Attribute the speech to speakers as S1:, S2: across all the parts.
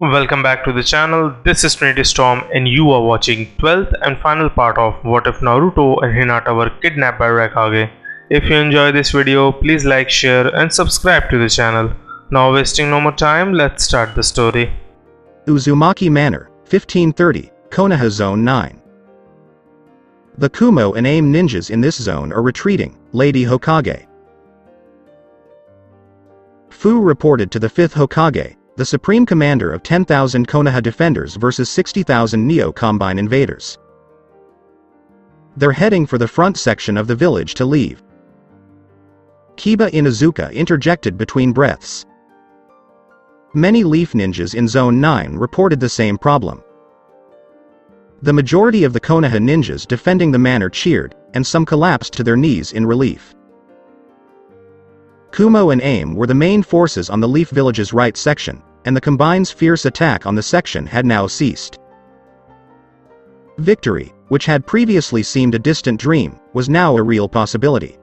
S1: Welcome back to the channel. This is Trinity Storm and you are watching 12th and final part of What If Naruto and Hinata were kidnapped by Raikage. If you enjoy this video, please like, share and subscribe to the channel. Now wasting no more time, let's start the story.
S2: Uzumaki Manor, 1530, Konoha Zone 9. The Kumo and AIM ninjas in this zone are retreating, Lady Hokage. Fu reported to the 5th Hokage, the supreme commander of 10,000 Konoha defenders versus 60,000 Neo-Combine invaders. They're heading for the front section of the village to leave. Kiba Inuzuka interjected between breaths. Many Leaf ninjas in Zone 9 reported the same problem. The majority of the Konoha ninjas defending the manor cheered, and some collapsed to their knees in relief. Kumo and AIM were the main forces on the Leaf village's right section, and the Combine's fierce attack on the section had now ceased. Victory, which had previously seemed a distant dream, was now a real possibility.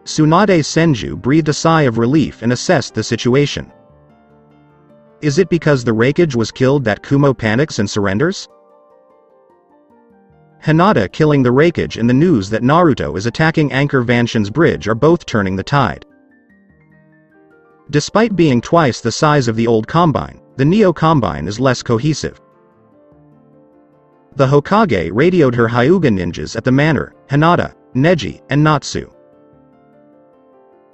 S2: Tsunade Senju breathed a sigh of relief and assessed the situation. Is it because the Raikage was killed that Kumo panics and surrenders? Hinata killing the Raikage and the news that Naruto is attacking Anchor Vanshin's bridge are both turning the tide. Despite being twice the size of the old Combine, the Neo-Combine is less cohesive. The Hokage radioed her Hyuga ninjas at the manor, Hinata, Neji, and Natsu.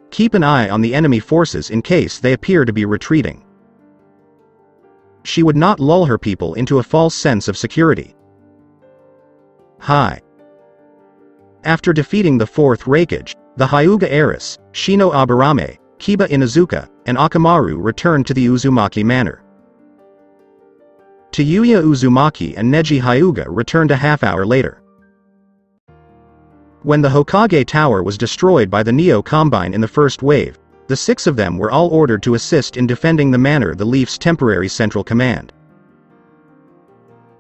S2: Keep an eye on the enemy forces in case they appear to be retreating. She would not lull her people into a false sense of security. Hi. After defeating the 4th Raikage, the Hyuga heiress, Shino Aburame, Kiba Inuzuka, and Akamaru returned to the Uzumaki Manor. Tayuya Uzumaki and Neji Hyuga returned a half-hour later. When the Hokage Tower was destroyed by the Neo-Combine in the first wave, the 6 of them were all ordered to assist in defending the manor, the Leaf's temporary central command.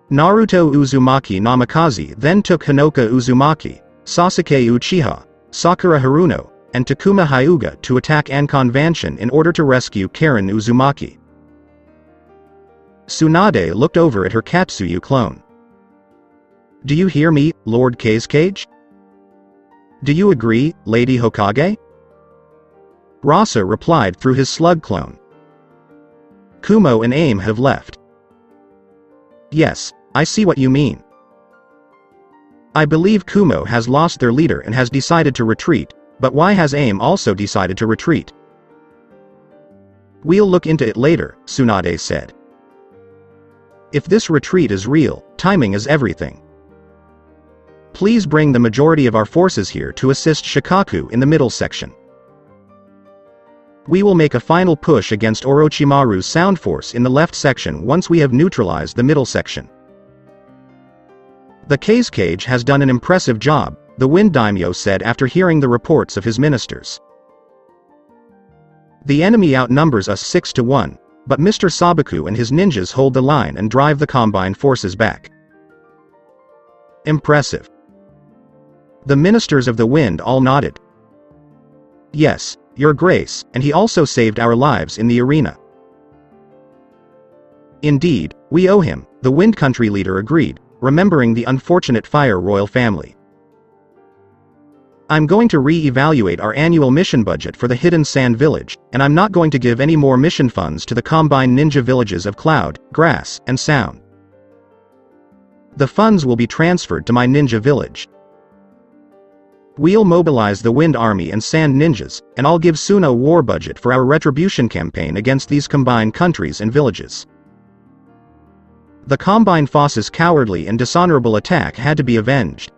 S2: Naruto Uzumaki Namikaze then took Hinoka Uzumaki, Sasuke Uchiha, Sakura Haruno, and Takuma Hyuga to attack Ankon Vanshin in order to rescue Karen Uzumaki. Tsunade looked over at her Katsuyu clone. Do you hear me, Lord Raikage? Do you agree, Lady Hokage? Rasa replied through his slug clone. Kumo and AIM have left. Yes, I see what you mean. I believe Kumo has lost their leader and has decided to retreat, but why has AIM also decided to retreat? We'll look into it later, Tsunade said. If this retreat is real, timing is everything. Please bring the majority of our forces here to assist Shikaku in the middle section. We will make a final push against Orochimaru's sound force in the left section once we have neutralized the middle section. The Raikage has done an impressive job, the Wind Daimyo said after hearing the reports of his ministers. The enemy outnumbers us 6-1, but Mr. Sabaku and his ninjas hold the line and drive the Combine forces back. Impressive. The ministers of the Wind all nodded. Yes, Your Grace, and he also saved our lives in the arena. Indeed, we owe him, the Wind Country leader agreed, remembering the unfortunate Fire Royal family. I'm going to re-evaluate our annual mission budget for the Hidden Sand Village, and I'm not going to give any more mission funds to the Combine ninja villages of Cloud, Grass, and Sound. The funds will be transferred to my ninja village. We'll mobilize the Wind Army and Sand Ninjas, and I'll give Suna a war budget for our retribution campaign against these combined countries and villages. The Combine Foss's cowardly and dishonorable attack had to be avenged.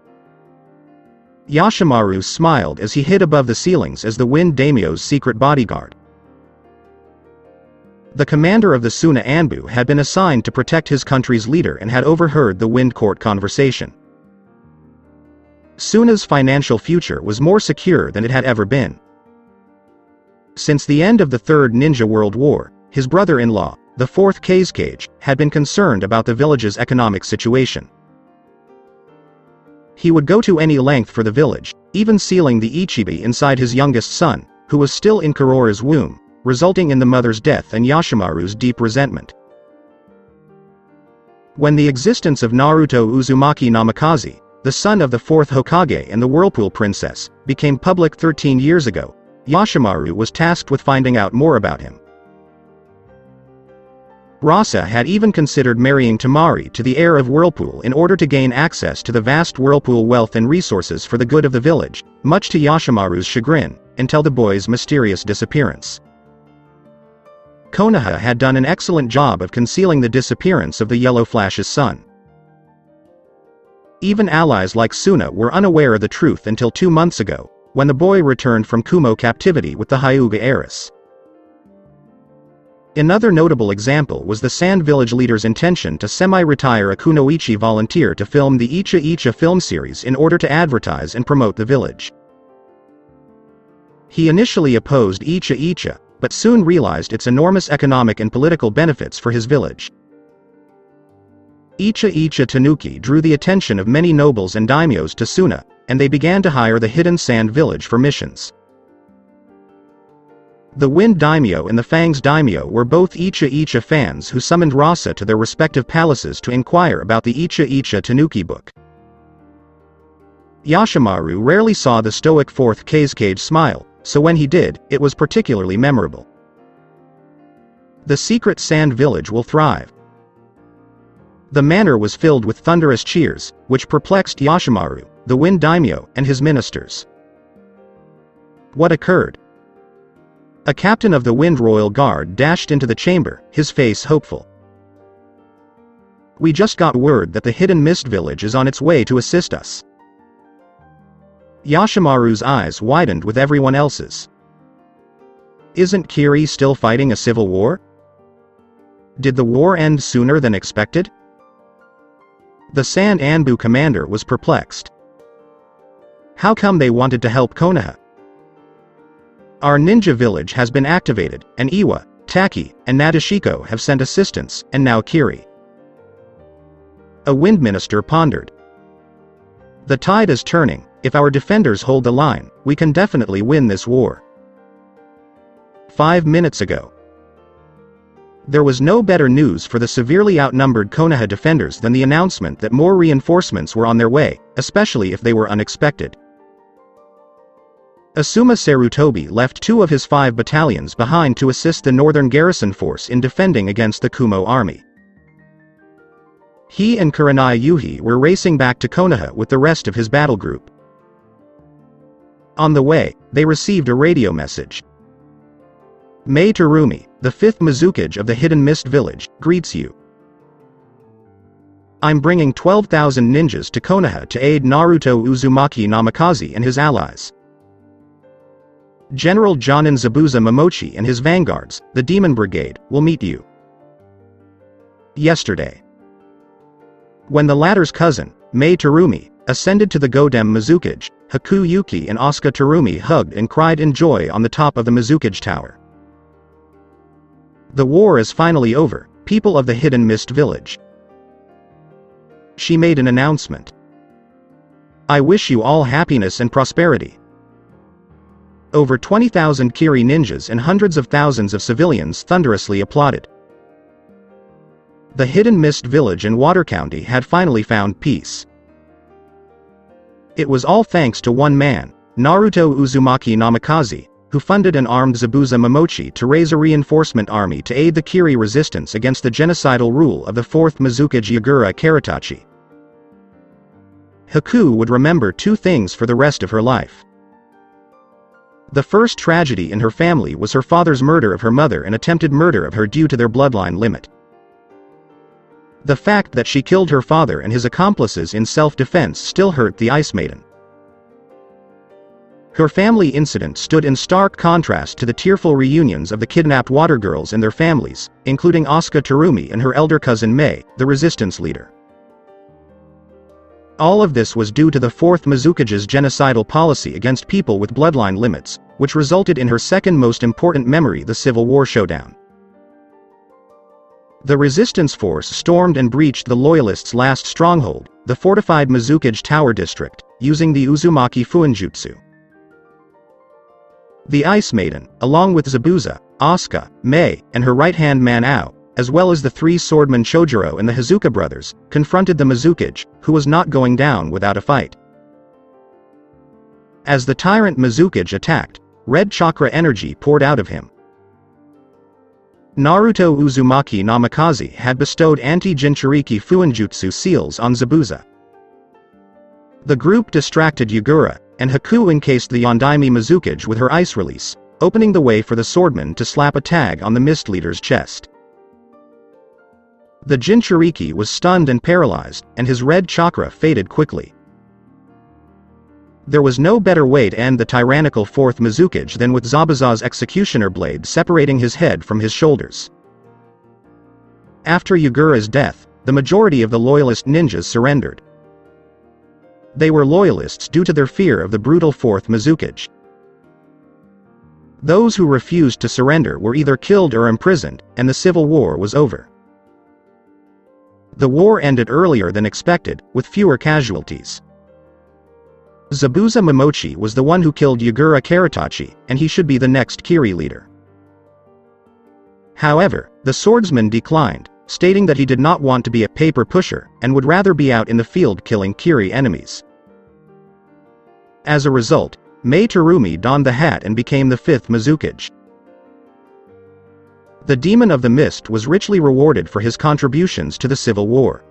S2: Yashimaru smiled as he hid above the ceilings as the Wind Daimyo's secret bodyguard. The commander of the Suna Anbu had been assigned to protect his country's leader and had overheard the Wind Court conversation. Suna's financial future was more secure than it had ever been. Since the end of the Third Ninja World War, his brother-in-law, the 4th Raikage, had been concerned about the village's economic situation. He would go to any length for the village, even sealing the Ichibi inside his youngest son, who was still in Kurora's womb, resulting in the mother's death and Yoshimaru's deep resentment. When the existence of Naruto Uzumaki Namikaze, the son of the fourth Hokage and the Whirlpool Princess, became public 13 years ago, Yoshimaru was tasked with finding out more about him. Rasa had even considered marrying Tamari to the heir of Whirlpool in order to gain access to the vast Whirlpool wealth and resources for the good of the village, much to Yoshimaru's chagrin, until the boy's mysterious disappearance. Konoha had done an excellent job of concealing the disappearance of the Yellow Flash's son. Even allies like Suna were unaware of the truth until 2 months ago, when the boy returned from Kumo captivity with the Hyuga heiress. Another notable example was the Sand Village leader's intention to semi-retire a Kunoichi volunteer to film the Icha Icha film series in order to advertise and promote the village. He initially opposed Icha Icha, but soon realized its enormous economic and political benefits for his village. Icha Icha Tanuki drew the attention of many nobles and daimyos to Suna, and they began to hire the hidden Sand Village for missions. The Wind Daimyo and the Fangs Daimyo were both Icha Icha fans who summoned Rasa to their respective palaces to inquire about the Icha Icha Tanuki book. Yoshimaru rarely saw the stoic fourth Kazekage smile, so when he did, it was particularly memorable. The secret Sand Village will thrive. The manor was filled with thunderous cheers, which perplexed Yoshimaru, the Wind Daimyo, and his ministers. What occurred? A captain of the Wind Royal Guard dashed into the chamber, his face hopeful. We just got word that the Hidden Mist Village is on its way to assist us. Yoshimaru's eyes widened with everyone else's. Isn't Kiri still fighting a civil war? Did the war end sooner than expected? The Sand Anbu commander was perplexed. How come they wanted to help Konoha? Our ninja village has been activated, and Iwa, Taki, and Nadeshiko have sent assistance, and now Kiri. A wind minister pondered. The tide is turning. If our defenders hold the line, we can definitely win this war. 5 minutes ago. There was no better news for the severely outnumbered Konoha defenders than the announcement that more reinforcements were on their way, especially if they were unexpected. Asuma Sarutobi left 2 of his 5 battalions behind to assist the northern garrison force in defending against the Kumo army. He and Kurenai Yuhi were racing back to Konoha with the rest of his battle group. On the way, they received a radio message. Mei Terumi, the 5th Mizukage of the Hidden Mist Village, greets you. I'm bringing 12,000 ninjas to Konoha to aid Naruto Uzumaki Namikaze and his allies. General Jonin Zabuza Momochi and his vanguards, the Demon Brigade, will meet you. Yesterday. When the latter's cousin, Mei Terumi, ascended to the Godem Mizukage, Haku Yuki and Asuka Terumi hugged and cried in joy on the top of the Mizukage Tower. The war is finally over, people of the Hidden Mist Village. She made an announcement. I wish you all happiness and prosperity. Over 20,000 Kiri ninjas and hundreds of thousands of civilians thunderously applauded. The Hidden Mist Village in Water County had finally found peace. It was all thanks to one man, Naruto Uzumaki Namikaze, who funded and armed Zabuza Momochi to raise a reinforcement army to aid the Kiri resistance against the genocidal rule of the 4th Mizukage Yagura Karitachi. Haku would remember 2 things for the rest of her life. The first tragedy in her family was her father's murder of her mother and attempted murder of her due to their bloodline limit. The fact that she killed her father and his accomplices in self-defense still hurt the Ice Maiden. Her family incident stood in stark contrast to the tearful reunions of the kidnapped water girls and their families, including Asuka Terumi and her elder cousin Mei, the resistance leader. All of this was due to the 4th Mizukage's genocidal policy against people with bloodline limits, which resulted in her second most important memory, the Civil War Showdown. The resistance force stormed and breached the Loyalists' last stronghold, the fortified Mizukage Tower District, using the Uzumaki Fuinjutsu. The Ice Maiden, along with Zabuza, Asuka, Mei, and her right-hand man Ao, as well as the three swordmen Chojuro and the Hazuka brothers, confronted the Mizukage, who was not going down without a fight. As the tyrant Mizukage attacked, red chakra energy poured out of him. Naruto Uzumaki Namikaze had bestowed anti-Jinchuriki Fuinjutsu seals on Zabuza. The group distracted Yagura, and Haku encased the Yondaime Mizukage with her ice release, opening the way for the swordman to slap a tag on the Mist Leader's chest. The Jinchuriki was stunned and paralyzed, and his red chakra faded quickly. There was no better way to end the tyrannical fourth Mizukage than with Zabuza's executioner blade separating his head from his shoulders. After Yagura's death, the majority of the loyalist ninjas surrendered. They were loyalists due to their fear of the brutal fourth Mizukage. Those who refused to surrender were either killed or imprisoned, and the civil war was over. The war ended earlier than expected, with fewer casualties. Zabuza Momochi was the one who killed Yagura Karatachi, and he should be the next Kiri leader. However, the swordsman declined, stating that he did not want to be a paper pusher, and would rather be out in the field killing Kiri enemies. As a result, Mei Terumi donned the hat and became the fifth Mizukage. The Demon of the Mist was richly rewarded for his contributions to the civil war.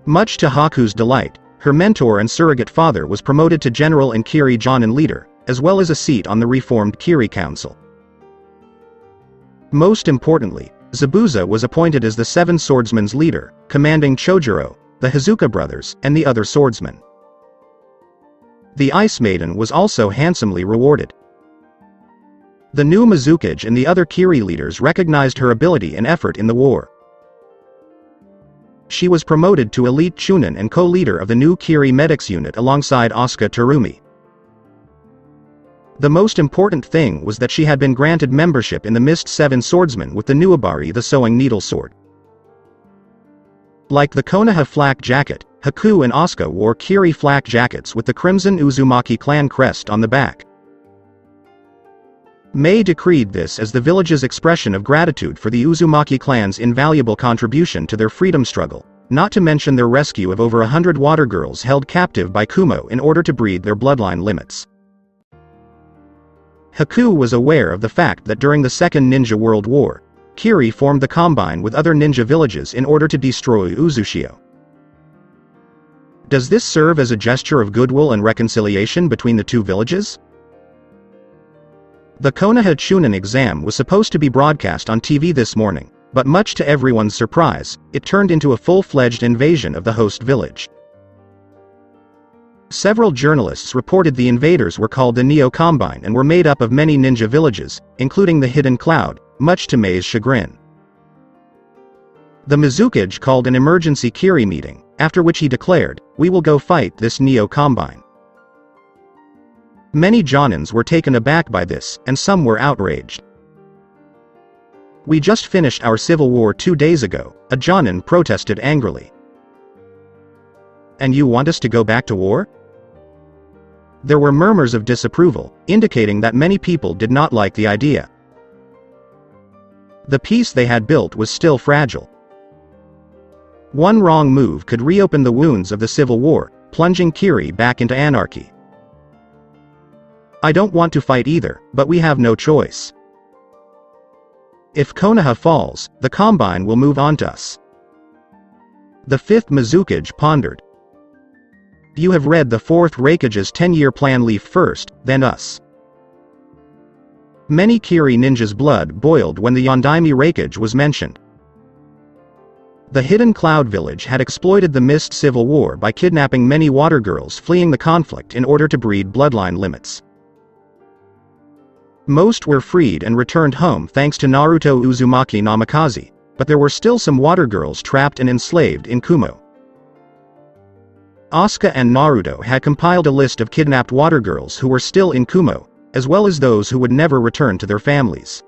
S2: Much to Haku's delight, her mentor and surrogate father was promoted to general and Kiri Jonin leader, as well as a seat on the reformed Kiri Council. Most importantly, Zabuza was appointed as the Seven Swordsmen's leader, commanding Chojuro, the Hazuka brothers, and the other swordsmen. The Ice Maiden was also handsomely rewarded. The new Mizukage and the other Kiri leaders recognized her ability and effort in the war. She was promoted to elite Chunin and co-leader of the new Kiri Medics unit alongside Asuka Terumi. The most important thing was that she had been granted membership in the Mist Seven Swordsmen with the new Abari, the Sewing Needle Sword. Like the Konoha flak jacket, Haku and Asuka wore Kiri flak jackets with the Crimson Uzumaki clan crest on the back. Mei decreed this as the village's expression of gratitude for the Uzumaki clan's invaluable contribution to their freedom struggle, not to mention their rescue of over 100 water girls held captive by Kumo in order to breed their bloodline limits. Haku was aware of the fact that during the Second Ninja World War, Kiri formed the Combine with other ninja villages in order to destroy Uzushio. Does this serve as a gesture of goodwill and reconciliation between the two villages? The Konoha Chunin exam was supposed to be broadcast on TV this morning, but much to everyone's surprise, it turned into a full-fledged invasion of the host village. Several journalists reported the invaders were called the Neo Combine and were made up of many ninja villages, including the Hidden Cloud, much to Mei's chagrin. The Mizukage called an emergency Kiri meeting, after which he declared, "We will go fight this Neo Combine." Many Jonins were taken aback by this, and some were outraged. "We just finished our civil war 2 days ago," a Jonin protested angrily. "And you want us to go back to war?" There were murmurs of disapproval, indicating that many people did not like the idea. The peace they had built was still fragile. One wrong move could reopen the wounds of the civil war, plunging Kiri back into anarchy. "I don't want to fight either, but we have no choice. If Konoha falls, the Combine will move on to us." The fifth Mizukage pondered. "You have read the fourth Raikage's 10-year plan. Leaf first, then us." Many Kiri ninjas' blood boiled when the Yondaime Raikage was mentioned. The Hidden Cloud village had exploited the Mist Civil War by kidnapping many water girls fleeing the conflict in order to breed bloodline limits. Most were freed and returned home thanks to Naruto Uzumaki Namikaze, but there were still some water girls trapped and enslaved in Kumo. Asuka and Naruto had compiled a list of kidnapped water girls who were still in Kumo, as well as those who would never return to their families.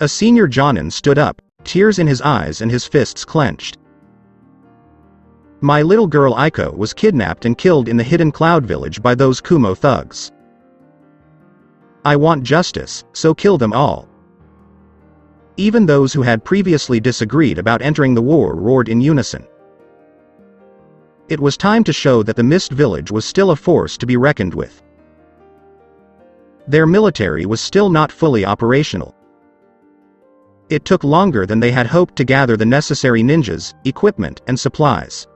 S2: A senior Jonin stood up, tears in his eyes and his fists clenched. "My little girl Aiko was kidnapped and killed in the Hidden Cloud village by those Kumo thugs. I want justice, so kill them all. Even those who had previously disagreed about entering the war roared in unison. It was time to show that the Mist Village was still a force to be reckoned with. Their military was still not fully operational. It took longer than they had hoped to gather the necessary ninjas, equipment, and supplies.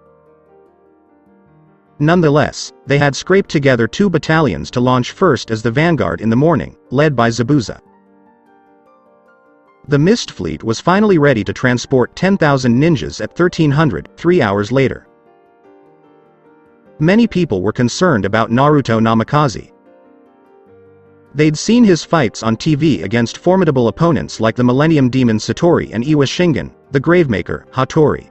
S2: Nonetheless, they had scraped together 2 battalions to launch first as the vanguard in the morning, led by Zabuza. The Mist Fleet was finally ready to transport 10,000 ninjas at 1300, 3 hours later. Many people were concerned about Naruto Namikaze. They'd seen his fights on TV against formidable opponents like the Millennium Demon Satori and Iwa Shingen, the Gravemaker, Hattori.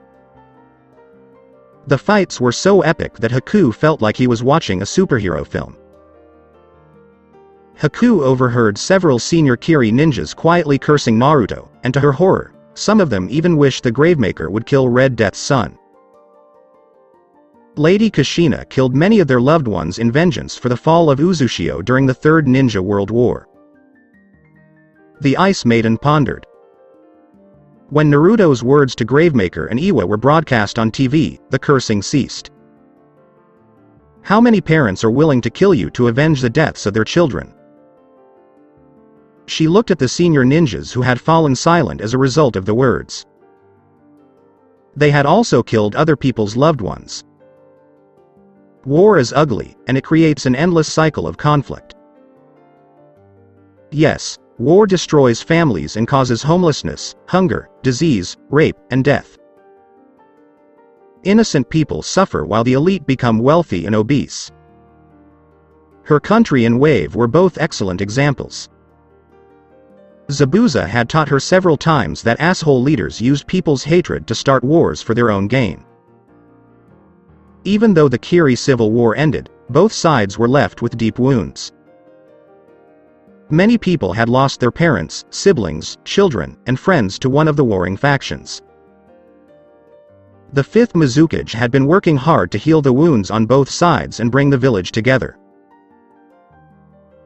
S2: The fights were so epic that Haku felt like he was watching a superhero film. Haku overheard several senior Kiri ninjas quietly cursing Naruto, and to her horror, some of them even wished the Gravemaker would kill Red Death's son. Lady Kushina killed many of their loved ones in vengeance for the fall of Uzushio during the Third Ninja World War. The Ice Maiden pondered. When Naruto's words to Gravemaker and Iwa were broadcast on TV, the cursing ceased. How many parents are willing to kill you to avenge the deaths of their children? She looked at the senior ninjas who had fallen silent as a result of the words. They had also killed other people's loved ones. War is ugly, and it creates an endless cycle of conflict. Yes, war destroys families and causes homelessness, hunger, disease, rape, and death. Innocent people suffer while the elite become wealthy and obese. Her country and Wave were both excellent examples. Zabuza had taught her several times that asshole leaders used people's hatred to start wars for their own gain. Even though the Kiri Civil War ended, both sides were left with deep wounds. Many people had lost their parents, siblings, children, and friends to one of the warring factions. The 5th Mizukage had been working hard to heal the wounds on both sides and bring the village together.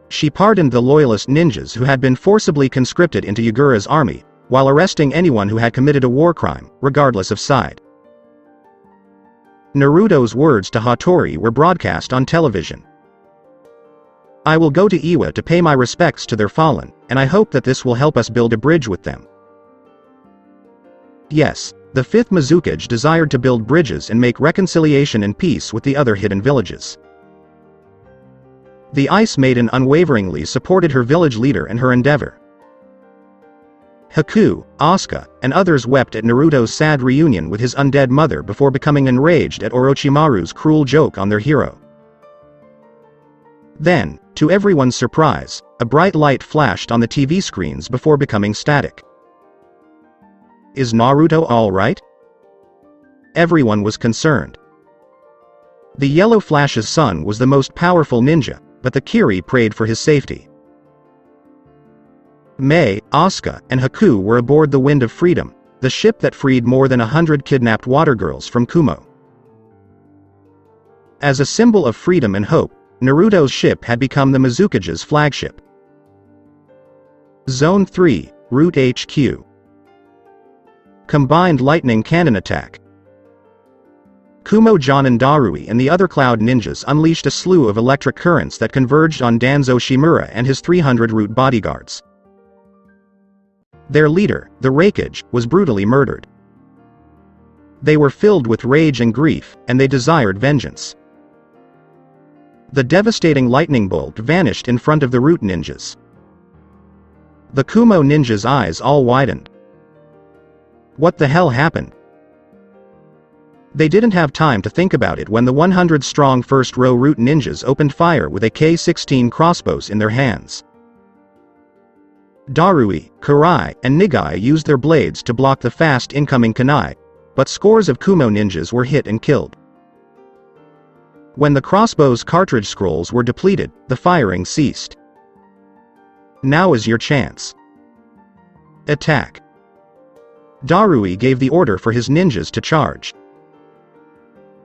S2: She pardoned the loyalist ninjas who had been forcibly conscripted into Yagura's army, while arresting anyone who had committed a war crime, regardless of side. Naruto's words to Hattori were broadcast on television. I will go to Iwa to pay my respects to their fallen, and I hope that this will help us build a bridge with them. Yes, the 5th Mizukage desired to build bridges and make reconciliation and peace with the other hidden villages. The Ice Maiden unwaveringly supported her village leader and her endeavor. Haku, Asuka, and others wept at Naruto's sad reunion with his undead mother before becoming enraged at Orochimaru's cruel joke on their hero. Then, to everyone's surprise, a bright light flashed on the TV screens before becoming static. Is Naruto all right? Everyone was concerned. The Yellow Flash's son was the most powerful ninja, but the Kiri prayed for his safety. Mei, Asuka, and Haku were aboard the Wind of Freedom, the ship that freed more than 100 kidnapped water girls from Kumo. As a symbol of freedom and hope, Naruto's ship had become the Mizukage's flagship. Zone 3, Route HQ. Combined Lightning Cannon Attack. Kumo, Jonin Darui and the other Cloud Ninjas unleashed a slew of electric currents that converged on Danzo Shimura and his 300 root bodyguards. Their leader, the Raikage, was brutally murdered. They were filled with rage and grief, and they desired vengeance. The devastating lightning bolt vanished in front of the Root Ninjas. The Kumo ninjas' eyes all widened. What the hell happened? They didn't have time to think about it when the 100-strong first-row Root Ninjas opened fire with AK-16 crossbows in their hands. Darui, Kurai, and Nigai used their blades to block the fast incoming kunai, but scores of Kumo ninjas were hit and killed. When the crossbow's cartridge scrolls were depleted, the firing ceased. Now is your chance. Attack. Darui gave the order for his ninjas to charge.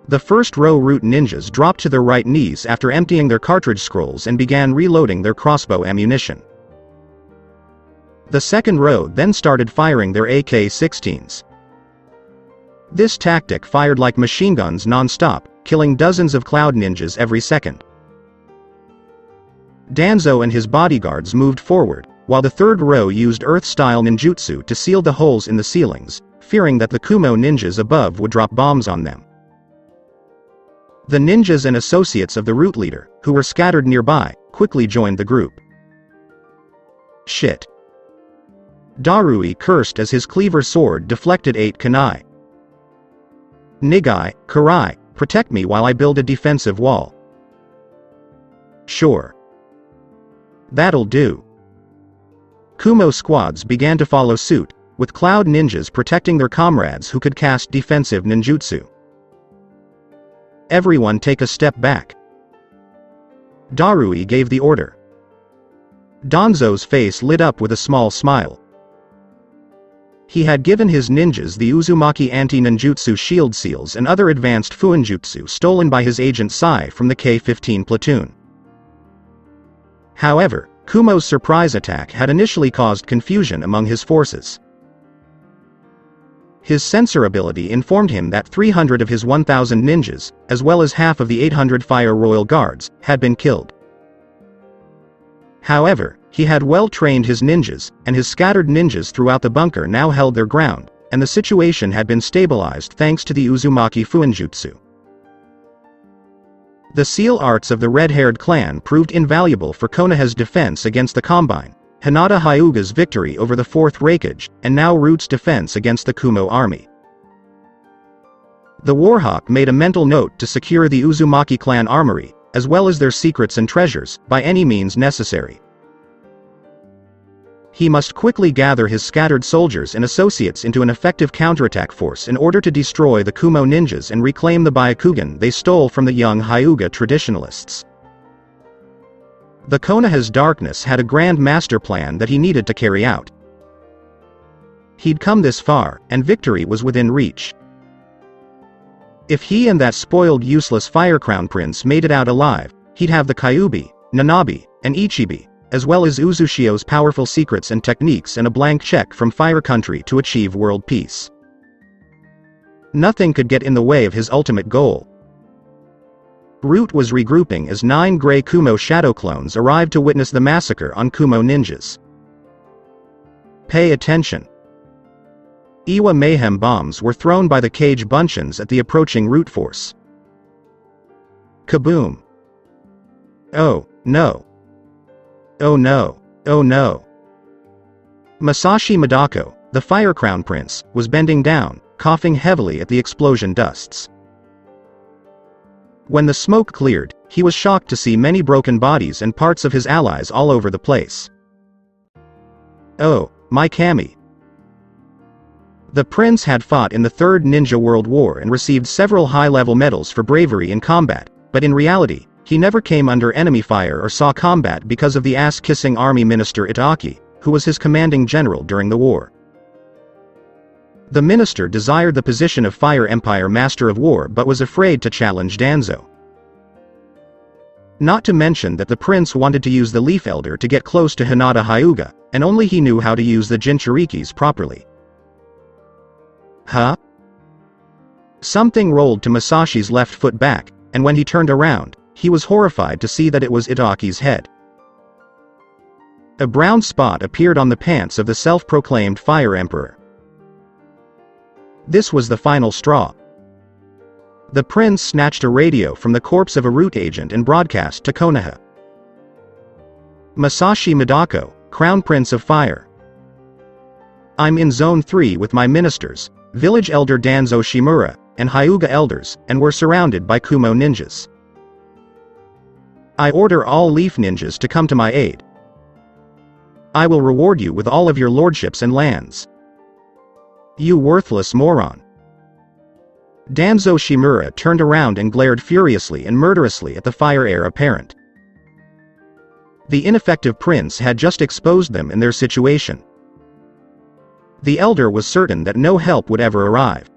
S2: The first row root ninjas dropped to their right knees after emptying their cartridge scrolls and began reloading their crossbow ammunition. The second row then started firing their AK-16s. This tactic fired like machine guns non-stop, killing dozens of Cloud ninjas every second. Danzo and his bodyguards moved forward, while the third row used Earth-style ninjutsu to seal the holes in the ceilings, fearing that the Kumo ninjas above would drop bombs on them. The ninjas and associates of the root leader, who were scattered nearby, quickly joined the group. Shit. Darui cursed as his cleaver sword deflected 8 kunai. Nigai, Karai, protect me while I build a defensive wall. Sure. That'll do. Kumo squads began to follow suit, with Cloud ninjas protecting their comrades who could cast defensive ninjutsu. Everyone take a step back. Darui gave the order. Danzo's face lit up with a small smile. He had given his ninjas the Uzumaki anti-ninjutsu shield seals and other advanced fuinjutsu stolen by his agent Sai from the K-15 platoon. However, Kumo's surprise attack had initially caused confusion among his forces. His sensor ability informed him that 300 of his 1,000 ninjas, as well as half of the 800 Fire Royal Guards, had been killed. However, he had well trained his ninjas, and his scattered ninjas throughout the bunker now held their ground, and the situation had been stabilized thanks to the Uzumaki Fuinjutsu. The seal arts of the red-haired clan proved invaluable for Konoha's defense against the Combine, Hinata Hyuga's victory over the 4th Raikage, and now Root's defense against the Kumo army. The Warhawk made a mental note to secure the Uzumaki clan armory, as well as their secrets and treasures, by any means necessary. He must quickly gather his scattered soldiers and associates into an effective counterattack force in order to destroy the Kumo ninjas and reclaim the Byakugan they stole from the young Hyuga traditionalists. The Konoha's darkness had a grand master plan that he needed to carry out. He'd come this far, and victory was within reach. If he and that spoiled useless Fire Crown Prince made it out alive, he'd have the Kyubi, Nanabi, and Ichibi, as well as Uzushio's powerful secrets and techniques and a blank check from Fire Country to achieve world peace. Nothing could get in the way of his ultimate goal. Root was regrouping as 9 Grey Kumo shadow clones arrived to witness the massacre on Kumo ninjas. Pay attention. Iwa mayhem bombs were thrown by the Cage Bunchins at the approaching Root force. Kaboom. Oh, no. Oh no, oh no. Masashi Madako, the Fire Crown Prince, was bending down, coughing heavily at the explosion dusts. When the smoke cleared, he was shocked to see many broken bodies and parts of his allies all over the place. Oh, my Kami. The prince had fought in the Third Ninja World War and received several high-level medals for bravery in combat, but in reality, he never came under enemy fire or saw combat because of the ass-kissing army minister Itachi, who was his commanding general during the war. The minister desired the position of Fire Empire Master of War but was afraid to challenge Danzo. Not to mention that the prince wanted to use the Leaf Elder to get close to Hinata Hyuga, and only he knew how to use the Jinchurikis properly. Huh? Something rolled to Masashi's left foot back, and when he turned around, he was horrified to see that it was Itachi's head. A brown spot appeared on the pants of the self-proclaimed Fire Emperor. This was the final straw. The prince snatched a radio from the corpse of a Root agent and broadcast to Konoha. Masashi Madako, Crown Prince of Fire. I'm in Zone 3 with my ministers, Village Elder Danzo Shimura, and Hyuga elders, and we're surrounded by Kumo ninjas. I order all Leaf ninjas to come to my aid. I will reward you with all of your lordships and lands. You worthless moron. Danzo Shimura turned around and glared furiously and murderously at the Fire Heir apparent. The ineffective prince had just exposed them in their situation. The elder was certain that no help would ever arrive.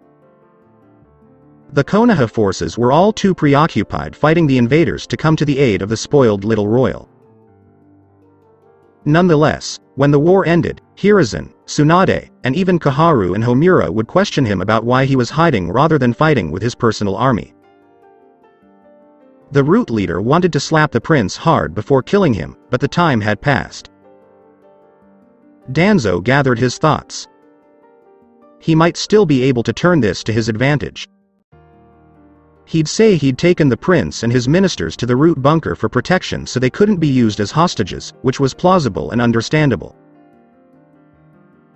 S2: The Konoha forces were all too preoccupied fighting the invaders to come to the aid of the spoiled little royal. Nonetheless, when the war ended, Hiruzen, Tsunade, and even Koharu and Homura would question him about why he was hiding rather than fighting with his personal army. The root leader wanted to slap the prince hard before killing him, but the time had passed. Danzo gathered his thoughts. He might still be able to turn this to his advantage. He'd say he'd taken the prince and his ministers to the root bunker for protection so they couldn't be used as hostages, which was plausible and understandable.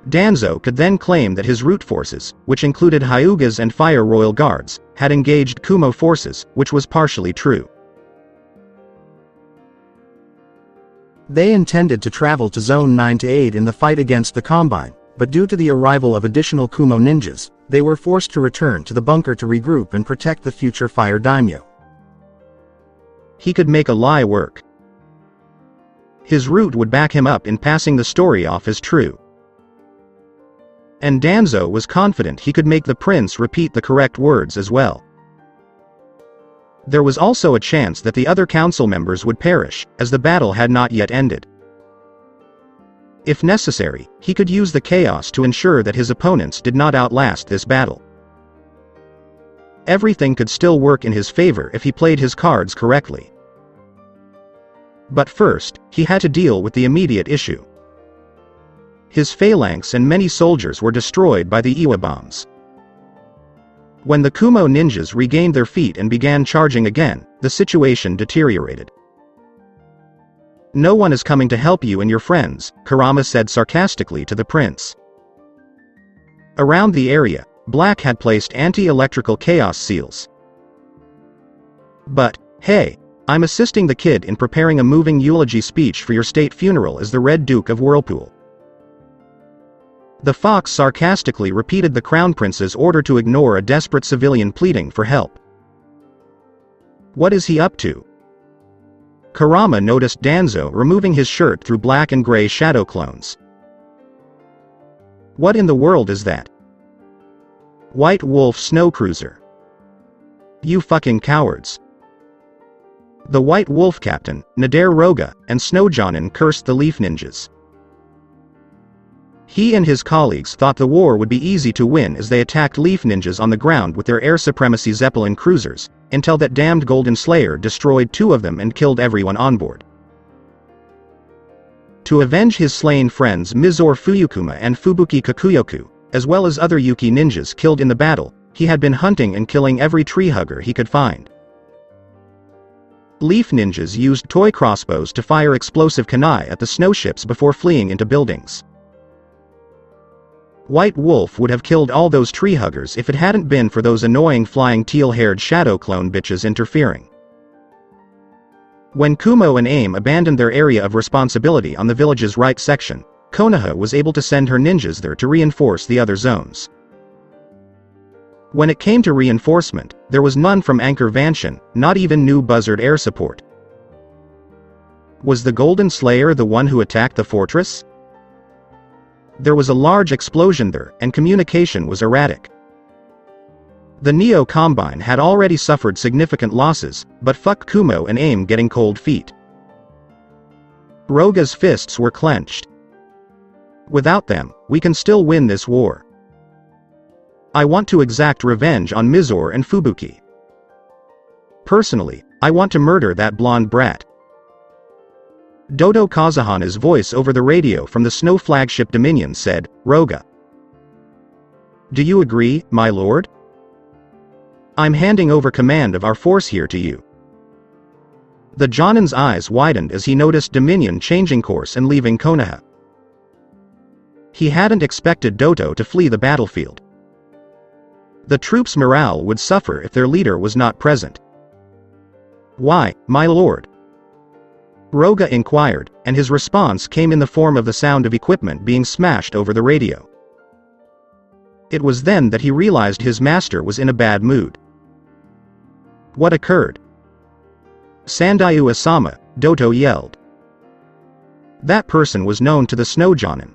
S2: Danzo could then claim that his root forces, which included Hyugas and Fire Royal Guards, had engaged Kumo forces, which was partially true.
S3: They intended to travel to Zone 9 to aid in the fight against the Combine, but due to the arrival of additional Kumo ninjas, they were forced to return to the bunker to regroup and protect the future Fire Daimyo.
S2: He could make a lie work. His root would back him up in passing the story off as true. And Danzo was confident he could make the prince repeat the correct words as well. There was also a chance that the other council members would perish, as the battle had not yet ended. If necessary, he could use the chaos to ensure that his opponents did not outlast this battle. Everything could still work in his favor if he played his cards correctly. But first, he had to deal with the immediate issue. His phalanx and many soldiers were destroyed by the Iwa bombs. When the Kumo ninjas regained their feet and began charging again, the situation deteriorated. "No one is coming to help you and your friends," Kurama said sarcastically to the prince. Around the area, Black had placed anti-electrical chaos seals. "But, hey, I'm assisting the kid in preparing a moving eulogy speech for your state funeral as the Red Duke of Whirlpool." The fox sarcastically repeated the crown prince's order to ignore a desperate civilian pleading for help. What is he up to? Kurama noticed Danzo removing his shirt through black and gray shadow clones. What in the world is that? White Wolf Snow Cruiser. You fucking cowards. The White Wolf captain, Nader Roga, and Snow Jonin cursed the Leaf Ninjas. He and his colleagues thought the war would be easy to win as they attacked Leaf Ninjas on the ground with their air supremacy Zeppelin cruisers, until that damned Golden Slayer destroyed 2 of them and killed everyone on board. To avenge his slain friends Mizore Fuyukuma and Fubuki Kakuyoku, as well as other Yuki ninjas killed in the battle, he had been hunting and killing every tree hugger he could find. Leaf Ninjas used toy crossbows to fire explosive kunai at the snowships before fleeing into buildings. White Wolf would have killed all those tree huggers if it hadn't been for those annoying flying teal-haired shadow clone bitches interfering. When Kumo and AIM abandoned their area of responsibility on the village's right section, Konoha was able to send her ninjas there to reinforce the other zones. When it came to reinforcement, there was none from Anchor Vanshin, not even new Buzzard air support. Was the Golden Slayer the one who attacked the fortress? There was a large explosion there, and communication was erratic. The Neo Combine had already suffered significant losses, but fuck Kumo and AIM getting cold feet. Roga's fists were clenched. Without them, we can still win this war. I want to exact revenge on Mizore and Fubuki. Personally, I want to murder that blonde brat. Dodo Kazahana's voice over the radio from the snow flagship Dominion said, Roga. Do you agree, my lord? I'm handing over command of our force here to you. The Jonin's eyes widened as he noticed Dominion changing course and leaving Konoha. He hadn't expected Dodo to flee the battlefield. The troops' morale would suffer if their leader was not present. Why, my lord? Roga inquired, and his response came in the form of the sound of equipment being smashed over the radio. It was then that he realized his master was in a bad mood. What occurred? Sandayu Asama, Dodo yelled. That person was known to the Snow Jonin.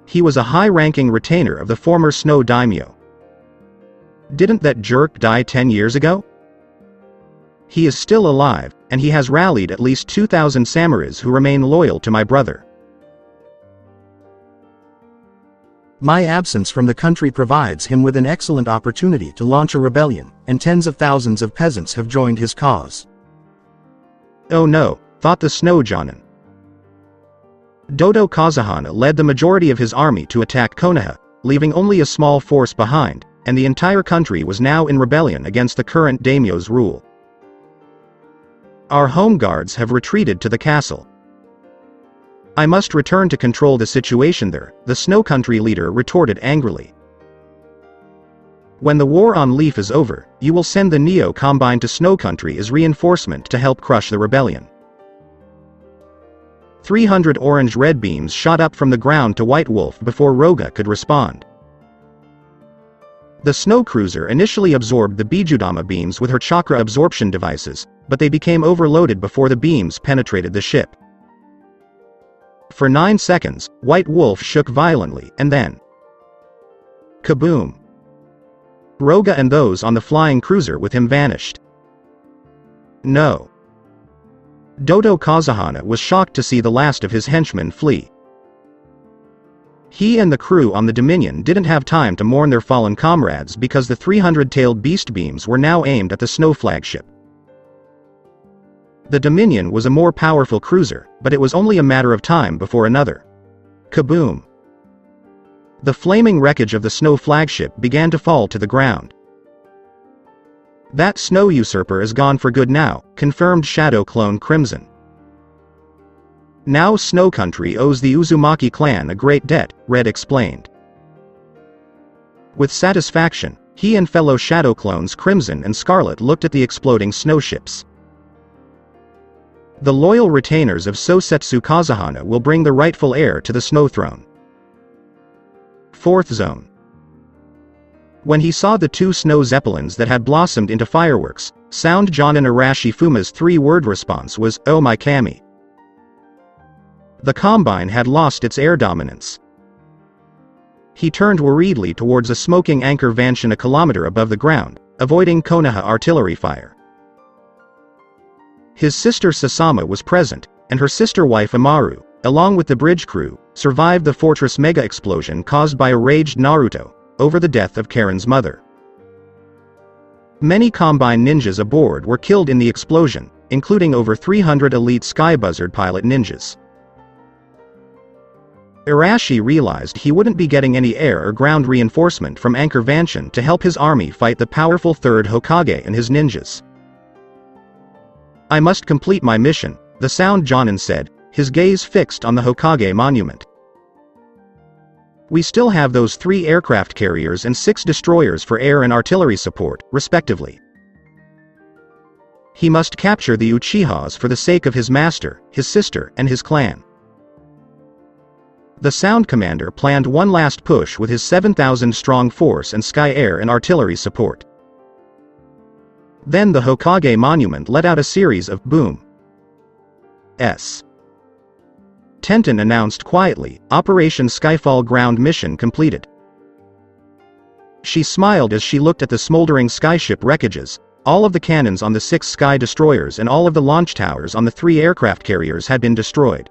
S2: He was a high-ranking retainer of the former Snow Daimyo. Didn't that jerk die 10 years ago? He is still alive, and he has rallied at least 2,000 samurais who remain loyal to my brother.
S3: My absence from the country provides him with an excellent opportunity to launch a rebellion, and tens of thousands of peasants have joined his cause.
S2: Oh no, thought the Snow Jonin. Dodo Kazahana led the majority of his army to attack Konoha, leaving only a small force behind, and the entire country was now in rebellion against the current daimyo's rule. Our home guards have retreated to the castle. I must return to control the situation there, the Snow Country leader retorted angrily. When the war on Leaf is over, you will send the Neo Combine to Snow Country as reinforcement to help crush the rebellion. 300 orange-red beams shot up from the ground to White Wolf before Roga could respond. The snow cruiser initially absorbed the Bijudama beams with her chakra absorption devices, but they became overloaded before the beams penetrated the ship. For 9 seconds, White Wolf shook violently, and then kaboom! Roga and those on the flying cruiser with him vanished. No. Dodo Kazahana was shocked to see the last of his henchmen flee. He and the crew on the Dominion didn't have time to mourn their fallen comrades because the 300-tailed beast beams were now aimed at the Snow flagship. The Dominion was a more powerful cruiser, but it was only a matter of time before another kaboom! The flaming wreckage of the Snow flagship began to fall to the ground. That Snow usurper is gone for good now, confirmed Shadow Clone Crimson. Now Snow Country owes the Uzumaki clan a great debt, Red explained. With satisfaction, he and fellow Shadow Clones Crimson and Scarlet looked at the exploding snow ships. The loyal retainers of Sosetsu Kazahana will bring the rightful heir to the Snow Throne. 4th Zone. When he saw the 2 snow zeppelins that had blossomed into fireworks, Sound Jonin Arashi Fuma's 3-word response was, "Oh my kami." The Combine had lost its air dominance. He turned worriedly towards a smoking anchor Vanshin a kilometer above the ground, avoiding Konoha artillery fire. His sister Sasama was present, and her sister wife Amaru, along with the bridge crew, survived the fortress mega explosion caused by a raged Naruto over the death of Karen's mother. Many Combine ninjas aboard were killed in the explosion, including over 300 elite Sky Buzzard pilot ninjas. Arashi realized he wouldn't be getting any air or ground reinforcement from Anchor Vanshin to help his army fight the powerful 3rd Hokage and his ninjas. "I must complete my mission," the Sound Jonin said, his gaze fixed on the Hokage monument. "We still have those 3 aircraft carriers and 6 destroyers for air and artillery support, respectively. He must capture the Uchihas for the sake of his master, his sister, and his clan." The Sound Commander planned one last push with his 7,000-strong force and sky air and artillery support. Then the Hokage monument let out a series of boom. S. Tenten announced quietly, "Operation Skyfall ground mission completed." She smiled as she looked at the smoldering skyship wreckages. All of the cannons on the 6 sky destroyers and all of the launch towers on the 3 aircraft carriers had been destroyed.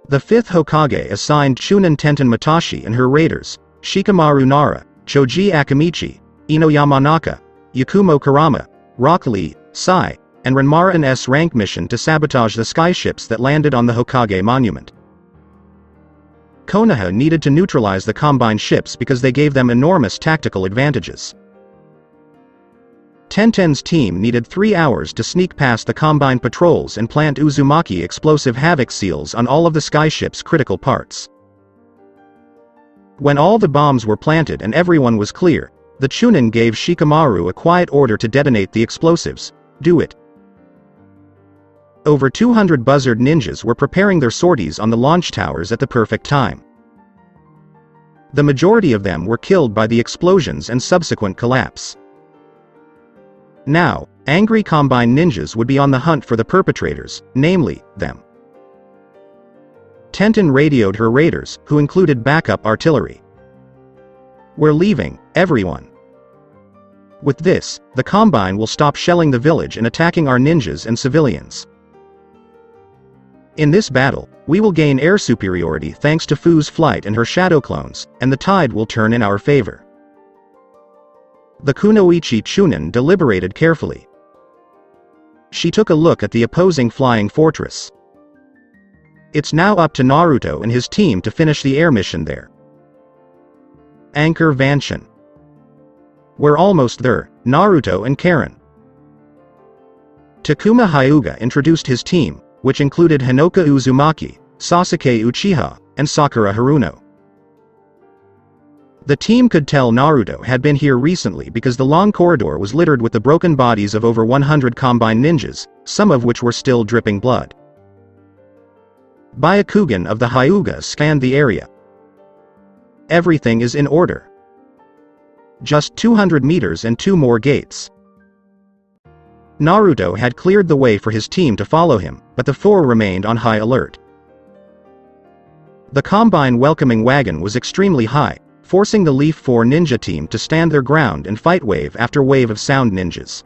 S2: The 5th Hokage assigned Chunin Tenten Matashi and her raiders, Shikamaru Nara, Choji Akamichi, Ino Yamanaka, Yakumo Karama, Rock Lee, Sai, and Renmara an S-rank mission to sabotage the skyships that landed on the Hokage monument. Konoha needed to neutralize the Combine ships because they gave them enormous tactical advantages. Tenten's team needed 3 hours to sneak past the Combine patrols and plant Uzumaki explosive havoc seals on all of the skyships' critical parts. When all the bombs were planted and everyone was clear, the Chunin gave Shikamaru a quiet order to detonate the explosives. "Do it." Over 200 buzzard ninjas were preparing their sorties on the launch towers at the perfect time. The majority of them were killed by the explosions and subsequent collapse. Now, angry Combine ninjas would be on the hunt for the perpetrators, namely, them. Tenten radioed her raiders, who included backup artillery. We're leaving, everyone. With this, the Combine will stop shelling the village and attacking our ninjas and civilians. In this battle, we will gain air superiority thanks to Fu's flight and her shadow clones, and the tide will turn in our favor. The Kunoichi Chunin deliberated carefully. She took a look at the opposing flying fortress. It's now up to Naruto and his team to finish the air mission there. Anchor Vanshin. We're almost there, Naruto and Karen. Takuma Hyuga introduced his team, which included Hinoka Uzumaki, Sasuke Uchiha, and Sakura Haruno. The team could tell Naruto had been here recently because the long corridor was littered with the broken bodies of over 100 Combine ninjas, some of which were still dripping blood. Byakugan of the Hyuga scanned the area. Everything is in order. Just 200 meters and 2 more gates. Naruto had cleared the way for his team to follow him, but the 4 remained on high alert. The Combine welcoming wagon was extremely high, forcing the Leaf 4 ninja team to stand their ground and fight wave after wave of sound ninjas.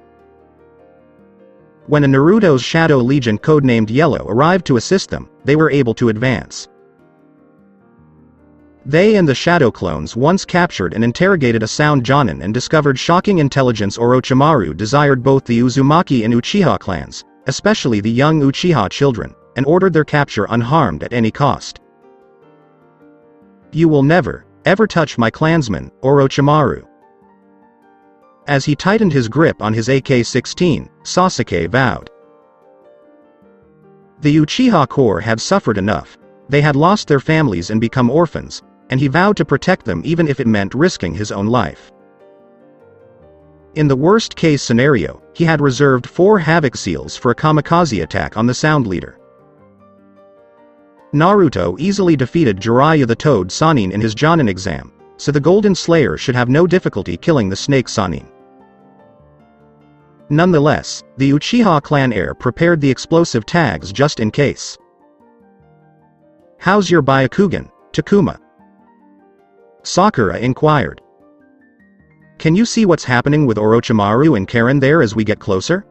S2: When a Naruto's Shadow Legion codenamed Yellow arrived to assist them, they were able to advance. They and the Shadow Clones once captured and interrogated a sound Jonin and discovered shocking intelligence. Orochimaru desired both the Uzumaki and Uchiha clans, especially the young Uchiha children, and ordered their capture unharmed at any cost. You will never, ever touch my clansmen, Orochimaru. As he tightened his grip on his AK-16, Sasuke vowed. The Uchiha Corps had suffered enough. They had lost their families and become orphans, and he vowed to protect them even if it meant risking his own life. In the worst-case scenario, he had reserved 4 Havoc Seals for a kamikaze attack on the Sound Leader. Naruto easily defeated Jiraiya the Toad Sannin in his Jonin exam, so the Golden Slayer should have no difficulty killing the Snake Sannin. Nonetheless, the Uchiha clan heir prepared the explosive tags just in case. How's your Byakugan, Takuma? Sakura inquired. Can you see what's happening with Orochimaru and Karen there as we get closer?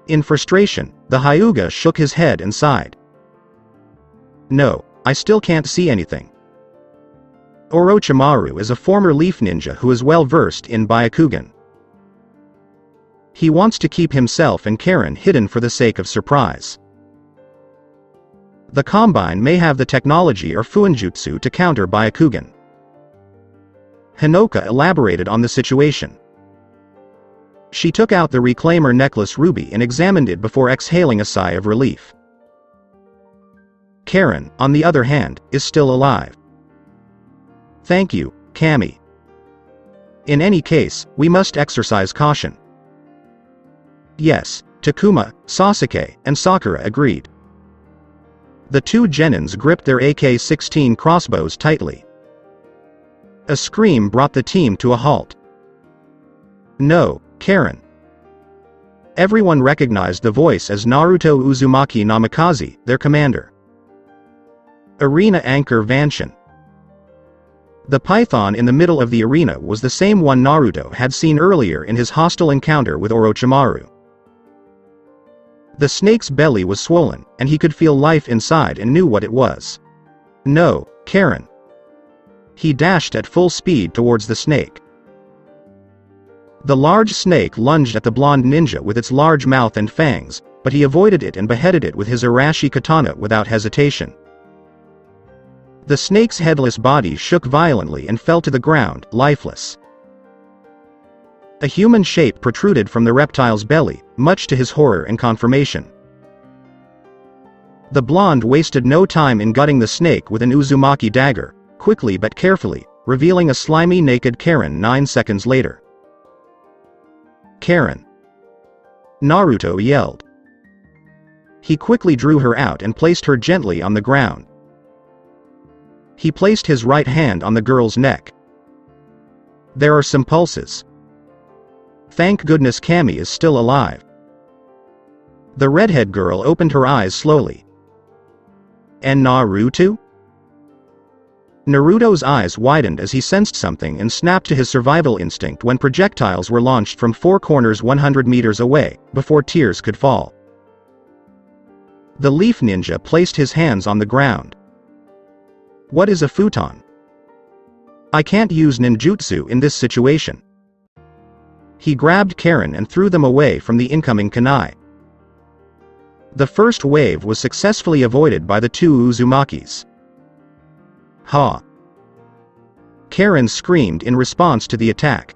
S2: In frustration, the Hyuga shook his head and sighed. No, I still can't see anything. Orochimaru is a former Leaf Ninja who is well versed in Byakugan. He wants to keep himself and Karen hidden for the sake of surprise. The Combine may have the technology or Fuinjutsu to counter Byakugan. Hinoka elaborated on the situation. She took out the Reclaimer necklace ruby and examined it before exhaling a sigh of relief. Karen, on the other hand, is still alive. Thank you, Kami. In any case, we must exercise caution. Yes, Takuma, Sasuke, and Sakura agreed. The 2 genins gripped their AK-16 crossbows tightly. A scream brought the team to a halt. No, Karen. Everyone recognized the voice as Naruto Uzumaki Namikaze, their commander. Arena Anchor Vanshin. The python in the middle of the arena was the same one Naruto had seen earlier in his hostile encounter with Orochimaru. The snake's belly was swollen, and he could feel life inside and knew what it was. No, Karen. He dashed at full speed towards the snake. The large snake lunged at the blonde ninja with its large mouth and fangs, but he avoided it and beheaded it with his Arashi katana without hesitation. The snake's headless body shook violently and fell to the ground, lifeless. A human shape protruded from the reptile's belly, much to his horror and confirmation. The blonde wasted no time in gutting the snake with an Uzumaki dagger, quickly but carefully, revealing a slimy naked Karen 9 seconds later. Karen! Naruto yelled. He quickly drew her out and placed her gently on the ground. He placed his right hand on the girl's neck. There are some pulses. Thank goodness Kami is still alive. The redhead girl opened her eyes slowly. And Naruto? Naruto's eyes widened as he sensed something and snapped to his survival instinct when projectiles were launched from four corners 100 meters away, before tears could fall. The leaf ninja placed his hands on the ground. What is a futon? I can't use ninjutsu in this situation. He grabbed Karen and threw them away from the incoming kunai. The first wave was successfully avoided by the two Uzumakis. Ha! Karen screamed in response to the attack.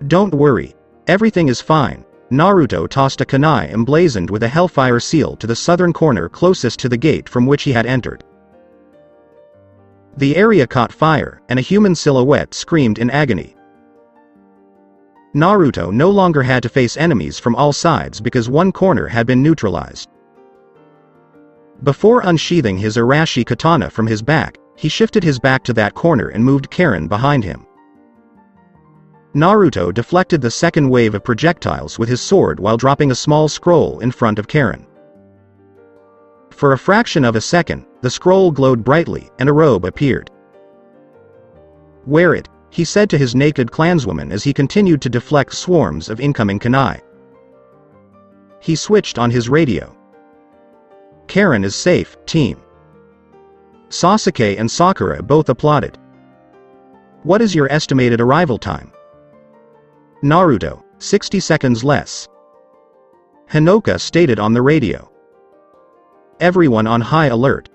S2: Don't worry. Everything is fine. Naruto tossed a kunai emblazoned with a hellfire seal to the southern corner closest to the gate from which he had entered. The area caught fire, and a human silhouette screamed in agony. Naruto no longer had to face enemies from all sides because one corner had been neutralized. Before unsheathing his Arashi katana from his back, he shifted his back to that corner and moved Karen behind him. Naruto deflected the second wave of projectiles with his sword while dropping a small scroll in front of Karen. For a fraction of a second, the scroll glowed brightly and a robe appeared. Wear it, he said to his naked clanswoman as he continued to deflect swarms of incoming kunai. He switched on his radio. Karen is safe, team. Sasuke and Sakura both applauded. What is your estimated arrival time? Naruto, 60 seconds less. Hinoka stated on the radio. Everyone on high alert.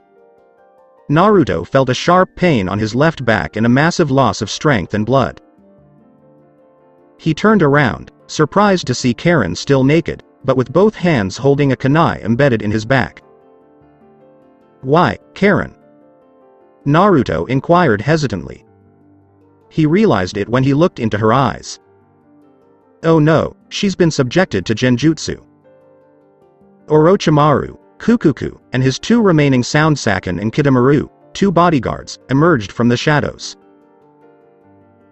S2: Naruto felt a sharp pain on his left back and a massive loss of strength and blood. He turned around, surprised to see Karen still naked, but with both hands holding a kunai embedded in his back. Why, Karen? Naruto inquired hesitantly. He realized it when he looked into her eyes. Oh no, she's been subjected to genjutsu. Orochimaru, Kukuku, and his two remaining Sound Saken and Kidamaru, two bodyguards, emerged from the shadows.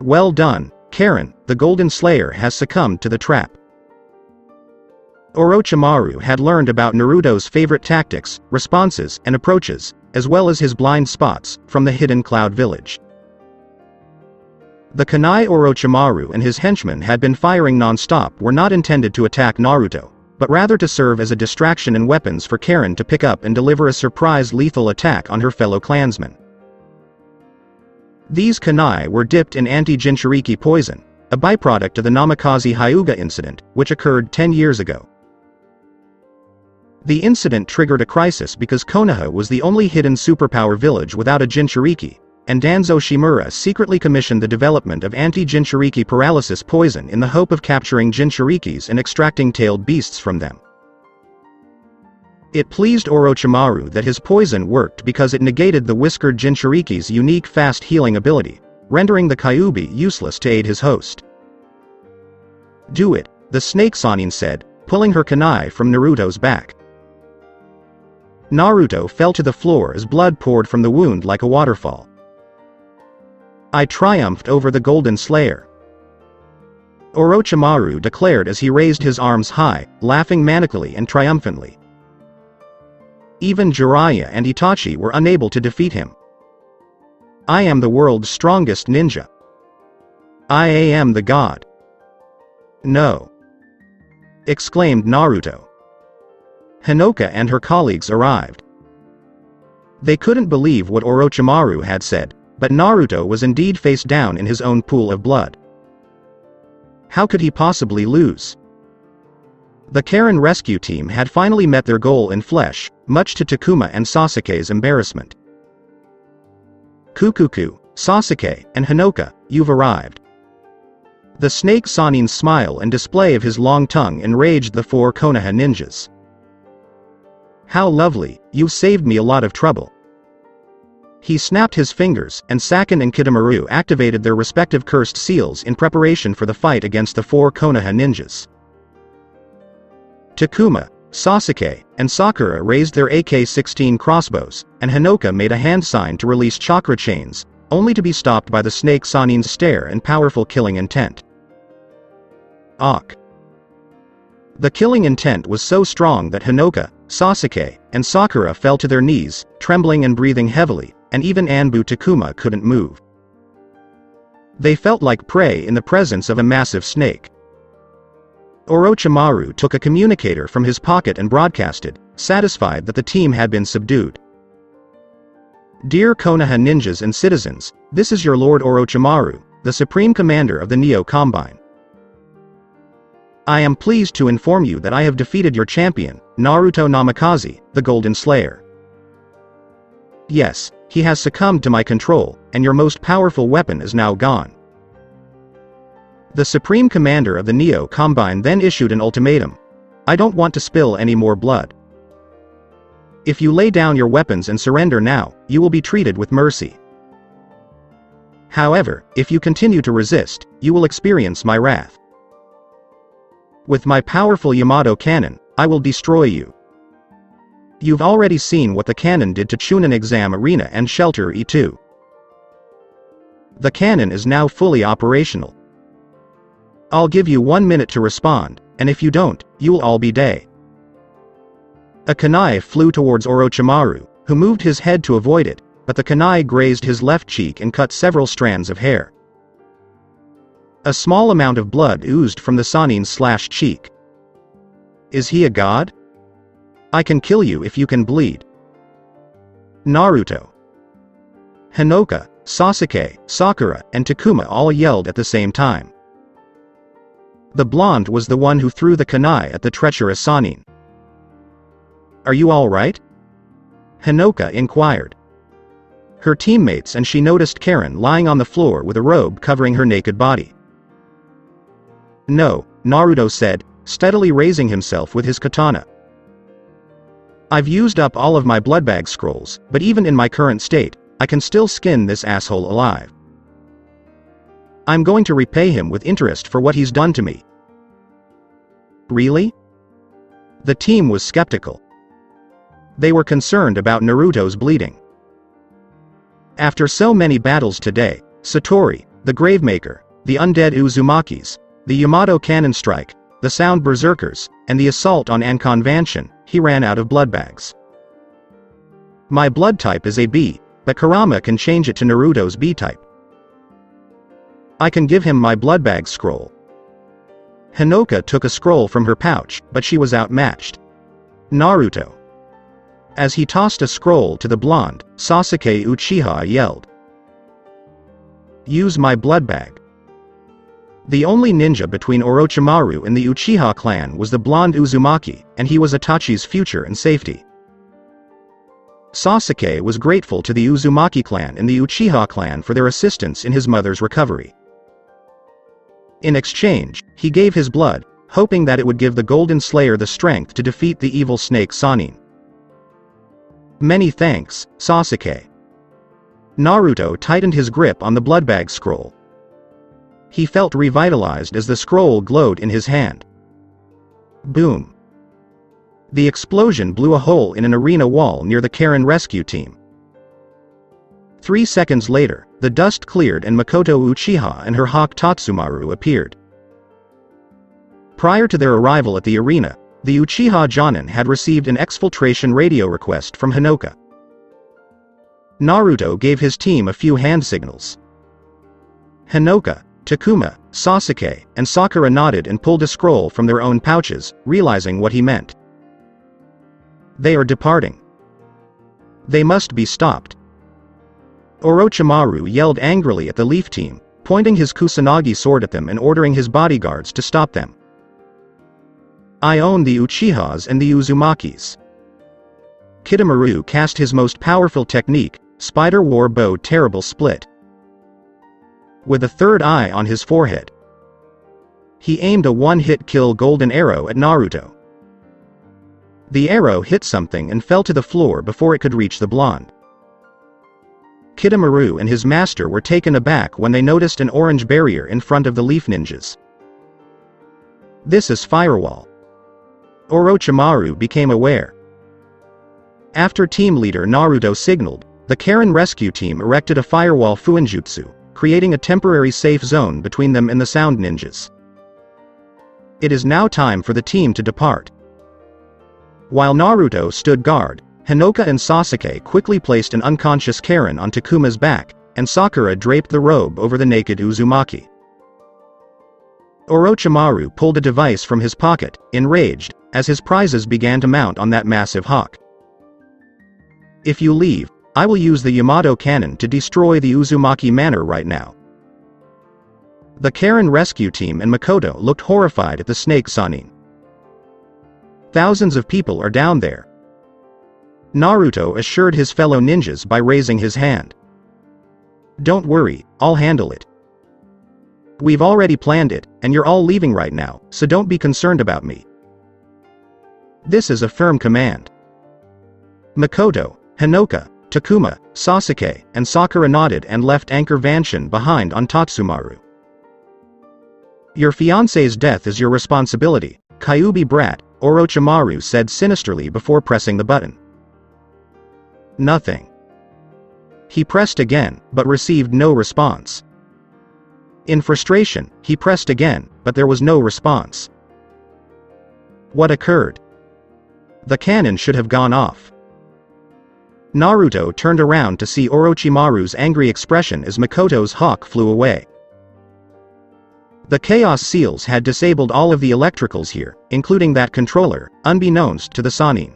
S2: Well done, Karen, the Golden Slayer has succumbed to the trap. Orochimaru had learned about Naruto's favorite tactics, responses, and approaches, as well as his blind spots, from the hidden Cloud Village. The kunai Orochimaru and his henchmen had been firing non-stop were not intended to attack Naruto, but rather to serve as a distraction and weapons for Karen to pick up and deliver a surprise lethal attack on her fellow clansmen. These kunai were dipped in anti-Jinchuriki poison, a byproduct of the Namikaze Hyuga incident, which occurred 10 years ago. The incident triggered a crisis because Konoha was the only hidden superpower village without a Jinchuriki, and Danzo Shimura secretly commissioned the development of anti-Jinchuriki paralysis poison in the hope of capturing Jinchurikis and extracting tailed beasts from them. It pleased Orochimaru that his poison worked because it negated the whiskered Jinchuriki's unique fast healing ability, rendering the Kyuubi useless to aid his host. Do it, the Snake Sanin said, pulling her kunai from Naruto's back. Naruto fell to the floor as blood poured from the wound like a waterfall. I triumphed over the Golden Slayer. Orochimaru declared as he raised his arms high, laughing manically and triumphantly. Even Jiraiya and Itachi were unable to defeat him. I am the world's strongest ninja. I am the god. No! Exclaimed Naruto. Hinoka and her colleagues arrived. They couldn't believe what Orochimaru had said, but Naruto was indeed face down in his own pool of blood. How could he possibly lose? The Karen rescue team had finally met their goal in flesh, much to Takuma and Sasuke's embarrassment. Kukuku, Sasuke, and Hinoka, you've arrived. The Snake Sanin's smile and display of his long tongue enraged the four Konoha ninjas. How lovely, you've saved me a lot of trouble. He snapped his fingers, and Saken and Kidamaru activated their respective cursed seals in preparation for the fight against the four Konoha ninjas. Takuma, Sasuke, and Sakura raised their AK-16 crossbows, and Hinoka made a hand sign to release chakra chains, only to be stopped by the Snake Sanin's stare and powerful killing intent. Auk. The killing intent was so strong that Hinoka, Sasuke, and Sakura fell to their knees, trembling and breathing heavily, and even Anbu Takuma couldn't move. They felt like prey in the presence of a massive snake. Orochimaru took a communicator from his pocket and broadcasted, satisfied that the team had been subdued. "Dear Konoha ninjas and citizens, this is your Lord Orochimaru, the Supreme Commander of the Neo Combine. I am pleased to inform you that I have defeated your champion, Naruto Namikaze, the Golden Slayer. Yes, he has succumbed to my control, and your most powerful weapon is now gone." The Supreme Commander of the Neo Combine then issued an ultimatum. "I don't want to spill any more blood. If you lay down your weapons and surrender now, you will be treated with mercy. However, if you continue to resist, you will experience my wrath. With my powerful Yamato cannon, I will destroy you. You've already seen what the cannon did to Chunin Exam Arena and Shelter E2. The cannon is now fully operational. I'll give you 1 minute to respond, and if you don't, you'll all be dead." A kunai flew towards Orochimaru, who moved his head to avoid it, but the kunai grazed his left cheek and cut several strands of hair. A small amount of blood oozed from the Sanin's slashed cheek. "Is he a god? I can kill you if you can bleed." Naruto, Hinoka, Sasuke, Sakura, and Takuma all yelled at the same time. The blonde was the one who threw the kunai at the treacherous Sanin. "Are you all right?" Hinoka inquired. Her teammates and she noticed Karen lying on the floor with a robe covering her naked body. "No," Naruto said, steadily raising himself with his katana. "I've used up all of my bloodbag scrolls, but even in my current state, I can still skin this asshole alive. I'm going to repay him with interest for what he's done to me." "Really?" The team was skeptical. They were concerned about Naruto's bleeding. After so many battles today, Satori, the Gravemaker, the Undead Uzumakis, the Yamato Cannon Strike, the Sound Berserkers, and the assault on Ankonvantion, he ran out of blood bags. "My blood type is a B, but Kurama can change it to Naruto's B type. I can give him my blood bag scroll." Hinoka took a scroll from her pouch, but she was outmatched. Naruto. As he tossed a scroll to the blonde, Sasuke Uchiha yelled, "Use my blood bag." The only ninja between Orochimaru and the Uchiha clan was the blonde Uzumaki, and he was Itachi's future and safety. Sasuke was grateful to the Uzumaki clan and the Uchiha clan for their assistance in his mother's recovery. In exchange, he gave his blood, hoping that it would give the Golden Slayer the strength to defeat the evil snake Sanin. "Many thanks, Sasuke." Naruto tightened his grip on the bloodbag scroll. He felt revitalized as the scroll glowed in his hand. Boom. The explosion blew a hole in an arena wall near the Karen rescue team. 3 seconds later, the dust cleared and Makoto Uchiha and her hawk Tatsumaru appeared. Prior to their arrival at the arena, the Uchiha Jonin had received an exfiltration radio request from Hinoka. Naruto gave his team a few hand signals. Hinoka, Takuma, Sasuke, and Sakura nodded and pulled a scroll from their own pouches, realizing what he meant. They are departing. They must be stopped. Orochimaru yelled angrily at the Leaf team, pointing his Kusanagi sword at them and ordering his bodyguards to stop them. "I own the Uchihas and the Uzumakis." Kidomaru cast his most powerful technique, Spider War Bow Terrible Split. With a third eye on his forehead, he aimed a one-hit kill golden arrow at Naruto. The arrow hit something and fell to the floor before it could reach the blonde. Kidomaru and his master were taken aback when they noticed an orange barrier in front of the Leaf Ninjas. "This is Firewall." Orochimaru became aware. After team leader Naruto signaled, the Karen rescue team erected a firewall Fuinjutsu, creating a temporary safe zone between them and the Sound Ninjas. It is now time for the team to depart. While Naruto stood guard, Hinoka and Sasuke quickly placed an unconscious Karen on Takuma's back, and Sakura draped the robe over the naked Uzumaki. Orochimaru pulled a device from his pocket, enraged, as his prizes began to mount on that massive hawk. "If you leave, I will use the Yamato cannon to destroy the Uzumaki Manor right now." The Karen rescue team and Makoto looked horrified at the snake Sannin. "Thousands of people are down there," Naruto assured his fellow ninjas by raising his hand. "Don't worry, I'll handle it. We've already planned it, and you're all leaving right now, so don't be concerned about me." This is a firm command. Makoto, Hinoka, Takuma, Sasuke, and Sakura nodded and left Anchor Vanshin behind on Tatsumaru. "Your fiancé's death is your responsibility, Kyuubi brat," Orochimaru said sinisterly before pressing the button. Nothing. He pressed again, but received no response. In frustration, he pressed again, but there was no response. What occurred? The cannon should have gone off. Naruto turned around to see Orochimaru's angry expression as Makoto's hawk flew away. The Chaos Seals had disabled all of the electricals here, including that controller, unbeknownst to the Sannin.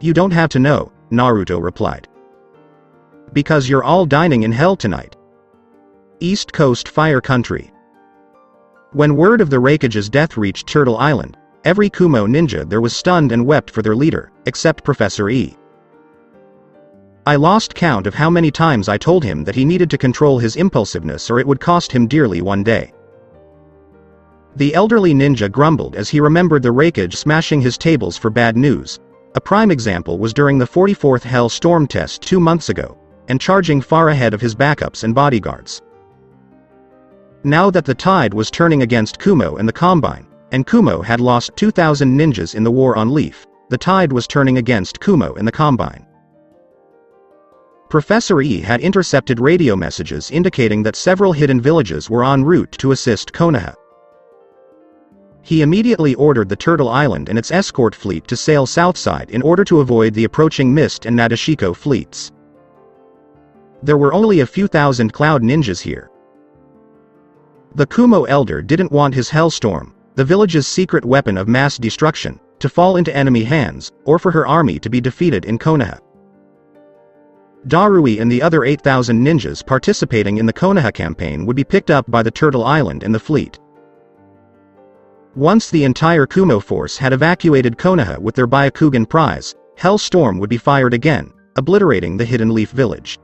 S2: "You don't have to know," Naruto replied. "Because you're all dining in hell tonight." East Coast Fire Country. When word of the Raikage's death reached Turtle Island, every Kumo ninja there was stunned and wept for their leader, except Professor E. "I lost count of how many times I told him that he needed to control his impulsiveness or it would cost him dearly one day." The elderly ninja grumbled as he remembered the Raikage smashing his tables for bad news. A prime example was during the 44th Hell Storm test 2 months ago, and charging far ahead of his backups and bodyguards. Now that the tide was turning against Kumo and the Combine, and Kumo had lost 2,000 ninjas in the war on Leaf, the tide was turning against Kumo and the Combine. Professor E had intercepted radio messages indicating that several hidden villages were en route to assist Konoha. He immediately ordered the Turtle Island and its escort fleet to sail southside in order to avoid the approaching Mist and Nadeshiko fleets. There were only a few thousand Cloud ninjas here. The Kumo elder didn't want his Hellstorm, the village's secret weapon of mass destruction, to fall into enemy hands, or for her army to be defeated in Konoha. Darui and the other 8,000 ninjas participating in the Konoha campaign would be picked up by the Turtle Island and the fleet. Once the entire Kumo force had evacuated Konoha with their Byakugan prize, Hellstorm would be fired again, obliterating the Hidden Leaf village.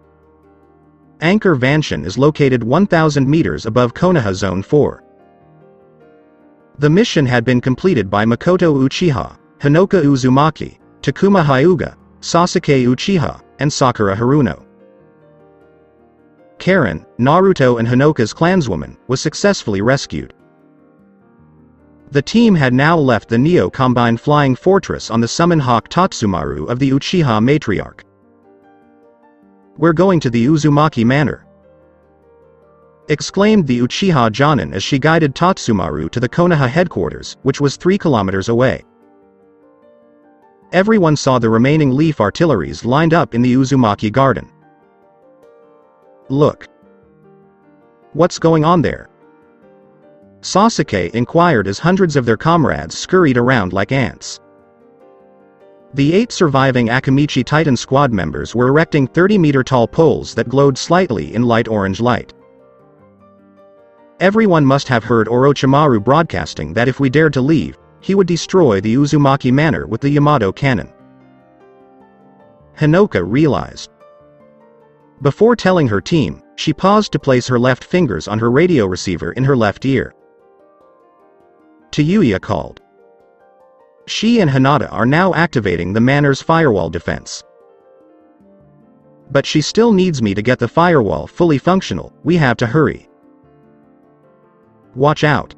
S2: Anchor Vanshin is located 1,000 meters above Konoha Zone 4. The mission had been completed by Makoto Uchiha, Hinoka Uzumaki, Takuma Hyuga, Sasuke Uchiha, and Sakura Haruno. Karen, Naruto and Hinoka's clanswoman, was successfully rescued. The team had now left the Neo Combine Flying Fortress on the Summon Hawk Tatsumaru of the Uchiha Matriarch. "We're going to the Uzumaki Manor," exclaimed the Uchiha Jonin as she guided Tatsumaru to the Konoha headquarters, which was 3 kilometers away. Everyone saw the remaining Leaf artilleries lined up in the Uzumaki garden. "Look. What's going on there?" Sasuke inquired as hundreds of their comrades scurried around like ants. The 8 surviving Akamichi Titan squad members were erecting 30-meter-tall poles that glowed slightly in light orange light. Everyone must have heard Orochimaru broadcasting that if we dared to leave, he would destroy the Uzumaki Manor with the Yamato cannon. Hinoka realized. Before telling her team, she paused to place her left fingers on her radio receiver in her left ear. Tayuya called. She and Hinata are now activating the manor's firewall defense. But she still needs me to get the firewall fully functional. We have to hurry. Watch out.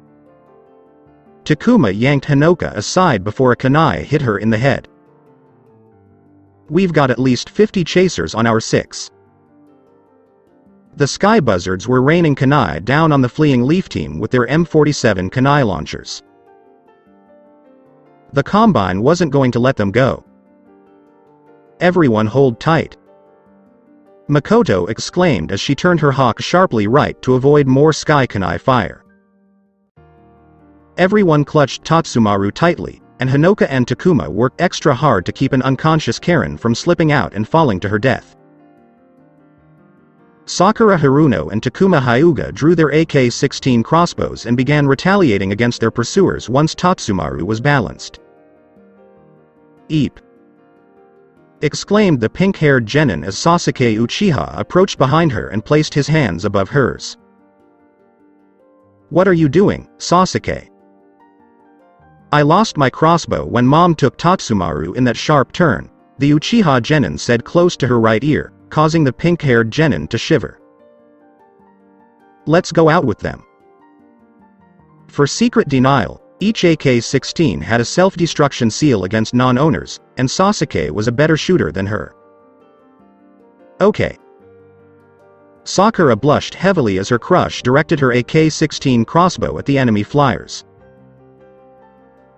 S2: Takuma yanked Hinoka aside before a kunai hit her in the head. We've got at least 50 chasers on our 6. The Sky Buzzards were raining kunai down on the fleeing Leaf team with their M47 kunai launchers. The Combine wasn't going to let them go. Everyone hold tight. Makoto exclaimed as she turned her hawk sharply right to avoid more sky kunai fire. Everyone clutched Tatsumaru tightly, and Hinoka and Takuma worked extra hard to keep an unconscious Karen from slipping out and falling to her death. Sakura Haruno and Takuma Hyuga drew their AK-16 crossbows and began retaliating against their pursuers once Tatsumaru was balanced. "Eep!" exclaimed the pink-haired genin as Sasuke Uchiha approached behind her and placed his hands above hers. "What are you doing, Sasuke?" "I lost my crossbow when Mom took Tatsumaru in that sharp turn," the Uchiha genin said close to her right ear, causing the pink-haired genin to shiver. "Let's go out with them." For secret denial, each AK-16 had a self-destruction seal against non-owners, and Sasuke was a better shooter than her. "Okay." Sakura blushed heavily as her crush directed her AK-16 crossbow at the enemy flyers.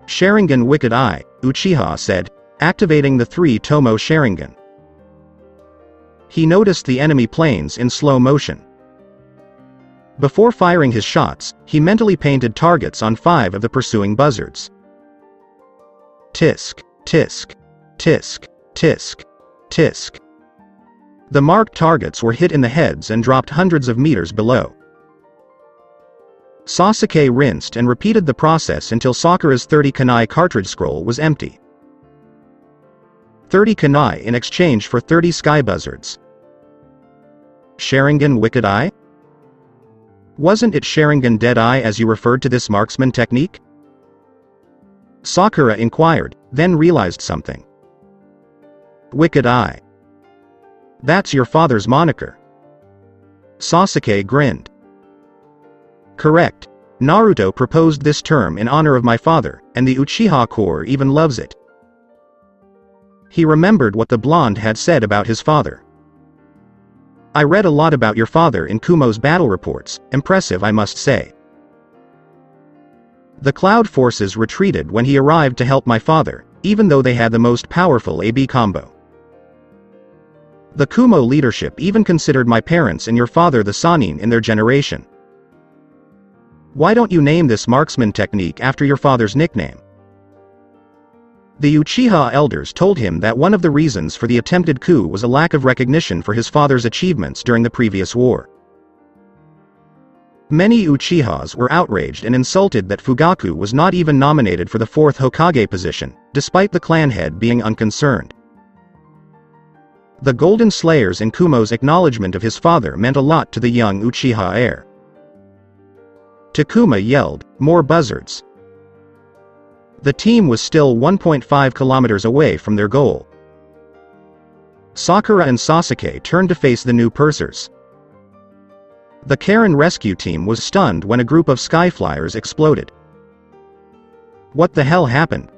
S2: "Sharingan Wicked Eye," Uchiha said, activating the 3 Tomo Sharingan. He noticed the enemy planes in slow motion. Before firing his shots, he mentally painted targets on 5 of the pursuing buzzards. Tisk, tisk, tisk, tisk, tisk. The marked targets were hit in the heads and dropped hundreds of meters below. Sasuke rinsed and repeated the process until Sakura's 30 kunai cartridge scroll was empty. 30 kunai in exchange for 30 sky buzzards. Sharingan Wicked Eye? Wasn't it Sharingan Dead Eye as you referred to this marksman technique? Sakura inquired, then realized something. Wicked Eye. That's your father's moniker. Sasuke grinned. Correct. Naruto proposed this term in honor of my father, and the Uchiha Corps even loves it. He remembered what the blonde had said about his father. I read a lot about your father in Kumo's battle reports, impressive I must say. The Cloud forces retreated when he arrived to help my father, even though they had the most powerful AB combo. The Kumo leadership even considered my parents and your father the Sannin in their generation. Why don't you name this marksman technique after your father's nickname? The Uchiha elders told him that one of the reasons for the attempted coup was a lack of recognition for his father's achievements during the previous war. Many Uchihas were outraged and insulted that Fugaku was not even nominated for the 4th Hokage position, despite the clan head being unconcerned. The Golden Slayers and Kumo's acknowledgement of his father meant a lot to the young Uchiha heir. Takuma yelled, "More buzzards!" The team was still 1.5 kilometers away from their goal. Sakura and Sasuke turned to face the new pursers. The Karen rescue team was stunned when a group of skyflyers exploded. What the hell happened?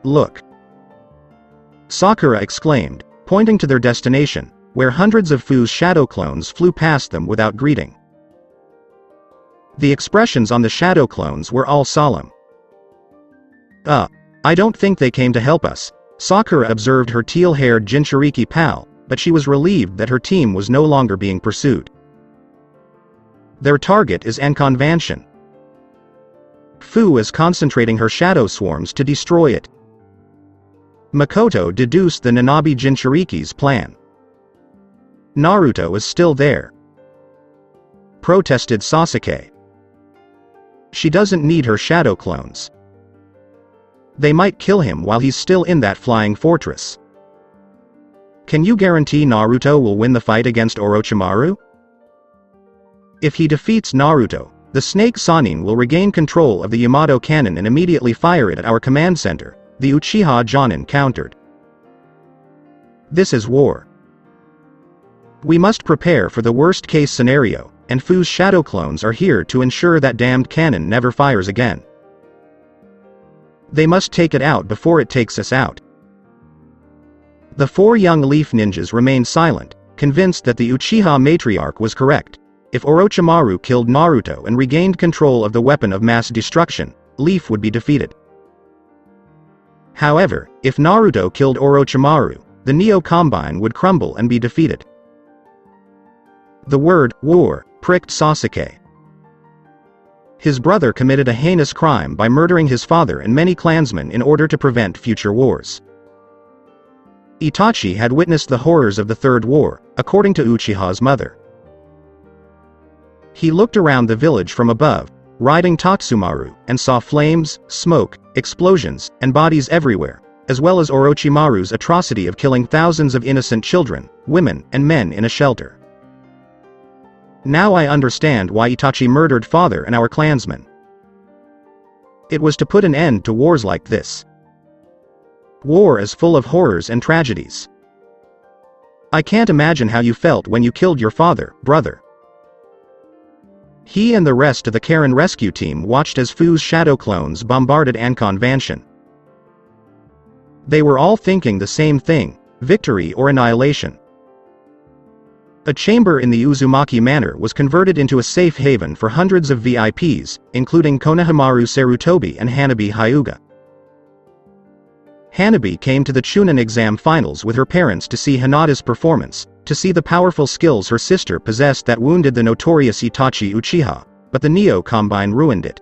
S2: Look! Sakura exclaimed, pointing to their destination, where hundreds of Fu's shadow clones flew past them without greeting. The expressions on the shadow clones were all solemn. I don't think they came to help us," Sakura observed her teal-haired Jinchuriki pal, but she was relieved that her team was no longer being pursued. Their target is Enconvantion. Fu is concentrating her shadow swarms to destroy it. Makoto deduced the Nanabi Jinchuriki's plan. Naruto is still there, protested Sasuke. She doesn't need her shadow clones. They might kill him while he's still in that flying fortress. Can you guarantee Naruto will win the fight against Orochimaru? If he defeats Naruto, the Snake Sannin will regain control of the Yamato cannon and immediately fire it at our command center, the Uchiha Jonin countered. This is war. We must prepare for the worst-case scenario, and Fu's shadow clones are here to ensure that damned cannon never fires again. They must take it out before it takes us out. The 4 young Leaf ninjas remained silent, convinced that the Uchiha matriarch was correct. If Orochimaru killed Naruto and regained control of the weapon of mass destruction, Leaf would be defeated. However, if Naruto killed Orochimaru, the Neo-Combine would crumble and be defeated. The word, war, pricked Sasuke. His brother committed a heinous crime by murdering his father and many clansmen in order to prevent future wars. Itachi had witnessed the horrors of the Third War, according to Uchiha's mother. He looked around the village from above, riding Tatsumaru, and saw flames, smoke, explosions, and bodies everywhere, as well as Orochimaru's atrocity of killing thousands of innocent children, women, and men in a shelter. Now I understand why Itachi murdered father and our clansmen. It was to put an end to wars like this. War is full of horrors and tragedies. I can't imagine how you felt when you killed your father, brother. He and the rest of the Karen rescue team watched as Fu's shadow clones bombarded Ankon Mansion. They were all thinking the same thing, victory or annihilation. A chamber in the Uzumaki Manor was converted into a safe haven for hundreds of VIPs, including Konohamaru Sarutobi and Hanabi Hyuga. Hanabi came to the Chunin exam finals with her parents to see Hinata's performance, to see the powerful skills her sister possessed that wounded the notorious Itachi Uchiha, but the Neo-Combine ruined it.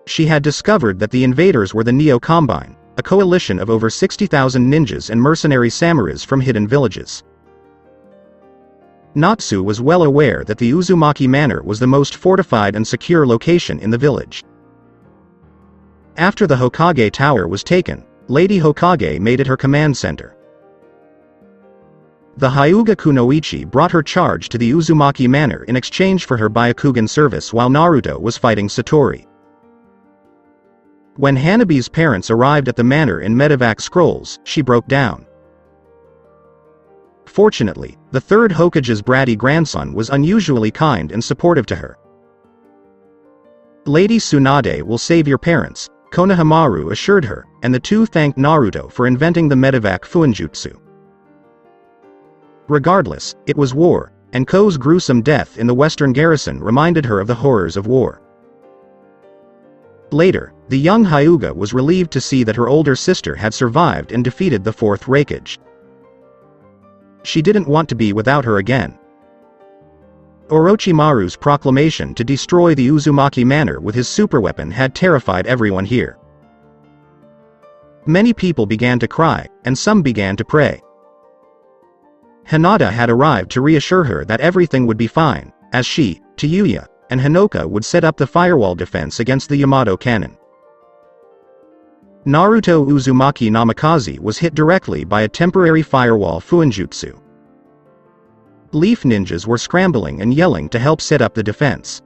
S2: She had discovered that the invaders were the Neo-Combine, a coalition of over 60,000 ninjas and mercenary samurais from hidden villages. Natsu was well aware that the Uzumaki Manor was the most fortified and secure location in the village. After the Hokage Tower was taken, Lady Hokage made it her command center. The Hyuga Kunoichi brought her charge to the Uzumaki Manor in exchange for her Byakugan service while Naruto was fighting Satori. When Hanabi's parents arrived at the manor in medevac scrolls, she broke down. Fortunately, the third Hokage's bratty grandson was unusually kind and supportive to her. Lady Tsunade will save your parents, Konohamaru assured her, and the two thanked Naruto for inventing the medevac fuinjutsu. Regardless, it was war, and Ko's gruesome death in the western garrison reminded her of the horrors of war. Later, the young Hyuga was relieved to see that her older sister had survived and defeated the fourth Raikage. She didn't want to be without her again. Orochimaru's proclamation to destroy the Uzumaki Manor with his superweapon had terrified everyone here. Many people began to cry, and some began to pray. Hinata had arrived to reassure her that everything would be fine, as she, Tayuya, and Hinoka would set up the firewall defense against the Yamato cannon. Naruto Uzumaki Namikaze was hit directly by a temporary firewall fuinjutsu. Leaf ninjas were scrambling and yelling to help set up the defense.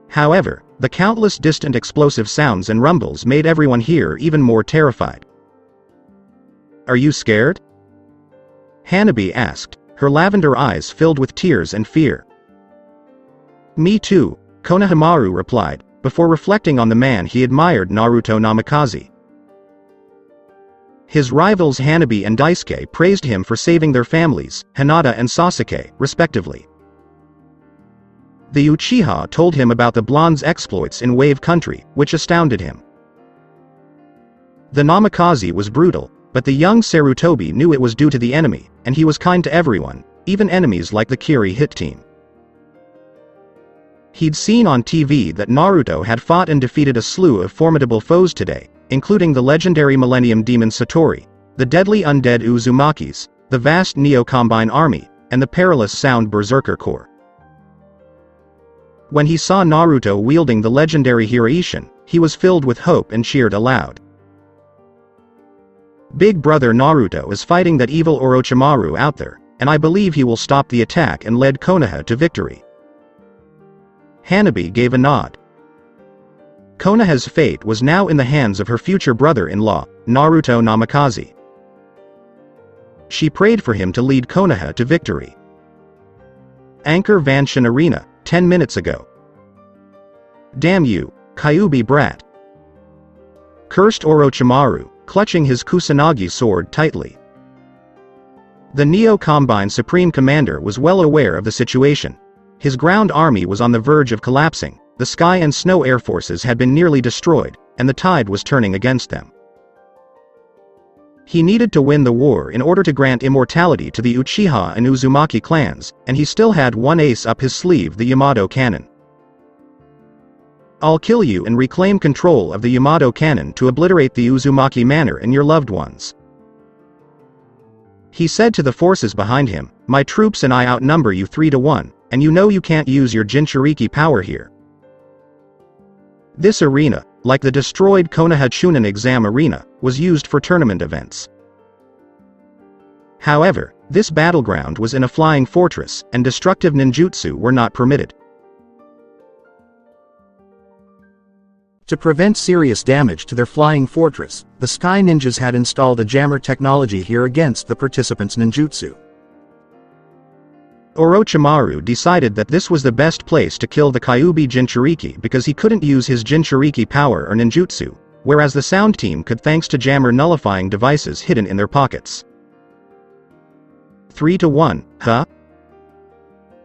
S2: However, the countless distant explosive sounds and rumbles made everyone here even more terrified. "Are you scared?" Hanabi asked, her lavender eyes filled with tears and fear. "Me too," Konohamaru replied, before reflecting on the man he admired, Naruto Namikaze. His rivals Hanabi and Daisuke praised him for saving their families, Hinata and Sasuke, respectively. The Uchiha told him about the blonde's exploits in Wave Country, which astounded him. The Namikaze was brutal, but the young Sarutobi knew it was due to the enemy, and he was kind to everyone, even enemies like the Kiri hit team. He'd seen on TV that Naruto had fought and defeated a slew of formidable foes today, including the legendary Millennium Demon Satori, the deadly undead Uzumakis, the vast Neo-Combine army, and the perilous Sound Berserker Corps. When he saw Naruto wielding the legendary Hiraishin, he was filled with hope and cheered aloud. Big brother Naruto is fighting that evil Orochimaru out there, and I believe he will stop the attack and lead Konoha to victory. Hanabi gave a nod. Konoha's fate was now in the hands of her future brother-in-law, Naruto Namikaze. She prayed for him to lead Konoha to victory. Anchor Vanshin Arena, 10 minutes ago. "Damn you, Kyuubi brat," cursed Orochimaru, clutching his Kusanagi sword tightly. The Neo-Combine Supreme Commander was well aware of the situation. His ground army was on the verge of collapsing, the sky and snow air forces had been nearly destroyed, and the tide was turning against them. He needed to win the war in order to grant immortality to the Uchiha and Uzumaki clans, and he still had one ace up his sleeve: the Yamato cannon. I'll kill you and reclaim control of the Yamato cannon to obliterate the Uzumaki manor and your loved ones. He said to the forces behind him, my troops and I outnumber you 3-1, and you know you can't use your Jinchuriki power here. This arena, like the destroyed Konoha Chunin exam arena, was used for tournament events. However, this battleground was in a flying fortress, and destructive ninjutsu were not permitted.
S3: To prevent serious damage to their flying fortress, the Sky Ninjas had installed a jammer technology here against the participants' ninjutsu.
S2: Orochimaru decided that this was the best place to kill the Kyuubi Jinchuriki because he couldn't use his Jinchuriki power or ninjutsu, whereas the sound team could thanks to jammer nullifying devices hidden in their pockets. 3-1, huh?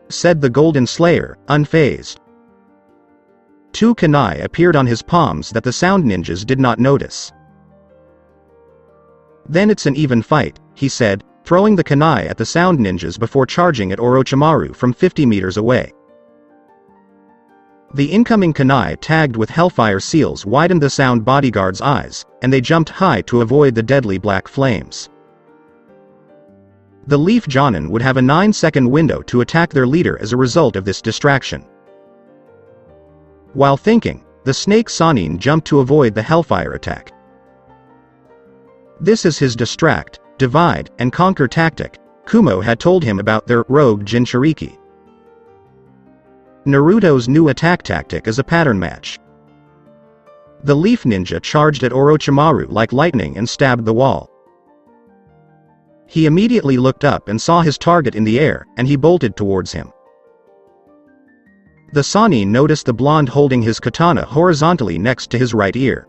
S2: Said the Golden Slayer, unfazed. 2 kunai appeared on his palms that the sound ninjas did not notice. Then it's an even fight, he said, throwing the kunai at the sound ninjas before charging at Orochimaru from 50 meters away. The incoming kunai tagged with hellfire seals widened the sound bodyguards' eyes, and they jumped high to avoid the deadly black flames. The Leaf Jonin would have a 9-second window to attack their leader as a result of this distraction. While thinking, the Snake Sanin jumped to avoid the Hellfire attack. This is his distract, divide, and conquer tactic. Kumo had told him about their rogue Jinchuriki. Naruto's new attack tactic is a pattern match. The Leaf Ninja charged at Orochimaru like lightning and stabbed the wall. He immediately looked up and saw his target in the air, and he bolted towards him. The Sanin noticed the blonde holding his katana horizontally next to his right ear.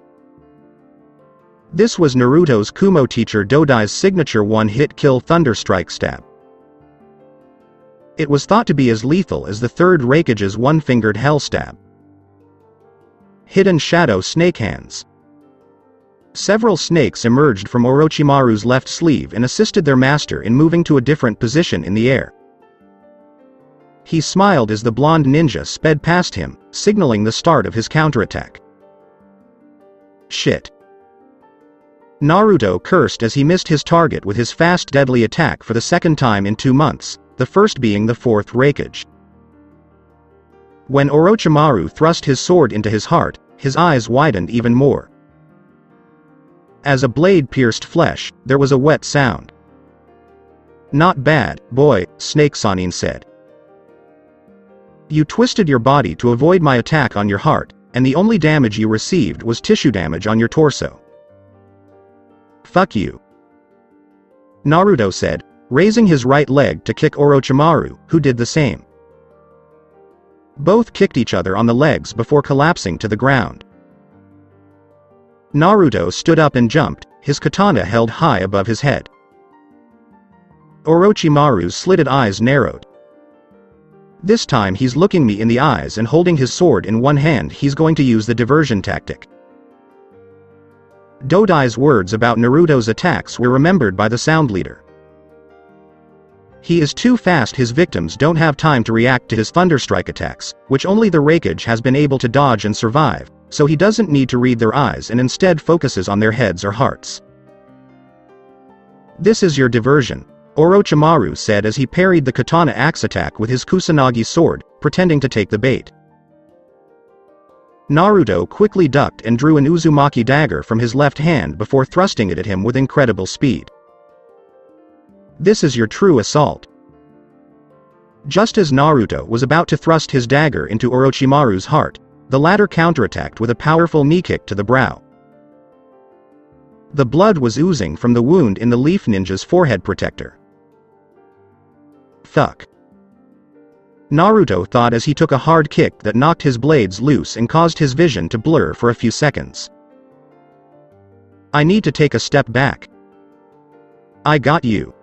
S2: This was Naruto's Kumo teacher Dodai's signature one-hit kill Thunderstrike stab. It was thought to be as lethal as the third Raikage's one-fingered Hell stab. Hidden Shadow Snake Hands. Several snakes emerged from Orochimaru's left sleeve and assisted their master in moving to a different position in the air. He smiled as the blonde ninja sped past him, signaling the start of his counterattack. Shit. Naruto cursed as he missed his target with his fast deadly attack for the second time in 2 months, the first being the fourth Raikage. When Orochimaru thrust his sword into his heart, his eyes widened even more. As a blade pierced flesh, there was a wet sound. Not bad, boy, Snake Sanin said. You twisted your body to avoid my attack on your heart, and the only damage you received was tissue damage on your torso. Fuck you. Naruto said, raising his right leg to kick Orochimaru, who did the same. Both kicked each other on the legs before collapsing to the ground. Naruto stood up and jumped, his katana held high above his head. Orochimaru's slitted eyes narrowed. This time he's looking me in the eyes and holding his sword in one hand. He's going to use the diversion tactic. Dodai's words about Naruto's attacks were remembered by the sound leader. He is too fast. His victims don't have time to react to his Thunderstrike attacks, which only the Raikage has been able to dodge and survive, so he doesn't need to read their eyes and instead focuses on their heads or hearts. This is your diversion, Orochimaru said as he parried the katana axe attack with his Kusanagi sword, pretending to take the bait. Naruto quickly ducked and drew an Uzumaki dagger from his left hand before thrusting it at him with incredible speed. This is your true assault. Just as Naruto was about to thrust his dagger into Orochimaru's heart, the latter counterattacked with a powerful knee kick to the brow. The blood was oozing from the wound in the Leaf Ninja's forehead protector. Fuck. Naruto thought as he took a hard kick that knocked his blades loose and caused his vision to blur for a few seconds. I need to take a step back. I got you.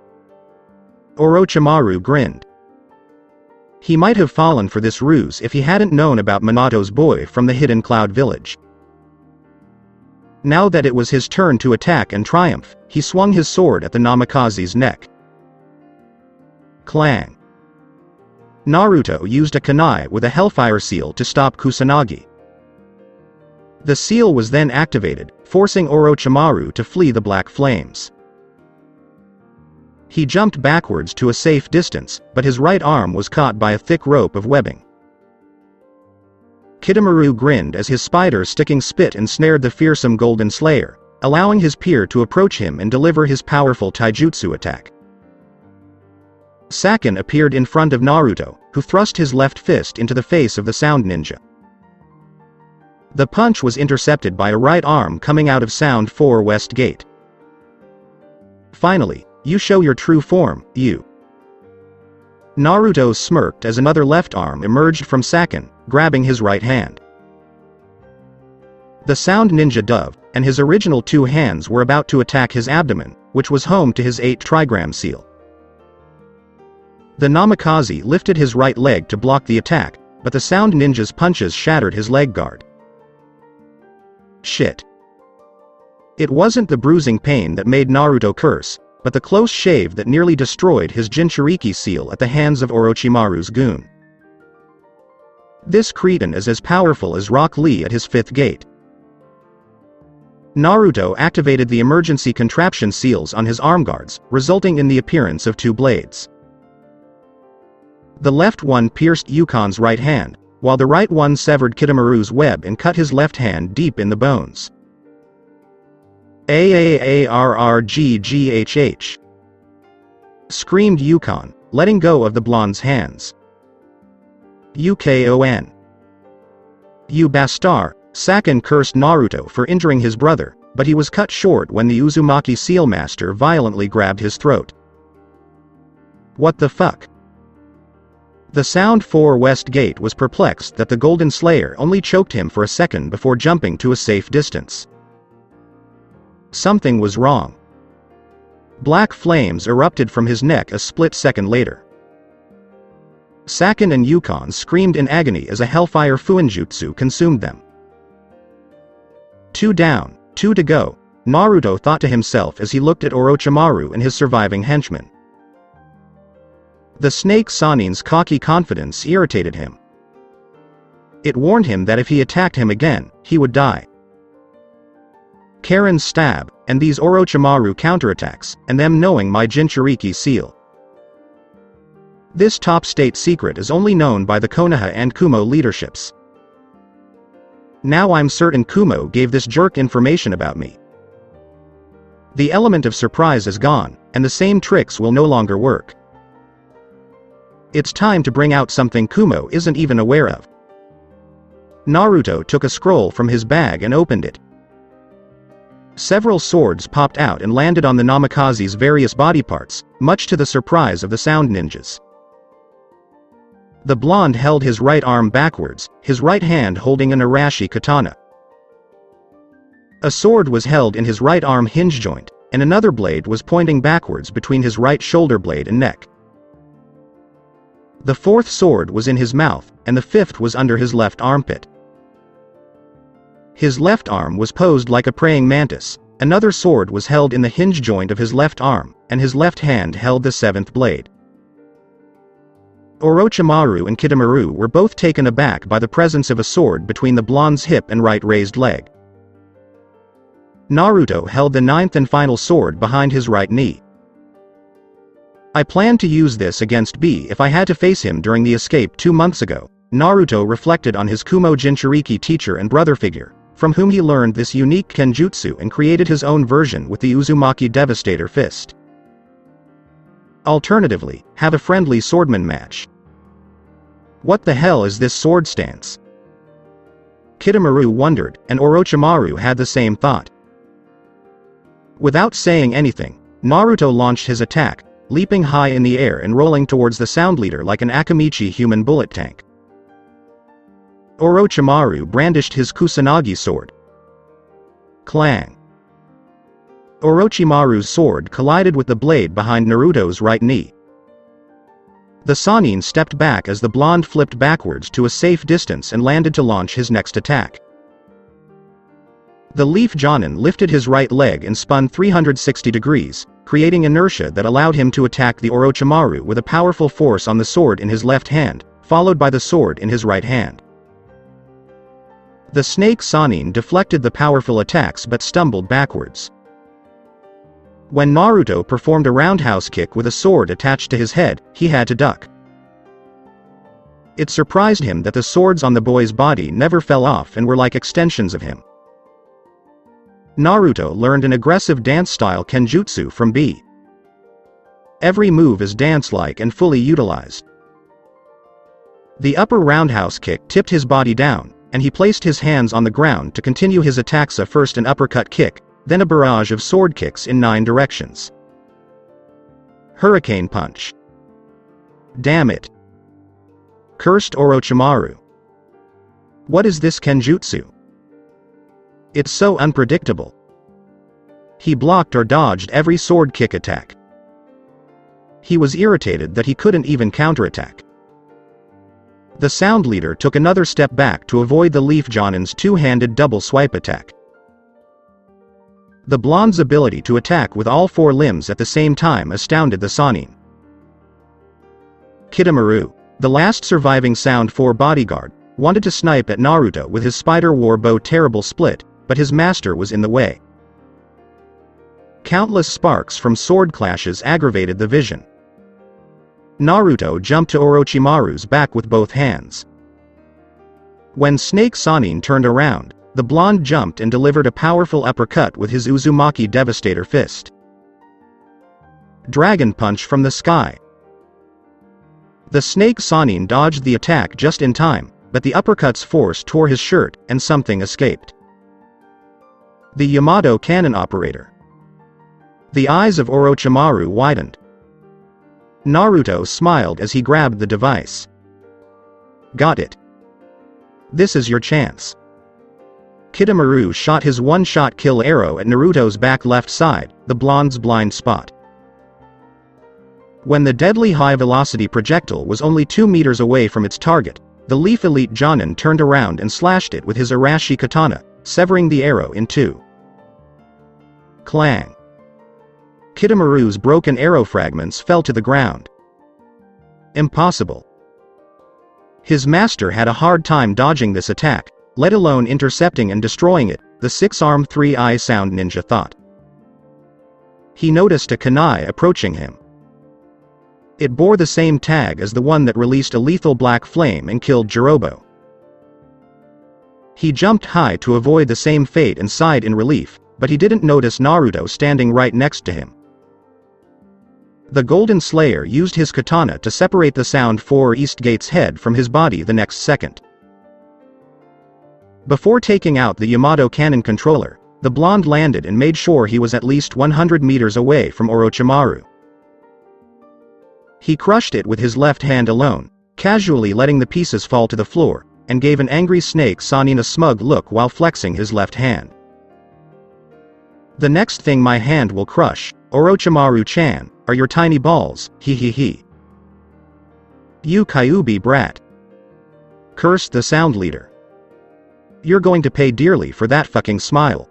S2: Orochimaru grinned. He might have fallen for this ruse if he hadn't known about Minato's boy from the hidden cloud village. Now that it was his turn to attack and triumph, he swung his sword at the Namikaze's neck. Clang! Naruto used a kunai with a Hellfire Seal to stop Kusanagi. The seal was then activated, forcing Orochimaru to flee the black flames. He jumped backwards to a safe distance, but his right arm was caught by a thick rope of webbing. Kidomaru grinned as his spider-sticking spit ensnared the fearsome Golden Slayer, allowing his peer to approach him and deliver his powerful taijutsu attack. Saken appeared in front of Naruto, who thrust his left fist into the face of the Sound Ninja. The punch was intercepted by a right arm coming out of Sound 4 West Gate. Finally, you show your true form, you. Naruto smirked as another left arm emerged from Saken, grabbing his right hand. The Sound Ninja dove, and his original two hands were about to attack his abdomen, which was home to his 8 trigram seal. The Namikaze lifted his right leg to block the attack, but the Sound Ninja's punches shattered his leg guard. Shit. It wasn't the bruising pain that made Naruto curse, but the close shave that nearly destroyed his Jinchuriki seal at the hands of Orochimaru's goon. This cretin is as powerful as Rock Lee at his 5th gate. Naruto activated the emergency contraption seals on his arm guards, resulting in the appearance of 2 blades. The left one pierced Yukon's right hand, while the right one severed Kidomaru's web and cut his left hand deep in the bones. "Aarrgghh!" screamed Yukon, letting go of the blonde's hands. "Ukon! You bastard!" Saken cursed Naruto for injuring his brother, but he was cut short when the Uzumaki Seal Master violently grabbed his throat. What the fuck? The Sound 4 West Gate was perplexed that the Golden Slayer only choked him for a second before jumping to a safe distance. Something was wrong. Black flames erupted from his neck a split second later. Saken and Yukon screamed in agony as a Hellfire Fuinjutsu consumed them. 2 down, 2 to go, Naruto thought to himself as he looked at Orochimaru and his surviving henchmen. The Snake Sanin's cocky confidence irritated him. It warned him that if he attacked him again, he would die. Karen's stab, and these Orochimaru counterattacks, and them knowing my Jinchuriki seal. This top state secret is only known by the Konoha and Kumo leaderships. Now I'm certain Kumo gave this jerk information about me. The element of surprise is gone, and the same tricks will no longer work. It's time to bring out something Kumo isn't even aware of. Naruto took a scroll from his bag and opened it. Several swords popped out and landed on the Namikaze's various body parts, much to the surprise of the Sound Ninjas. The blonde held his right arm backwards, his right hand holding an Arashi katana. A sword was held in his right arm hinge joint, and another blade was pointing backwards between his right shoulder blade and neck. The 4th sword was in his mouth, and the 5th was under his left armpit. His left arm was posed like a praying mantis, another sword was held in the hinge joint of his left arm, and his left hand held the 7th blade. Orochimaru and Kidomaru were both taken aback by the presence of a sword between the blonde's hip and right raised leg. Naruto held the 9th and final sword behind his right knee. I planned to use this against B if I had to face him during the escape 2 months ago. Naruto reflected on his Kumo Jinchuriki teacher and brother figure, from whom he learned this unique kenjutsu and created his own version with the Uzumaki Devastator Fist. Alternatively, have a friendly swordman match. What the hell is this sword stance? Kidomaru wondered, and Orochimaru had the same thought. Without saying anything, Naruto launched his attack, leaping high in the air and rolling towards the Sound Leader like an Akamichi human bullet tank. Orochimaru brandished his Kusanagi sword. Clang! Orochimaru's sword collided with the blade behind Naruto's right knee. The Sannin stepped back as the blonde flipped backwards to a safe distance and landed to launch his next attack. The Leaf Jonin lifted his right leg and spun 360 degrees, creating inertia that allowed him to attack the Orochimaru with a powerful force on the sword in his left hand, followed by the sword in his right hand. The snake Sannin deflected the powerful attacks but stumbled backwards. When Naruto performed a roundhouse kick with a sword attached to his head, he had to duck. It surprised him that the swords on the boy's body never fell off and were like extensions of him. Naruto learned an aggressive dance-style kenjutsu from B. Every move is dance-like and fully utilized. The upper roundhouse kick tipped his body down, and he placed his hands on the ground to continue his attacks. First an uppercut kick, then a barrage of sword kicks in 9 directions. Hurricane punch. Damn it. Cursed Orochimaru. What is this kenjutsu? It's so unpredictable. He blocked or dodged every sword kick attack. He was irritated that he couldn't even counterattack. The Sound Leader took another step back to avoid the Leaf Jonin's two-handed double swipe attack. The blonde's ability to attack with all 4 limbs at the same time astounded the Sannin. Kidamaru, the last surviving Sound 4 bodyguard, wanted to snipe at Naruto with his Spider War Bow Terrible Split, but his master was in the way. Countless sparks from sword clashes aggravated the vision. Naruto jumped to Orochimaru's back with both hands. When Snake Sannin turned around, the blonde jumped and delivered a powerful uppercut with his Uzumaki Devastator Fist. Dragon Punch from the sky. The Snake Sannin dodged the attack just in time, but the uppercut's force tore his shirt, and something escaped. The Yamato Cannon Operator. The eyes of Orochimaru widened. Naruto smiled as he grabbed the device. Got it. This is your chance. Kidamaru shot his one-shot kill arrow at Naruto's back left side, the blonde's blind spot. When the deadly high-velocity projectile was only 2 meters away from its target, the Leaf Elite Jonin turned around and slashed it with his Arashi Katana, severing the arrow in 2. Clang. Kidamaru's broken arrow fragments fell to the ground. Impossible. His master had a hard time dodging this attack, let alone intercepting and destroying it, the 6-armed 3-eye Sound Ninja thought. He noticed a kunai approaching him. It bore the same tag as the one that released a lethal black flame and killed Jirobo. He jumped high to avoid the same fate and sighed in relief, but he didn't notice Naruto standing right next to him. The Golden Slayer used his katana to separate the Sound 4 Eastgate's head from his body the next second. Before taking out the Yamato Cannon controller, the blonde landed and made sure he was at least 100 meters away from Orochimaru. He crushed it with his left hand alone, casually letting the pieces fall to the floor, and gave an angry Snake Sannin a smug look while flexing his left hand. The next thing my hand will crush, Orochimaru-chan, are your tiny balls, he. You Kyuubi brat. Cursed the Sound Leader. You're going to pay dearly for that fucking smile.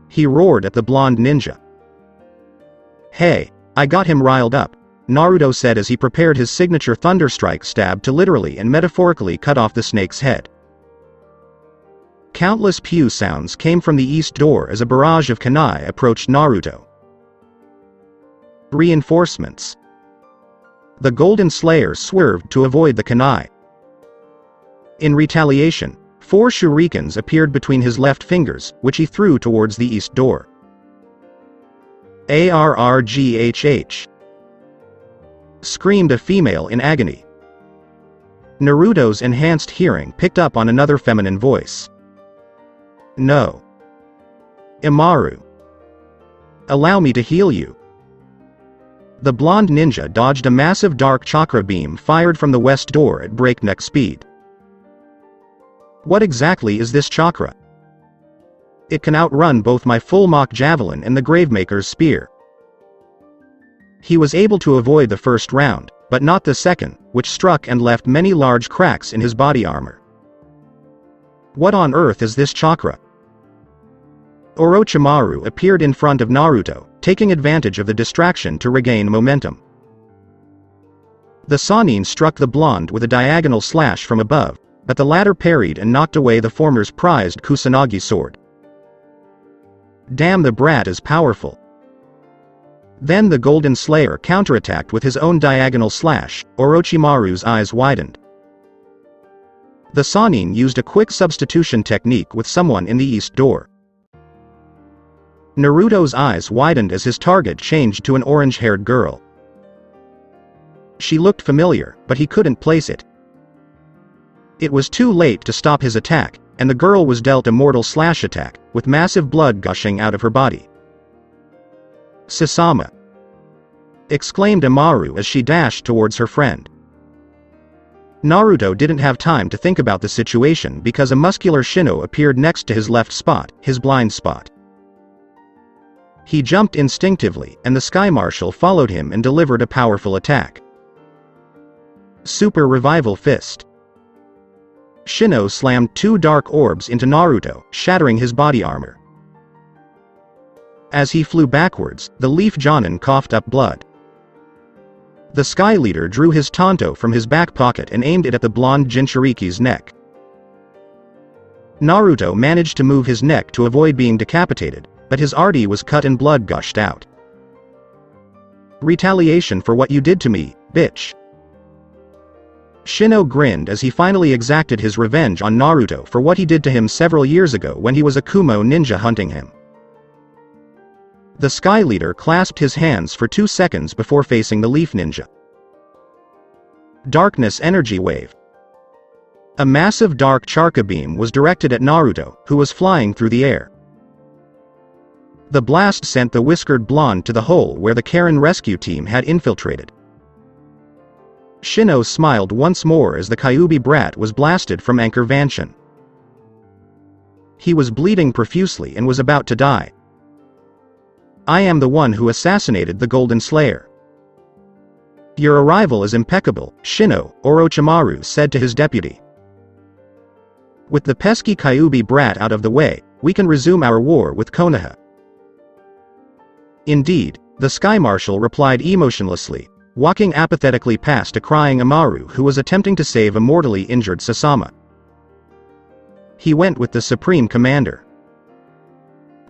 S2: He roared at the blonde ninja. Hey, I got him riled up, Naruto said as he prepared his signature Thunderstrike stab to literally and metaphorically cut off the snake's head. Countless pew sounds came from the east door as a barrage of kunai approached Naruto. Reinforcements. The Golden Slayer swerved to avoid the kunai. In retaliation, 4 shurikens appeared between his left fingers, which he threw towards the east door. Arrghh! Screamed a female in agony. Naruto's enhanced hearing picked up on another feminine voice. No. Imaru. Allow me to heal you. The blonde ninja dodged a massive dark chakra beam fired from the west door at breakneck speed. What exactly is this chakra? It can outrun both my full Mach Javelin and the Gravemaker's spear. He was able to avoid the first round, but not the second, which struck and left many large cracks in his body armor. What on earth is this chakra? Orochimaru appeared in front of Naruto, taking advantage of the distraction to regain momentum. The Sannin struck the blonde with a diagonal slash from above, but the latter parried and knocked away the former's prized Kusanagi sword. Damn, the brat is powerful. Then the Golden Slayer counterattacked with his own diagonal slash. Orochimaru's eyes widened. The Sannin used a quick substitution technique with someone in the east door. Naruto's eyes widened as his target changed to an orange-haired girl. She looked familiar, but he couldn't place it. It was too late to stop his attack, and the girl was dealt a mortal slash attack, with massive blood gushing out of her body. "Sasama!" exclaimed Amaru as she dashed towards her friend. Naruto didn't have time to think about the situation because a muscular Shino appeared next to his left spot, his blind spot. He jumped instinctively, and the Sky Marshal followed him and delivered a powerful attack. Super Revival Fist. Shino slammed two dark orbs into Naruto, shattering his body armor. As he flew backwards, the Leaf Jonin coughed up blood. The Sky Leader drew his Tonto from his back pocket and aimed it at the blonde Jinchuriki's neck. Naruto managed to move his neck to avoid being decapitated, but his arty was cut and blood gushed out. "Retaliation for what you did to me, bitch." Shino grinned as he finally exacted his revenge on Naruto for what he did to him several years ago when he was a Kumo ninja hunting him. The Sky Leader clasped his hands for 2 seconds before facing the Leaf Ninja. Darkness Energy Wave. A massive dark Charka beam was directed at Naruto, who was flying through the air. The blast sent the whiskered blonde to the hole where the Karen rescue team had infiltrated. Shino smiled once more as the Kyuubi brat was blasted from Anchor Vanshin. He was bleeding profusely and was about to die. "I am the one who assassinated the Golden Slayer." "Your arrival is impeccable, Shino," Orochimaru said to his deputy. "With the pesky Kyuubi brat out of the way, we can resume our war with Konoha." "Indeed," the Sky Marshal replied emotionlessly, walking apathetically past a crying Amaru who was attempting to save a mortally injured Sasama. He went with the Supreme Commander.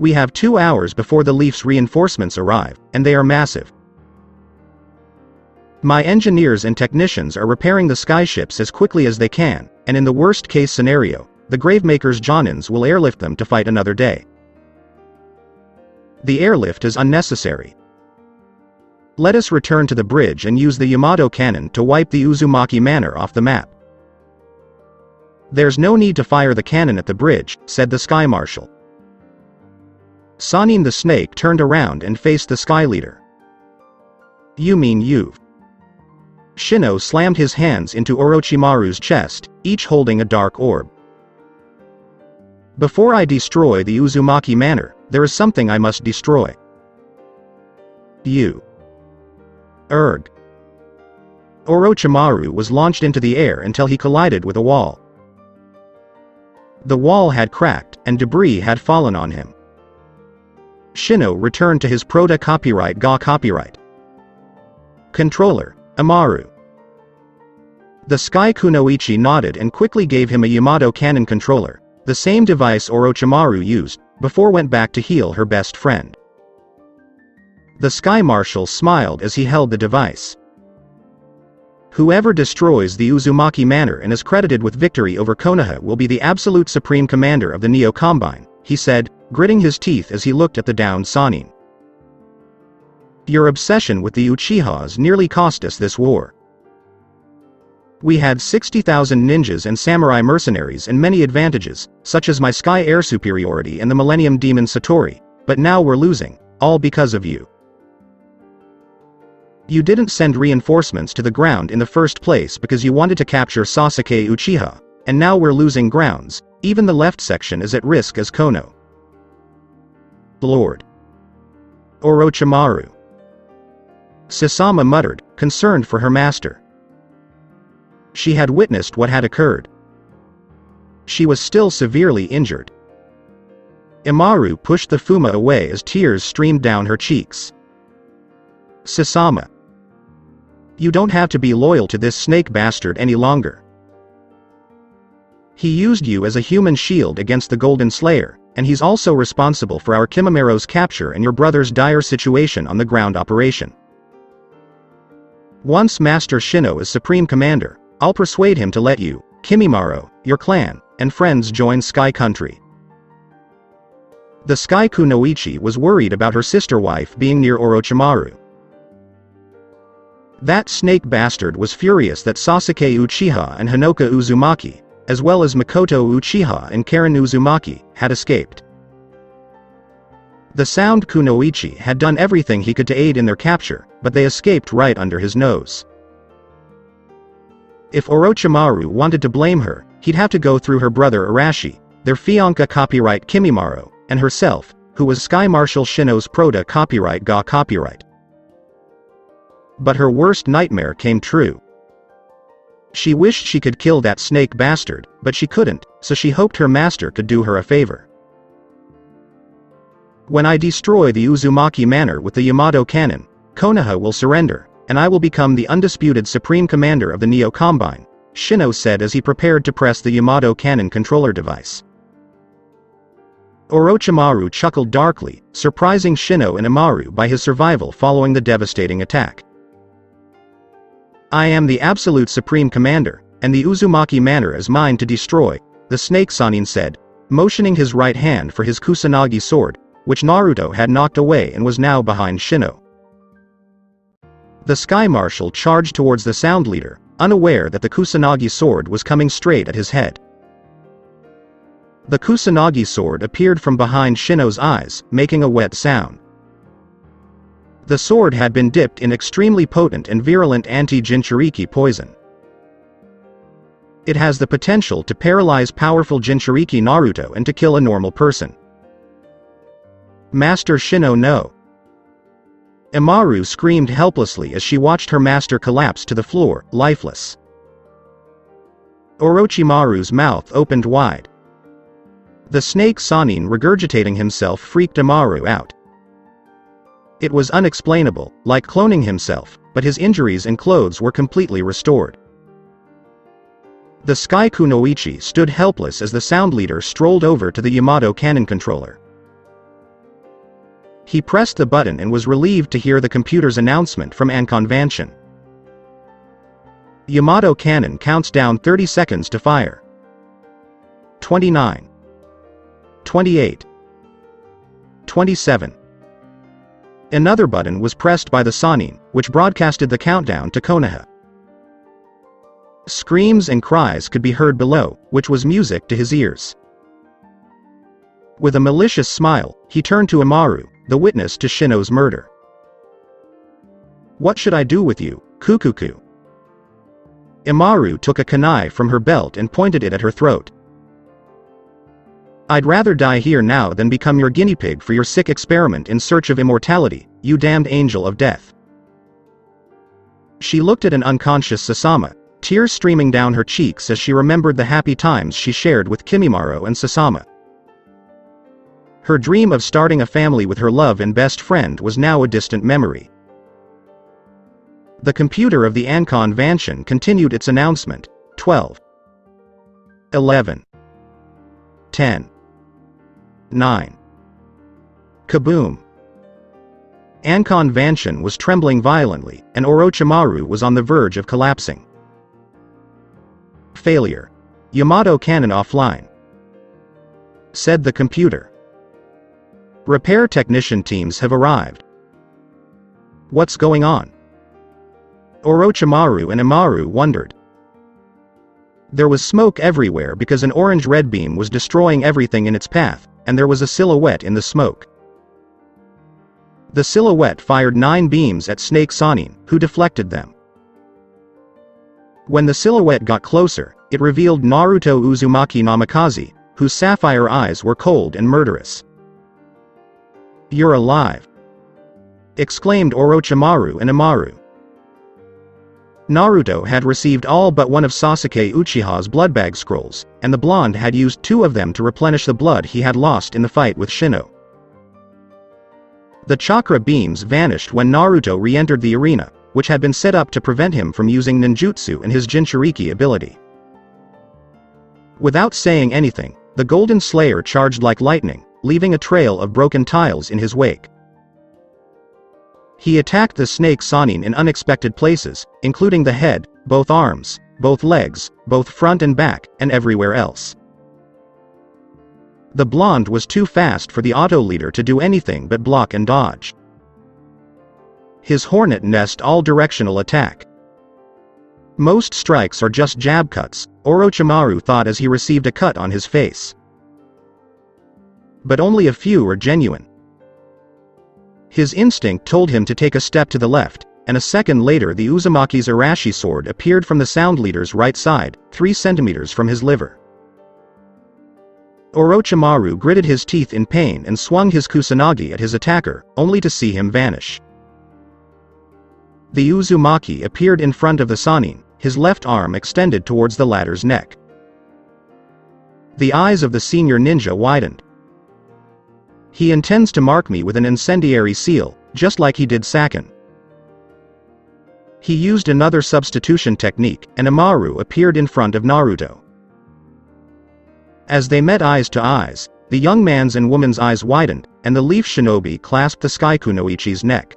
S2: "We have 2 hours before the Leaf's reinforcements arrive, and they are massive. My engineers and technicians are repairing the skyships as quickly as they can, and in the worst-case scenario, the Gravemaker's Jonins will airlift them to fight another day. The airlift is unnecessary. Let us return to the bridge and use the Yamato cannon to wipe the Uzumaki Manor off the map." "There's no need to fire the cannon at the bridge," said the Sky Marshal. Sannin the Snake turned around and faced the Sky Leader. "You mean you've..." Shino slammed his hands into Orochimaru's chest, each holding a dark orb. "Before I destroy the Uzumaki Manor, there is something I must destroy." "You..." "Erg." Orochimaru was launched into the air until he collided with a wall. The wall had cracked, and debris had fallen on him. Shino returned to his Proto Copyright Ga copyright. "Controller, Amaru." The Sky Kunoichi nodded and quickly gave him a Yamato cannon controller, the same device Orochimaru used, before went back to heal her best friend. The Sky Marshal smiled as he held the device. "Whoever destroys the Uzumaki Manor and is credited with victory over Konoha will be the absolute supreme commander of the Neo Combine," he said, gritting his teeth as he looked at the downed Sannin. "Your obsession with the Uchihas nearly cost us this war. We had 60,000 ninjas and samurai mercenaries and many advantages, such as my sky air superiority and the Millennium Demon Satori, but now we're losing, all because of you. You didn't send reinforcements to the ground in the first place because you wanted to capture Sasuke Uchiha, and now we're losing grounds, even the left section is at risk as Kono." "Lord Orochimaru," Sasama muttered, concerned for her master. She had witnessed what had occurred. She was still severely injured. Imaru pushed the Fuma away as tears streamed down her cheeks. Sasama. You don't have to be loyal to this snake bastard any longer. He used you as a human shield against the Golden Slayer, and he's also responsible for our Kimimura's capture and your brother's dire situation on the ground operation. Once Master Shino is Supreme Commander, I'll persuade him to let you, Kimimaro, your clan, and friends join Sky Country. The Sky Kunoichi was worried about her sister wife being near Orochimaru. That snake bastard was furious that Sasuke Uchiha and Hinoka Uzumaki, as well as Makoto Uchiha and Karen Uzumaki, had escaped. The Sound Kunoichi had done everything he could to aid in their capture, but they escaped right under his nose. If Orochimaru wanted to blame her, he'd have to go through her brother Arashi, their fiancé copyright Kimimaro, and herself, who was Sky Marshal Shino's Proda copyright Ga copyright. But her worst nightmare came true. She wished she could kill that snake bastard, but she couldn't, so she hoped her master could do her a favor. When I destroy the Uzumaki Manor with the Yamato cannon, Konoha will surrender, and I will become the undisputed supreme commander of the Neo Combine, Shino said as he prepared to press the Yamato cannon controller device. Orochimaru chuckled darkly, surprising Shino and Imaru by his survival following the devastating attack. I am the absolute supreme commander, and the Uzumaki Manor is mine to destroy, the Snake Sanin said, motioning his right hand for his Kusanagi sword, which Naruto had knocked away and was now behind Shino. The Sky Marshal charged towards the Sound Leader, unaware that the Kusanagi sword was coming straight at his head. The Kusanagi sword appeared from behind Shino's eyes, making a wet sound. The sword had been dipped in extremely potent and virulent anti-Jinchuriki poison. It has the potential to paralyze powerful Jinchuriki Naruto and to kill a normal person. Master Shino no. Imaru screamed helplessly as she watched her master collapse to the floor, lifeless. Orochimaru's mouth opened wide. The snake Sanin regurgitating himself freaked Imaru out. It was unexplainable, like cloning himself, but his injuries and clothes were completely restored. The Sky Kunoichi stood helpless as the Sound Leader strolled over to the Yamato cannon controller. He pressed the button and was relieved to hear the computer's announcement from Anconvention. Yamato cannon counts down 30 seconds to fire. 29. 28. 27. Another button was pressed by the Sanin, which broadcasted the countdown to Konoha. Screams and cries could be heard below, which was music to his ears. With a malicious smile, he turned to Imaru, the witness to Shino's murder. What should I do with you, Kukuku? Imaru took a kunai from her belt and pointed it at her throat. I'd rather die here now than become your guinea pig for your sick experiment in search of immortality, you damned angel of death. She looked at an unconscious Sasama, tears streaming down her cheeks as she remembered the happy times she shared with Kimimaro and Sasama. Her dream of starting a family with her love and best friend was now a distant memory. The computer of the Anconvention continued its announcement, 12. 11. 10. 9. Kaboom! Anconvention was trembling violently, and Orochimaru was on the verge of collapsing. Failure. Yamato cannon offline, said the computer. Repair technician teams have arrived. What's going on? Orochimaru and Imaru wondered. There was smoke everywhere because an orange-red beam was destroying everything in its path, and there was a silhouette in the smoke. The silhouette fired 9 beams at Snake Sanin, who deflected them. When the silhouette got closer, it revealed Naruto Uzumaki Namikaze, whose sapphire eyes were cold and murderous. You're alive! Exclaimed Orochimaru and Imaru. Naruto had received all but one of Sasuke Uchiha's bloodbag scrolls, and the blonde had used 2 of them to replenish the blood he had lost in the fight with Shino. The chakra beams vanished when Naruto re-entered the arena, which had been set up to prevent him from using ninjutsu and his Jinchuriki ability. Without saying anything, the Golden Slayer charged like lightning, leaving a trail of broken tiles in his wake. He attacked the snake Sannin in unexpected places, including the head, both arms, both legs, both front and back, and everywhere else. The blonde was too fast for the auto leader to do anything but block and dodge. His hornet nest all-directional attack. Most strikes are just jab cuts, Orochimaru thought as he received a cut on his face. But only a few are genuine. His instinct told him to take a step to the left, and a second later the Uzumaki's Arashi sword appeared from the sound leader's right side, 3 centimeters from his liver. Orochimaru gritted his teeth in pain and swung his Kusanagi at his attacker, only to see him vanish. The Uzumaki appeared in front of the Sannin, his left arm extended towards the latter's neck. The eyes of the senior ninja widened. He intends to mark me with an incendiary seal, just like he did Sakin. He used another substitution technique, and Amaru appeared in front of Naruto. As they met eyes to eyes, the young man's and woman's eyes widened, and the leaf shinobi clasped the Sky Kunoichi's neck.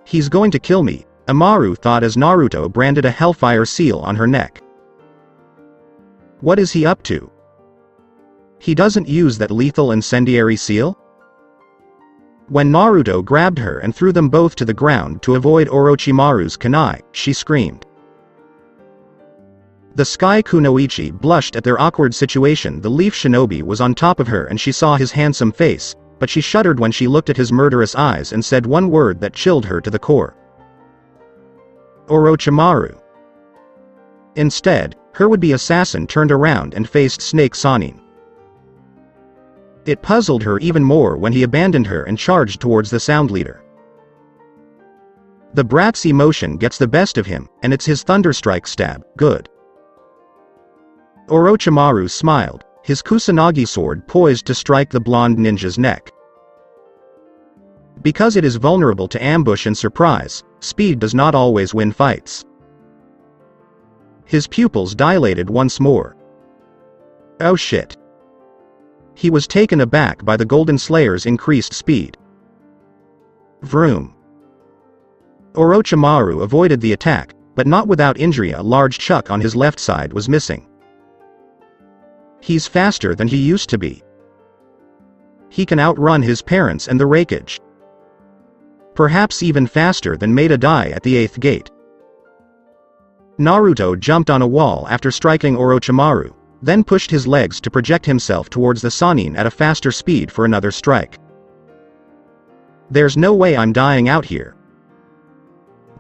S2: He's going to kill me, Amaru thought as Naruto branded a hellfire seal on her neck. What is he up to? He doesn't use that lethal incendiary seal? When Naruto grabbed her and threw them both to the ground to avoid Orochimaru's kunai, she screamed. The Sky Kunoichi blushed at their awkward situation. The leaf shinobi was on top of her and she saw his handsome face, but she shuddered when she looked at his murderous eyes and said one word that chilled her to the core. Orochimaru. Instead, her would-be assassin turned around and faced Snake Sannin. It puzzled her even more when he abandoned her and charged towards the sound leader. The brat's emotion gets the best of him, and it's his thunderstrike stab, good. Orochimaru smiled, his Kusanagi sword poised to strike the blonde ninja's neck. Because it is vulnerable to ambush and surprise, speed does not always win fights. His pupils dilated once more. Oh shit. He was taken aback by the Golden Slayer's increased speed. Vroom. Orochimaru avoided the attack, but not without injury. A large chuck on his left side was missing. He's faster than he used to be. He can outrun his parents and the Raikage. Perhaps even faster than Maida Dai at the 8th gate. Naruto jumped on a wall after striking Orochimaru, then pushed his legs to project himself towards the Sannin at a faster speed for another strike. There's no way I'm dying out here.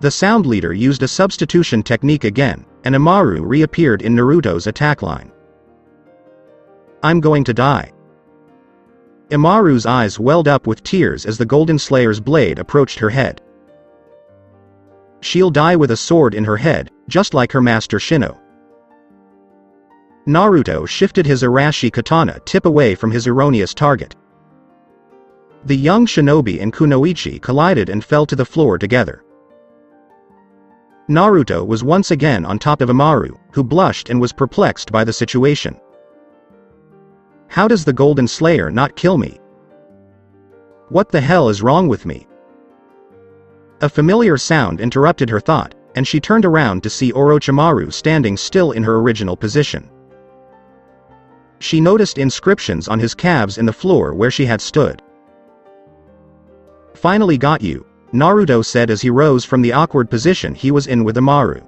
S2: The sound leader used a substitution technique again, and Amaru reappeared in Naruto's attack line. I'm going to die. Amaru's eyes welled up with tears as the Golden Slayer's blade approached her head. She'll die with a sword in her head, just like her master Shino. Naruto shifted his Arashi katana tip away from his erroneous target. The young shinobi and kunoichi collided and fell to the floor together. Naruto was once again on top of Amaru, who blushed and was perplexed by the situation. How does the Golden Slayer not kill me? What the hell is wrong with me? A familiar sound interrupted her thought, and she turned around to see Orochimaru standing still in her original position. She noticed inscriptions on his calves in the floor where she had stood. Finally got you, Naruto said as he rose from the awkward position he was in with Amaru.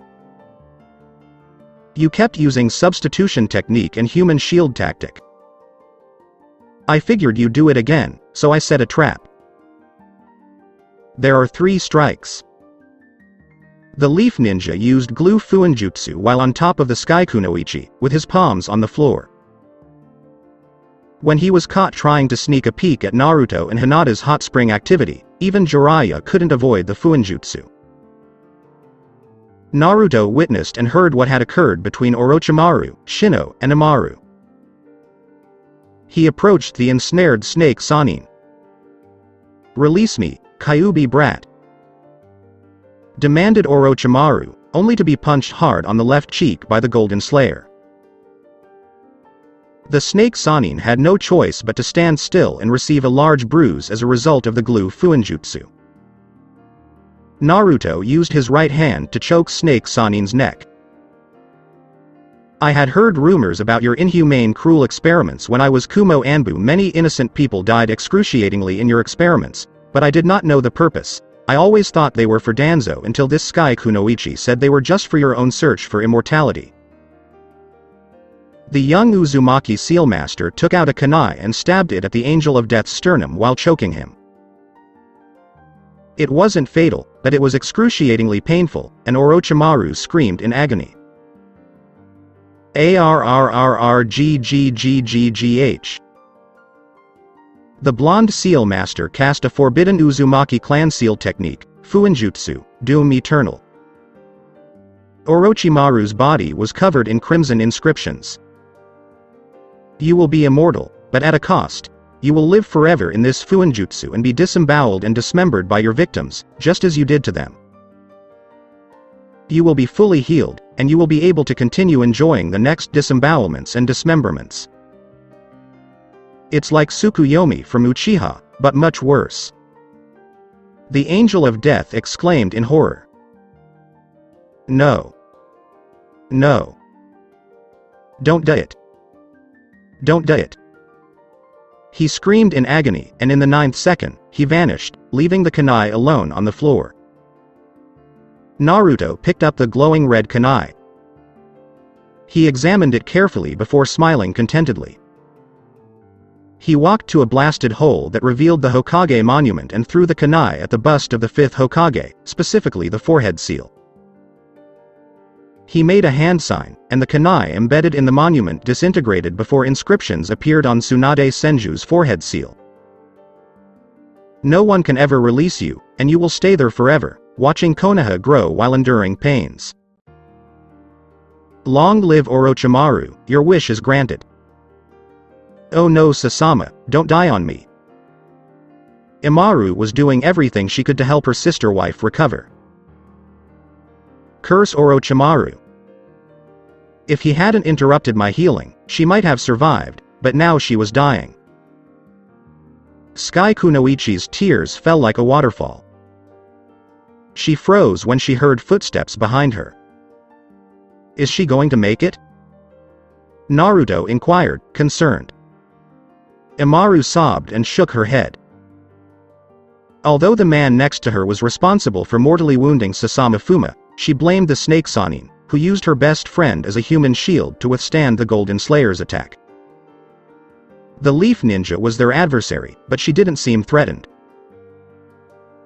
S2: You kept using substitution technique and human shield tactic. I figured you'd do it again, so I set a trap. There are 3 strikes. The leaf ninja used glue fuinjutsu while on top of the Sky Kunoichi, with his palms on the floor. When he was caught trying to sneak a peek at Naruto and Hinata's hot spring activity, even Jiraiya couldn't avoid the fuinjutsu. Naruto witnessed and heard what had occurred between Orochimaru, Shino, and Amaru. He approached the ensnared snake Sannin. "Release me, Kyuubi brat," demanded Orochimaru, only to be punched hard on the left cheek by the Golden Slayer. The snake Sannin had no choice but to stand still and receive a large bruise as a result of the glue fuinjutsu. Naruto used his right hand to choke snake Sannin's neck. "I had heard rumors about your inhumane cruel experiments when I was Kumo Anbu. Many innocent people died excruciatingly in your experiments, but I did not know the purpose. I always thought they were for Danzo until this Sky Kunoichi said they were just for your own search for immortality." The young Uzumaki seal master took out a kunai and stabbed it at the Angel of Death's sternum while choking him. It wasn't fatal, but it was excruciatingly painful, and Orochimaru screamed in agony. "Arrrrrrggggggh." The blonde seal master cast a forbidden Uzumaki clan seal technique, Fuinjutsu, Doom Eternal. Orochimaru's body was covered in crimson inscriptions. "You will be immortal, but at a cost. You will live forever in this Fuinjutsu and be disemboweled and dismembered by your victims, just as you did to them. You will be fully healed, and you will be able to continue enjoying the next disembowelments and dismemberments. It's like Tsukuyomi from Uchiha, but much worse." The Angel of Death exclaimed in horror. "No. No. Don't do it. Don't do it." He screamed in agony, and in the 9th second, he vanished, leaving the kunai alone on the floor. Naruto picked up the glowing red kunai. He examined it carefully before smiling contentedly. He walked to a blasted hole that revealed the Hokage monument and threw the kunai at the bust of the 5th Hokage, specifically the forehead seal. He made a hand sign, and the kunai embedded in the monument disintegrated before inscriptions appeared on Tsunade Senju's forehead seal. "No one can ever release you, and you will stay there forever, watching Konoha grow while enduring pains. Long live Orochimaru, your wish is granted." "Oh no, Sasama, don't die on me." Amaru was doing everything she could to help her sister wife recover. Curse Orochimaru. If he hadn't interrupted my healing, she might have survived, but now she was dying. Sky Kunoichi's tears fell like a waterfall. She froze when she heard footsteps behind her. Is she going to make it? Naruto inquired, concerned. Amaru sobbed and shook her head. Although the man next to her was responsible for mortally wounding Sasama Fuma, she blamed the snake Sannin, who used her best friend as a human shield to withstand the Golden Slayer's attack. The Leaf Ninja was their adversary, but she didn't seem threatened.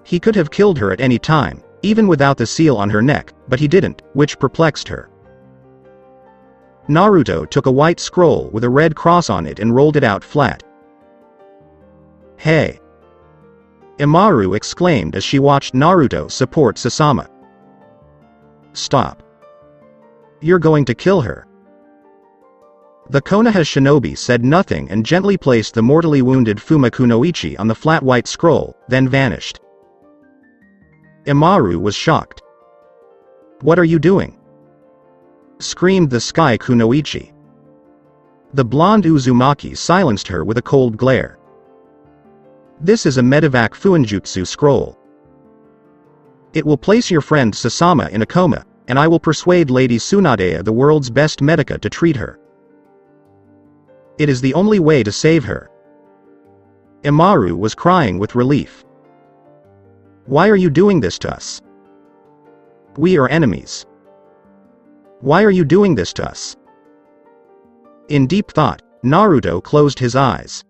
S2: He could have killed her at any time, even without the seal on her neck, but he didn't, which perplexed her. Naruto took a white scroll with a red cross on it and rolled it out flat. "Hey!" Amaru exclaimed as she watched Naruto support Sasama. "Stop. You're going to kill her." The Konoha shinobi said nothing and gently placed the mortally wounded Fuma Kunoichi on the flat white scroll, then vanished. Amaru was shocked. "What are you doing?" screamed the Sky Kunoichi. The blonde Uzumaki silenced her with a cold glare. "This is a medevac Fuinjutsu scroll. It will place your friend Sasama in a coma, and I will persuade Lady Tsunade, the world's best medica, to treat her. It is the only way to save her." Amaru was crying with relief. "Why are you doing this to us? We are enemies. Why are you doing this to us?" In deep thought, Naruto closed his eyes.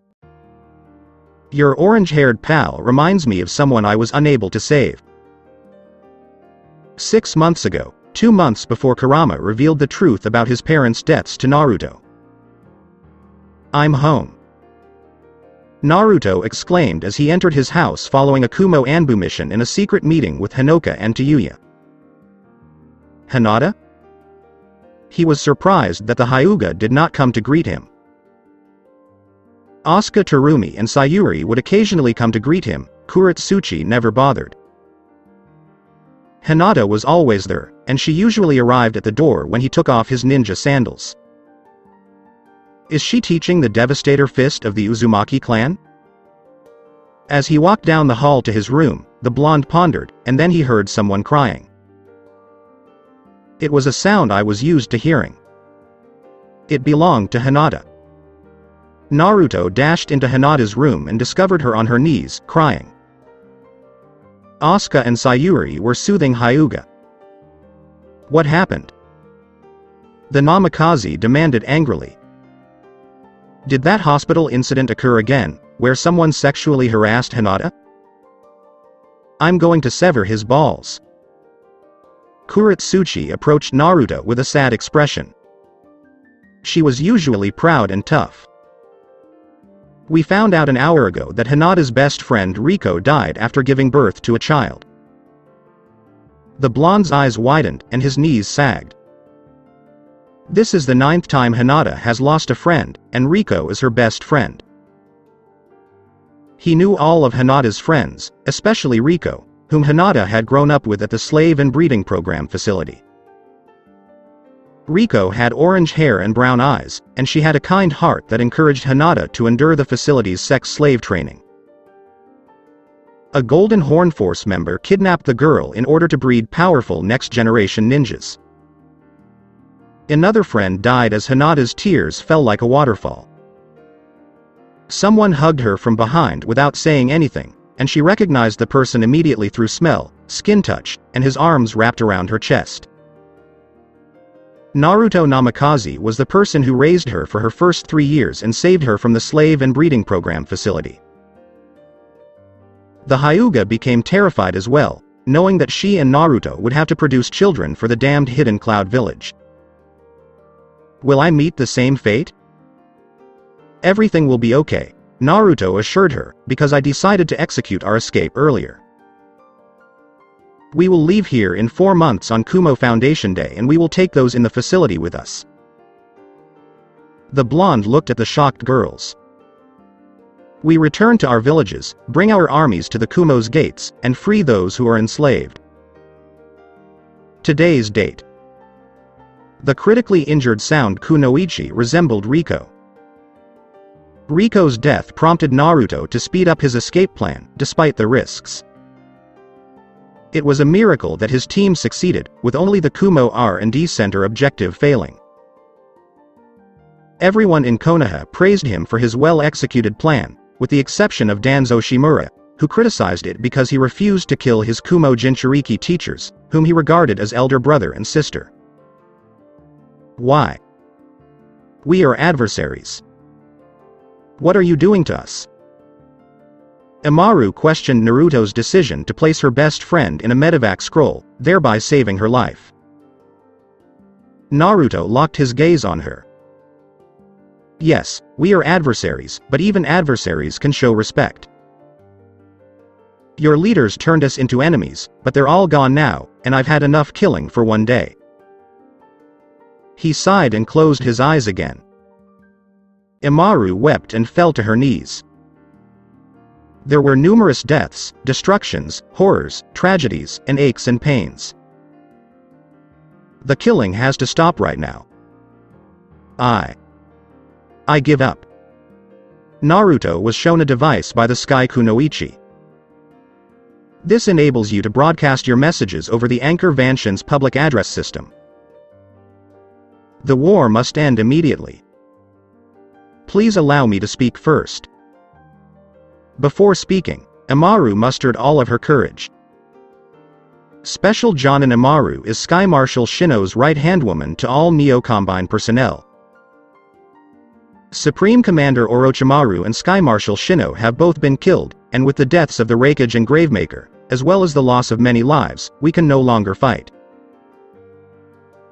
S2: "Your orange-haired pal reminds me of someone I was unable to save. 6 months ago, 2 months before Kurama revealed the truth about his parents' deaths to Naruto. I'm home." Naruto exclaimed as he entered his house following a Kumo Anbu mission in a secret meeting with Hinoka and Tayuya. Hinata? He was surprised that the Hyuga did not come to greet him. Asuka, Terumi and Sayuri would occasionally come to greet him. Kuretsuchi never bothered. Hinata was always there, and she usually arrived at the door when he took off his ninja sandals. Is she teaching the Devastator Fist of the Uzumaki clan? As he walked down the hall to his room, the blonde pondered, and then he heard someone crying. It was a sound I was used to hearing. It belonged to Hinata. Naruto dashed into Hinata's room and discovered her on her knees, crying. Asuka and Sayuri were soothing Hyuga. What happened? The Namikaze demanded angrily. Did that hospital incident occur again, where someone sexually harassed Hinata? I'm going to sever his balls. Kuretsuchi approached Naruto with a sad expression. She was usually proud and tough. We found out an hour ago that Hinata's best friend Riko died after giving birth to a child. The blonde's eyes widened and his knees sagged. This is the 9th time Hinata has lost a friend, and Riko is her best friend. He knew all of Hinata's friends, especially Riko, whom Hinata had grown up with at the slave and breeding program facility. Riko had orange hair and brown eyes, and she had a kind heart that encouraged Hinata to endure the facility's sex slave training. A Golden Horn Force member kidnapped the girl in order to breed powerful next-generation ninjas. Another friend died as Hinata's tears fell like a waterfall. Someone hugged her from behind without saying anything, and she recognized the person immediately through smell, skin touch, and his arms wrapped around her chest. Naruto Namikaze was the person who raised her for her first 3 years and saved her from the slave and breeding program facility. The Hyuga became terrified as well, knowing that she and Naruto would have to produce children for the damned Hidden Cloud Village. Will I meet the same fate? Everything will be okay, Naruto assured her, because I decided to execute our escape earlier. We will leave here in 4 months on Kumo Foundation Day and we will take those in the facility with us. The blonde looked at the shocked girls. We return to our villages, bring our armies to the Kumo's gates, and free those who are enslaved. Today's date. The critically injured Sound Kunoichi resembled Riko. Riko's death prompted Naruto to speed up his escape plan, despite the risks. It was a miracle that his team succeeded, with only the Kumo R&D Center objective failing. Everyone in Konoha praised him for his well-executed plan, with the exception of Danzo Shimura, who criticized it because he refused to kill his Kumo Jinchuriki teachers, whom he regarded as elder brother and sister. Why? We are adversaries. What are you doing to us? Imaru questioned Naruto's decision to place her best friend in a medevac scroll, thereby saving her life. Naruto locked his gaze on her. Yes, we are adversaries, but even adversaries can show respect. Your leaders turned us into enemies, but they're all gone now, and I've had enough killing for one day. He sighed and closed his eyes again. Imaru wept and fell to her knees. There were numerous deaths, destructions, horrors, tragedies, and aches and pains. The killing has to stop right now. I give up. Naruto was shown a device by the Sky Kunoichi. This enables you to broadcast your messages over the Anchor Vanshin's public address system. The war must end immediately. Please allow me to speak first. Before speaking, Imaru mustered all of her courage. Special Jonin Imaru is Sky Marshal Shino's right-hand woman to all Neo Combine personnel. Supreme Commander Orochimaru and Sky Marshal Shino have both been killed, and with the deaths of the Raikage and Gravemaker, as well as the loss of many lives, we can no longer fight.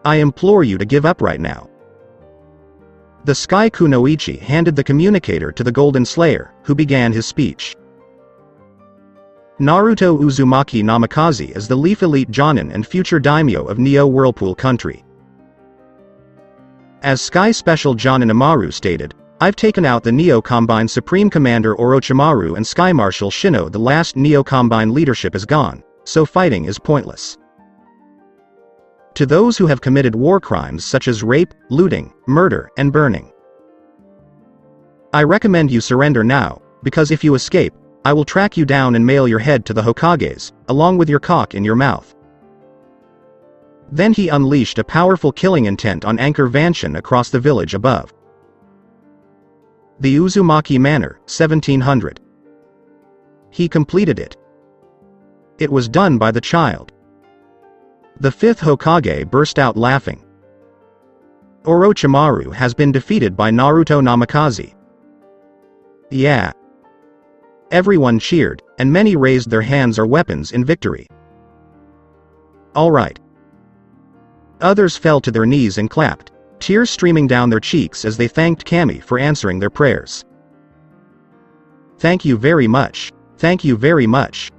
S2: I implore you to give up right now. The Sky Kunoichi handed the communicator to the Golden Slayer, who began his speech. Naruto Uzumaki Namikaze is the Leaf Elite Jonin and future daimyo of Neo Whirlpool Country. As Sky Special Jonin Amaru stated, "I've taken out the Neo Combine Supreme Commander Orochimaru and Sky Marshal Shino. The last Neo Combine leadership is gone, so fighting is pointless. To those who have committed war crimes such as rape, looting, murder, and burning, I recommend you surrender now, because if you escape, I will track you down and mail your head to the Hokages, along with your cock in your mouth." Then he unleashed a powerful killing intent on Anchor Vanshin across the village above. The Uzumaki Manor, 1700. He completed it. It was done by the child. The fifth Hokage burst out laughing. Orochimaru has been defeated by Naruto Namikaze. Yeah. Everyone cheered, and many raised their hands or weapons in victory. Alright. Others fell to their knees and clapped, tears streaming down their cheeks as they thanked Kami for answering their prayers. "Thank you very much. Thank you very much.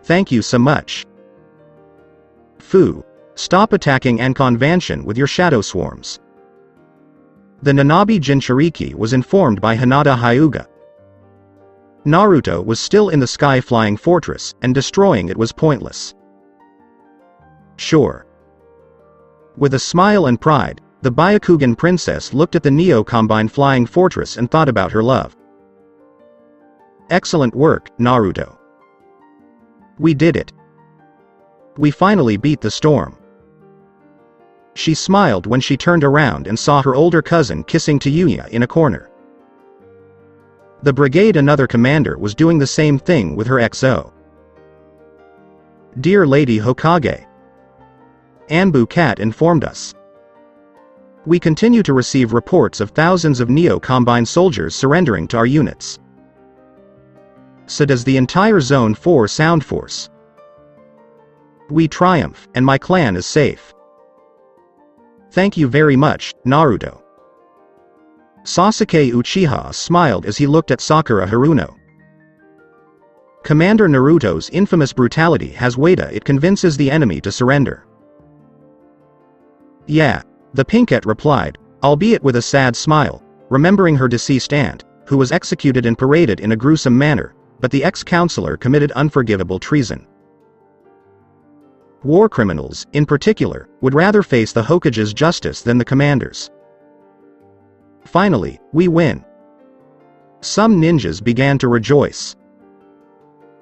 S2: Thank you so much. Fu, stop attacking Ankon Vanshin with your shadow swarms." The Nanabi Jinchuriki was informed by Hinata Hyuga. Naruto was still in the sky-flying fortress, and destroying it was pointless. Sure. With a smile and pride, the Byakugan princess looked at the Neo Combine flying fortress and thought about her love. "Excellent work, Naruto. We did it. We finally beat the storm." She smiled when she turned around and saw her older cousin kissing Tayuya in a corner. The brigade another commander was doing the same thing with her XO. "Dear Lady Hokage," Anbu Cat informed us, "we continue to receive reports of thousands of Neo Combine soldiers surrendering to our units. So does the entire Zone 4 Sound Force. We triumph, and my clan is safe. Thank you very much, Naruto." Sasuke Uchiha smiled as he looked at Sakura Haruno. "Commander Naruto's infamous brutality has weight. It convinces the enemy to surrender." "Yeah," the Pinkette replied, albeit with a sad smile, remembering her deceased aunt, who was executed and paraded in a gruesome manner, but the ex-counselor committed unforgivable treason. War criminals, in particular, would rather face the Hokage's justice than the commanders. "Finally, we win." Some ninjas began to rejoice.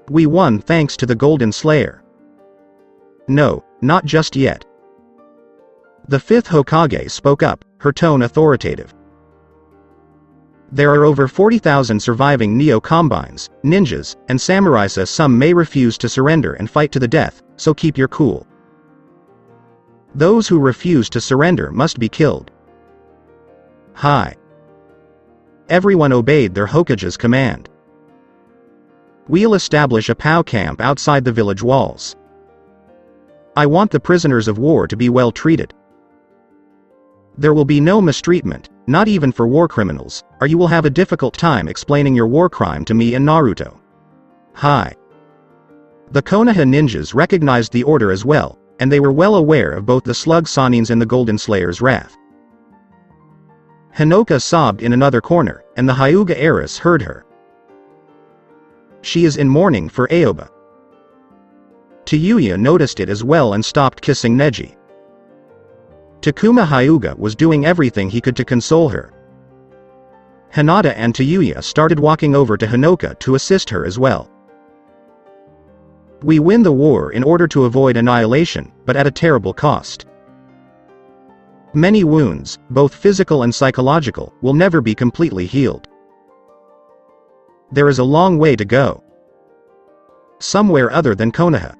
S2: "We won thanks to the Golden Slayer." "No, not just yet." The fifth Hokage spoke up, her tone authoritative. "There are over 40,000 surviving Neo Combines, ninjas, and samurai. Some may refuse to surrender and fight to the death, so keep your cool. Those who refuse to surrender must be killed." Hi. Everyone obeyed their Hokage's command. "We'll establish a POW camp outside the village walls. I want the prisoners of war to be well treated. There will be no mistreatment, not even for war criminals, or you will have a difficult time explaining your war crime to me and Naruto." Hi. The Konoha ninjas recognized the order as well, and they were well aware of both the Slug Sanin's and the Golden Slayer's wrath. Hinoka sobbed in another corner, and the Hyuga heiress heard her. "She is in mourning for Aoba." Tayuya noticed it as well and stopped kissing Neji. Takuma Hyuga was doing everything he could to console her. Hinata and Tayuya started walking over to Hinoka to assist her as well. "We win the war in order to avoid annihilation, but at a terrible cost. Many wounds, both physical and psychological, will never be completely healed. There is a long way to go. Somewhere other than Konoha.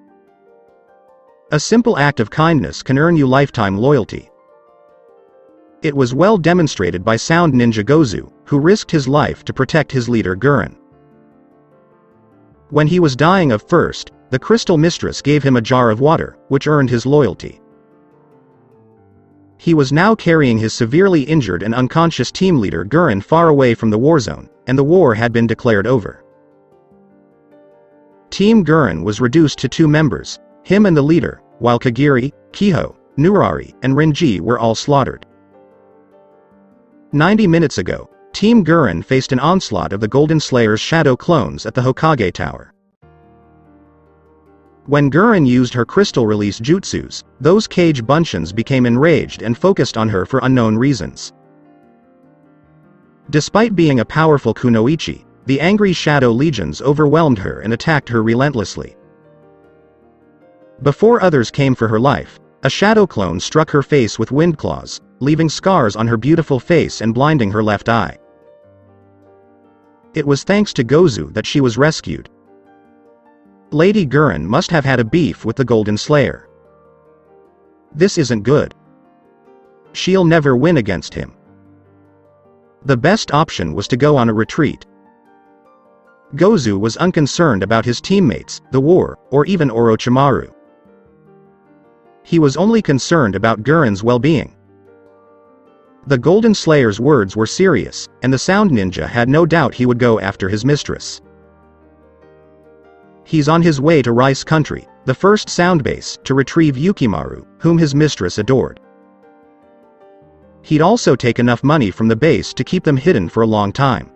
S2: A simple act of kindness can earn you lifetime loyalty." It was well demonstrated by Sound Ninja Gozu, who risked his life to protect his leader Gurren. When he was dying of thirst, the Crystal Mistress gave him a jar of water, which earned his loyalty. He was now carrying his severely injured and unconscious team leader Gurren far away from the war zone, and the war had been declared over. Team Gurren was reduced to 2 members, him and the leader, while Kagiri, Kiho, Nurari, and Renji were all slaughtered. 90 minutes ago, Team Gurren faced an onslaught of the Golden Slayer's shadow clones at the Hokage Tower. When Gurren used her crystal release jutsus, those cage buncheons became enraged and focused on her for unknown reasons. Despite being a powerful kunoichi, the angry shadow legions overwhelmed her and attacked her relentlessly. Before others came for her life, a shadow clone struck her face with wind claws, leaving scars on her beautiful face and blinding her left eye. It was thanks to Gozu that she was rescued. Lady Gurren must have had a beef with the Golden Slayer. This isn't good. She'll never win against him. The best option was to go on a retreat. Gozu was unconcerned about his teammates, the war, or even Orochimaru. He was only concerned about Gurren's well-being. The Golden Slayer's words were serious, and the Sound Ninja had no doubt he would go after his mistress. He's on his way to Rice Country, the first sound base, to retrieve Yukimaru, whom his mistress adored. He'd also take enough money from the base to keep them hidden for a long time.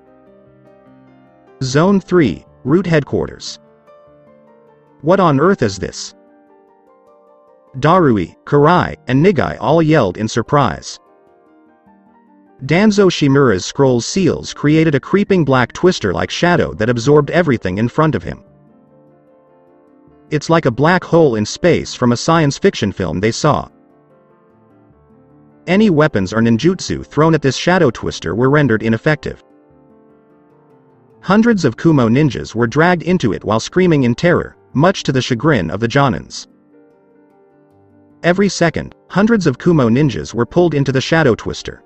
S2: Zone 3, Route Headquarters. What on earth is this? Darui, Karai, and Nigai all yelled in surprise. Danzo Shimura's scroll's seals created a creeping black twister-like shadow that absorbed everything in front of him. It's like a black hole in space from a science fiction film they saw. Any weapons or ninjutsu thrown at this shadow twister were rendered ineffective. Hundreds of Kumo ninjas were dragged into it while screaming in terror, much to the chagrin of the Jonins. Every second, hundreds of Kumo ninjas were pulled into the shadow twister.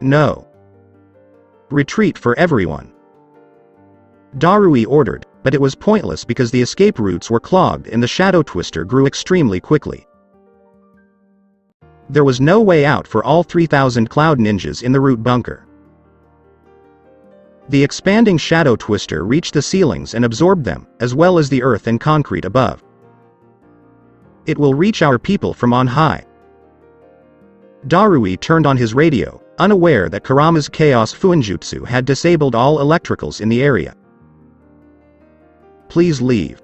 S2: No. Retreat for everyone. Darui ordered, but it was pointless because the escape routes were clogged and the shadow twister grew extremely quickly. There was no way out for all 3,000 cloud ninjas in the root bunker. The expanding shadow twister reached the ceilings and absorbed them, as well as the earth and concrete above. It will reach our people from on high. Darui turned on his radio, unaware that Kurama's Chaos Fuinjutsu had disabled all electricals in the area. Please leave.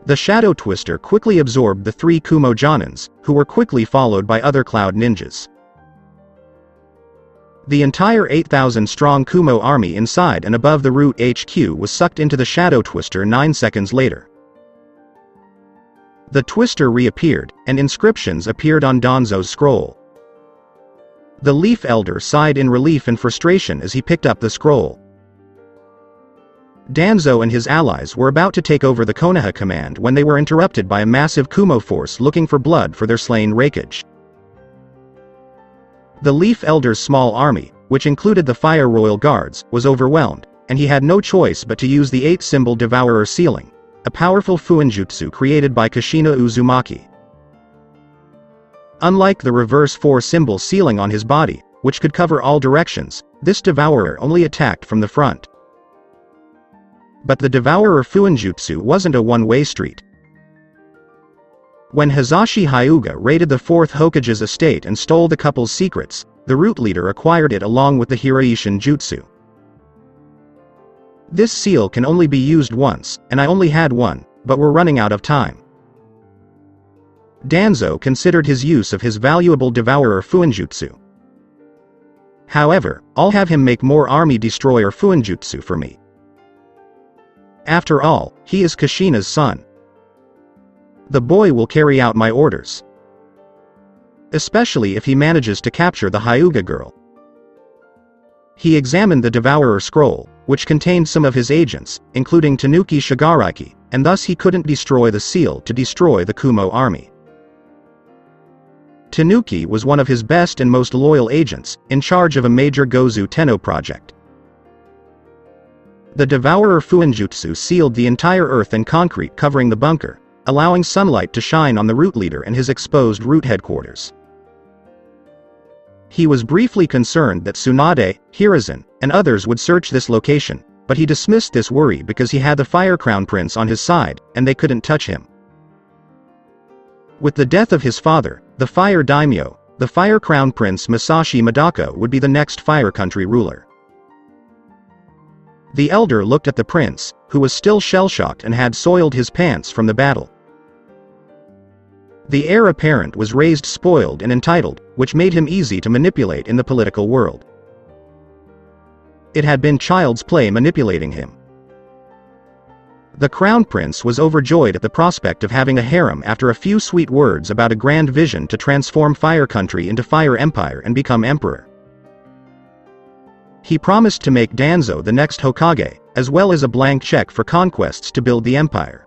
S2: The shadow twister quickly absorbed the 3 Kumo Jonins, who were quickly followed by other cloud ninjas. The entire 8,000-strong Kumo army inside and above the Root HQ was sucked into the shadow twister 9 seconds later. The twister reappeared, and inscriptions appeared on Danzo's scroll. The Leaf Elder sighed in relief and frustration as he picked up the scroll. Danzo and his allies were about to take over the Konoha command when they were interrupted by a massive Kumo force looking for blood for their slain Raikage. The Leaf Elder's small army, which included the Fire Royal Guards, was overwhelmed, and he had no choice but to use the 8-symbol Devourer Sealing, a powerful Fuinjutsu created by Kushina Uzumaki. Unlike the reverse 4-symbol sealing on his body, which could cover all directions, this Devourer only attacked from the front. But the Devourer Fuinjutsu wasn't a one-way street. When Hizashi Hyuga raided the 4th Hokage's estate and stole the couple's secrets, the root leader acquired it along with the Hiraishin Jutsu. This seal can only be used once, and I only had one, but we're running out of time. Danzo considered his use of his valuable Devourer Fuinjutsu. However, I'll have him make more Army Destroyer Fuinjutsu for me. After all, he is Kushina's son. The boy will carry out my orders. Especially if he manages to capture the Hyuga girl. He examined the Devourer scroll, which contained some of his agents, including Tanuki Shigaraki, and thus he couldn't destroy the seal to destroy the Kumo army. Tanuki was one of his best and most loyal agents, in charge of a major Gozu Tenno project. The Devourer Fuinjutsu sealed the entire earth and concrete covering the bunker, allowing sunlight to shine on the root leader and his exposed root headquarters. He was briefly concerned that Tsunade, Hiruzen, and others would search this location, but he dismissed this worry because he had the Fire Crown Prince on his side, and they couldn't touch him. With the death of his father, the Fire Daimyo, the Fire Crown Prince Masashi Madako would be the next Fire Country ruler. The elder looked at the prince, who was still shell-shocked and had soiled his pants from the battle. The heir apparent was raised spoiled and entitled, which made him easy to manipulate in the political world. It had been child's play manipulating him. The crown prince was overjoyed at the prospect of having a harem after a few sweet words about a grand vision to transform Fire Country into Fire Empire and become emperor. He promised to make Danzo the next Hokage, as well as a blank check for conquests to build the empire.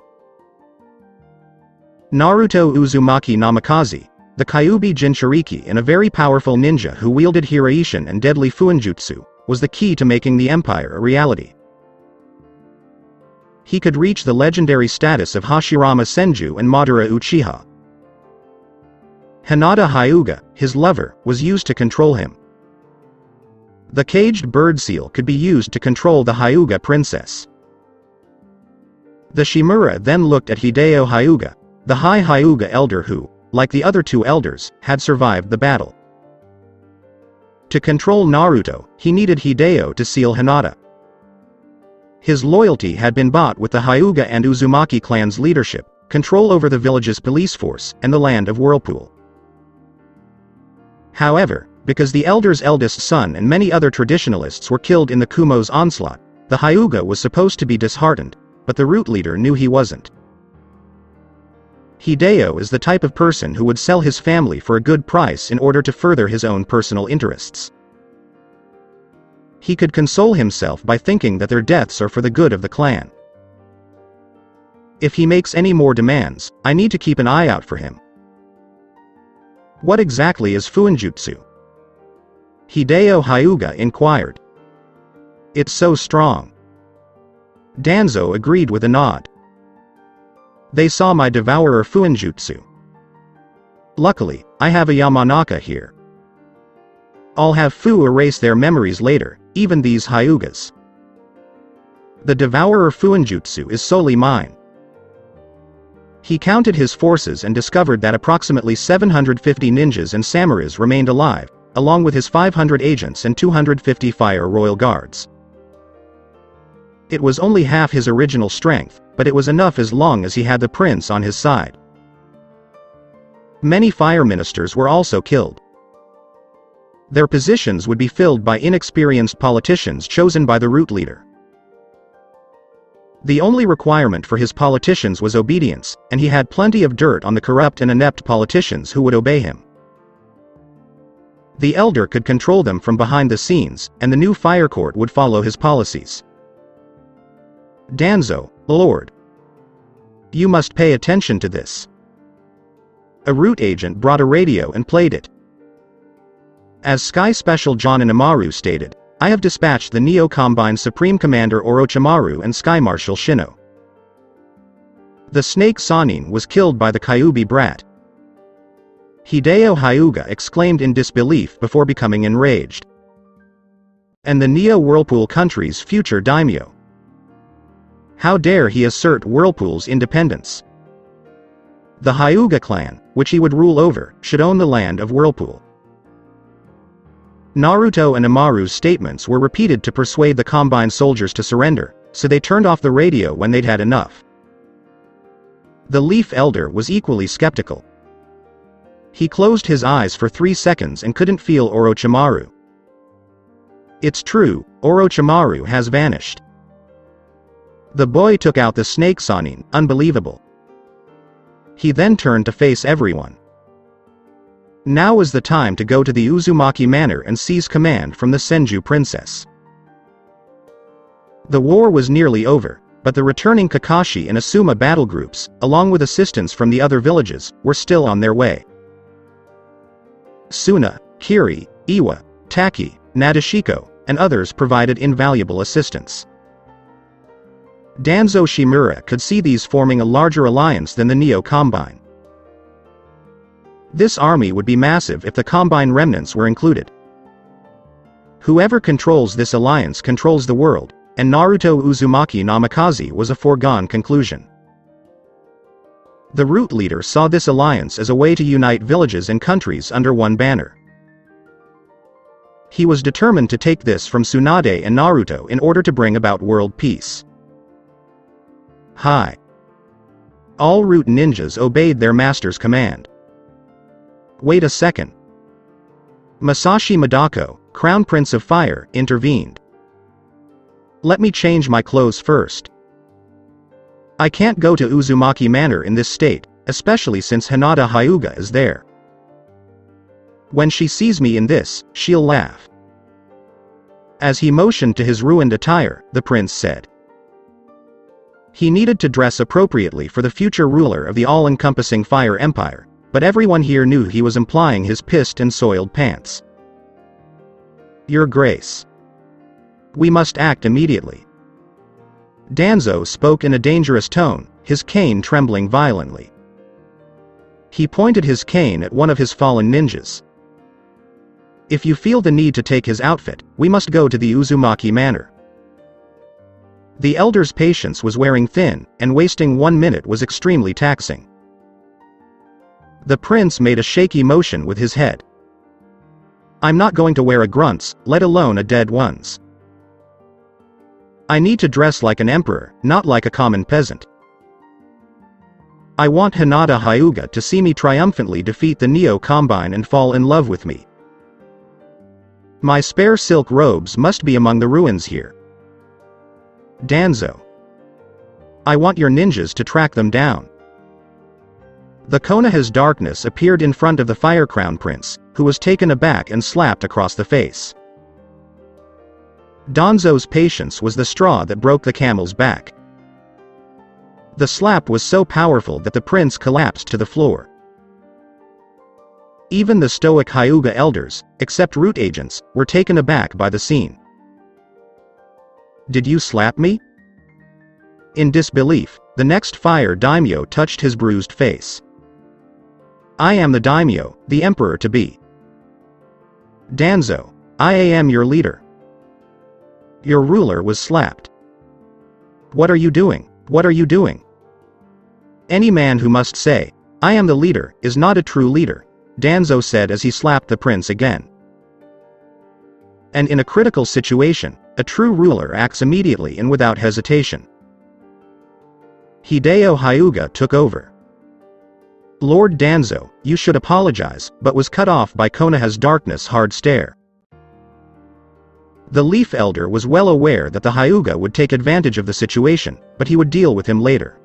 S2: Naruto Uzumaki Namikaze, the Kyuubi Jinchuriki and a very powerful ninja who wielded Hiraishin and deadly Fuinjutsu, was the key to making the empire a reality. He could reach the legendary status of Hashirama Senju and Madara Uchiha. Hinata Hyuga, his lover, was used to control him. The caged bird seal could be used to control the Hyuga princess. The Shimura then looked at Hideo Hyuga, the High Hyuga elder who, like the other two elders, had survived the battle. To control Naruto, he needed Hideo to seal Hinata. His loyalty had been bought with the Hyuga and Uzumaki clans' leadership, control over the village's police force, and the land of Whirlpool. However, because the elder's eldest son and many other traditionalists were killed in the Kumo's onslaught, the Hyuga was supposed to be disheartened, but the root leader knew he wasn't. Hideo is the type of person who would sell his family for a good price in order to further his own personal interests. He could console himself by thinking that their deaths are for the good of the clan. If he makes any more demands, I need to keep an eye out for him. What exactly is Fuinjutsu? Hideo Hyuga inquired. It's so strong. Danzo agreed with a nod. They saw my devourer Fuinjutsu. Luckily, I have a Yamanaka here. I'll have Fu erase their memories later, even these Hyugas. The devourer Fuinjutsu is solely mine. He counted his forces and discovered that approximately 750 ninjas and samurais remained alive, along with his 500 agents and 250 fire royal guards. It was only half his original strength, but it was enough as long as he had the prince on his side. Many fire ministers were also killed. Their positions would be filled by inexperienced politicians chosen by the root leader. The only requirement for his politicians was obedience, and he had plenty of dirt on the corrupt and inept politicians who would obey him. The elder could control them from behind the scenes, and the new fire court would follow his policies. Danzo, Lord. You must pay attention to this. A root agent brought a radio and played it. As Sky Special John Inamaru stated, I have dispatched the Neo-Combine Supreme Commander Orochimaru and Sky Marshal Shino. The Snake Sanin was killed by the Kyuubi brat. Hideo Hyuga exclaimed in disbelief before becoming enraged. And the Neo-Whirlpool country's future daimyo. How dare he assert Whirlpool's independence? The Hyuga clan, which he would rule over, should own the land of Whirlpool. Naruto and Amaru's statements were repeated to persuade the Combine soldiers to surrender, so they turned off the radio when they'd had enough. The Leaf Elder was equally skeptical. He closed his eyes for 3 seconds and couldn't feel Orochimaru. It's true, Orochimaru has vanished. The boy took out the Snake Sanin, unbelievable. He then turned to face everyone. Now was the time to go to the Uzumaki Manor and seize command from the Senju princess. The war was nearly over, but the returning Kakashi and Asuma battle groups, along with assistance from the other villages, were still on their way. Suna, Kiri, Iwa, Taki, Nadeshiko, and others provided invaluable assistance. Danzo Shimura could see these forming a larger alliance than the Neo-Combine. This army would be massive if the Combine remnants were included. Whoever controls this alliance controls the world, and Naruto Uzumaki Namikaze was a foregone conclusion. The root leader saw this alliance as a way to unite villages and countries under one banner. He was determined to take this from Tsunade and Naruto in order to bring about world peace. Hi. All root ninjas obeyed their master's command. Wait a second. Masashi Madako, Crown Prince of Fire, intervened. Let me change my clothes first. I can't go to Uzumaki Manor in this state, especially since Hinata Hyuga is there. When she sees me in this, she'll laugh. As he motioned to his ruined attire, the prince said. He needed to dress appropriately for the future ruler of the all-encompassing Fire Empire, but everyone here knew he was implying his pissed and soiled pants. Your Grace. We must act immediately. Danzo spoke in a dangerous tone, his cane trembling violently. He pointed his cane at one of his fallen ninjas. If you feel the need to take his outfit, we must go to the Uzumaki Manor. The elder's patience was wearing thin, and wasting 1 minute was extremely taxing. The prince made a shaky motion with his head. I'm not going to wear a grunt's, let alone a dead one's. I need to dress like an emperor, not like a common peasant. I want Hinata Hyuga to see me triumphantly defeat the Neo Combine and fall in love with me. My spare silk robes must be among the ruins here. Danzo. I want your ninjas to track them down. The Konoha's darkness appeared in front of the Fire Crown Prince, who was taken aback and slapped across the face. Danzo's patience was the straw that broke the camel's back. The slap was so powerful that the prince collapsed to the floor. Even the stoic Hyuga elders, except root agents, were taken aback by the scene. Did you slap me? In disbelief, the next fire daimyo touched his bruised face. I am the daimyo, the emperor-to-be. Danzo, I am your leader. Your ruler was slapped. What are you doing? What are you doing? Any man who must say, I am the leader, is not a true leader, Danzo said as he slapped the prince again. And in a critical situation, a true ruler acts immediately and without hesitation. Hideo Hyuga took over. Lord Danzo, you should apologize, but was cut off by Konoha's darkness hard stare. The Leaf Elder was well aware that the Hyuga would take advantage of the situation, but he would deal with him later.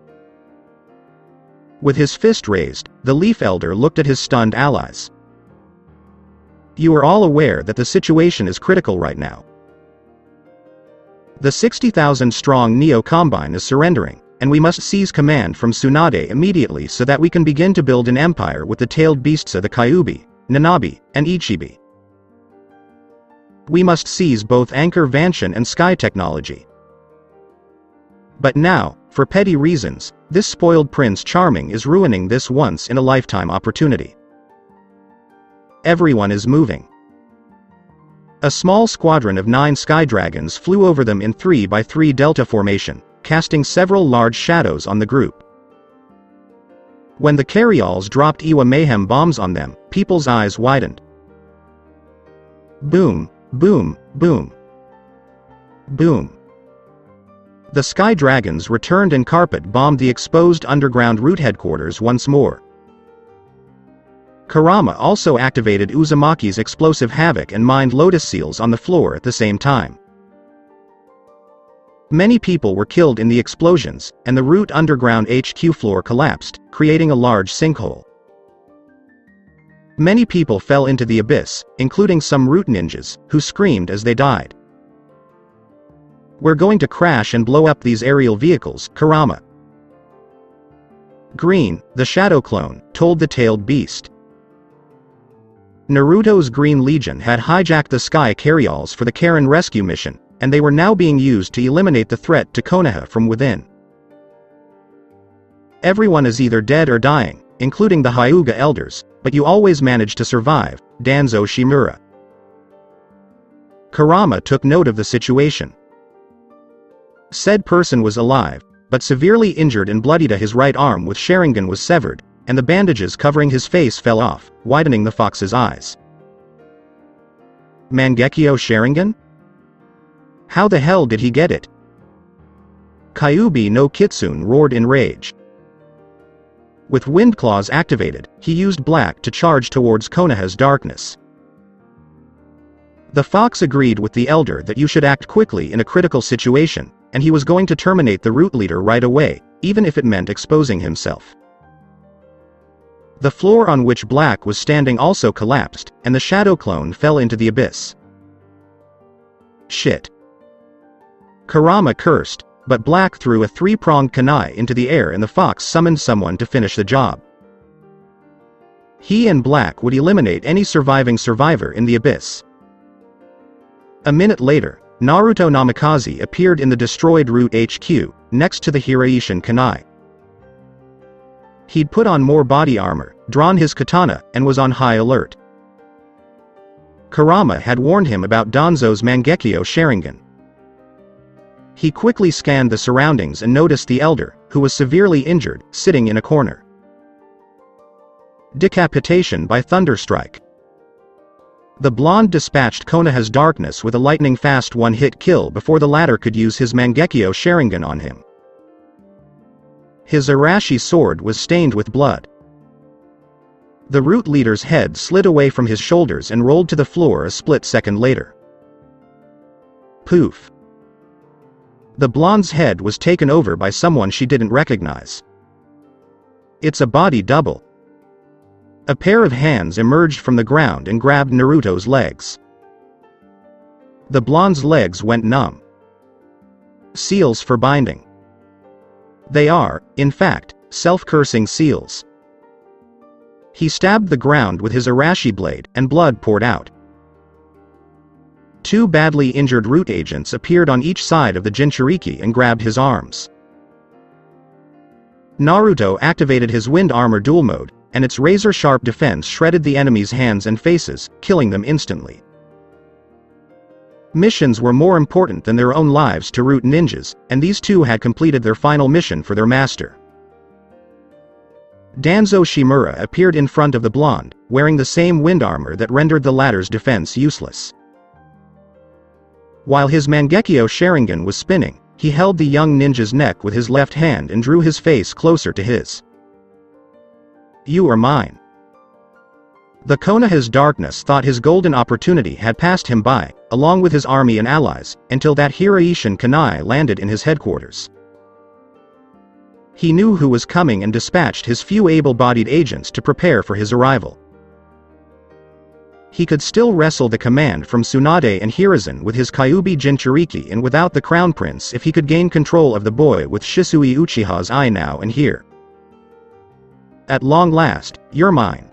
S2: With his fist raised, the Leaf Elder looked at his stunned allies. You are all aware that the situation is critical right now. The 60,000-strong Neo Combine is surrendering, and we must seize command from Tsunade immediately so that we can begin to build an empire with the tailed beasts of the Kyuubi, Nanabi, and Ichibi. We must seize both Anchor Vanshin and Sky technology. But now, for petty reasons, this spoiled Prince Charming is ruining this once-in-a-lifetime opportunity. Everyone is moving. A small squadron of 9 Sky Dragons flew over them in 3x3 delta formation, casting several large shadows on the group. When the carryalls dropped Iwa Mayhem bombs on them, people's eyes widened. Boom, boom, boom. Boom. The Sky Dragons returned and carpet-bombed the exposed underground root headquarters once more. Kurama also activated Uzumaki's explosive havoc and mined lotus seals on the floor at the same time. Many people were killed in the explosions, and the root underground HQ floor collapsed, creating a large sinkhole. Many people fell into the abyss, including some root ninjas, who screamed as they died. We're going to crash and blow up these aerial vehicles, Kurama. Green, the shadow clone, told the tailed beast. Naruto's Green Legion had hijacked the sky carryalls for the Karen rescue mission, and they were now being used to eliminate the threat to Konoha from within. Everyone is either dead or dying, including the Hyuga elders, but you always manage to survive, Danzo Shimura. Kurama took note of the situation. Said person was alive, but severely injured and bloodied. His right arm with Sharingan was severed, and the bandages covering his face fell off, widening the fox's eyes. Mangekyo Sharingan? How the hell did he get it? Kyuubi no Kitsune roared in rage. With wind claws activated, he used black to charge towards Konoha's darkness. The fox agreed with the elder that you should act quickly in a critical situation, and he was going to terminate the root leader right away, even if it meant exposing himself. The floor on which Black was standing also collapsed, and the shadow clone fell into the abyss. Shit. Kurama cursed, but Black threw a three-pronged kunai into the air and the fox summoned someone to finish the job. He and Black would eliminate any surviving survivor in the abyss. A minute later, Naruto Namikaze appeared in the destroyed Root HQ, next to the Hiraishin kunai. He'd put on more body armor, drawn his katana, and was on high alert. Kurama had warned him about Danzo's Mangekyo Sharingan. He quickly scanned the surroundings and noticed the elder, who was severely injured, sitting in a corner. Decapitation by thunderstrike. The blonde dispatched Konoha's darkness with a lightning-fast one-hit kill before the latter could use his Mangekyo Sharingan on him. His Arashi sword was stained with blood. The root leader's head slid away from his shoulders and rolled to the floor a split second later. Poof. The blonde's head was taken over by someone she didn't recognize. It's a body double. A pair of hands emerged from the ground and grabbed Naruto's legs. The blonde's legs went numb. Seals for binding. They are, in fact, self-cursing seals. He stabbed the ground with his Arashi blade, and blood poured out. Two badly injured root agents appeared on each side of the Jinchuriki and grabbed his arms. Naruto activated his wind armor dual mode, and its razor-sharp defense shredded the enemy's hands and faces, killing them instantly. Missions were more important than their own lives to root ninjas, and these two had completed their final mission for their master. Danzo Shimura appeared in front of the blonde, wearing the same wind armor that rendered the latter's defense useless. While his Mangekyo Sharingan was spinning, he held the young ninja's neck with his left hand and drew his face closer to his. You are mine. The Konoha's darkness thought his golden opportunity had passed him by, along with his army and allies, until that Hiraishin kunai landed in his headquarters. He knew who was coming and dispatched his few able-bodied agents to prepare for his arrival. He could still wrestle the command from Tsunade and Hiruzen with his Kyuubi Jinchuriki and without the Crown Prince if he could gain control of the boy with Shisui Uchiha's eye now and here. At long last, you're mine.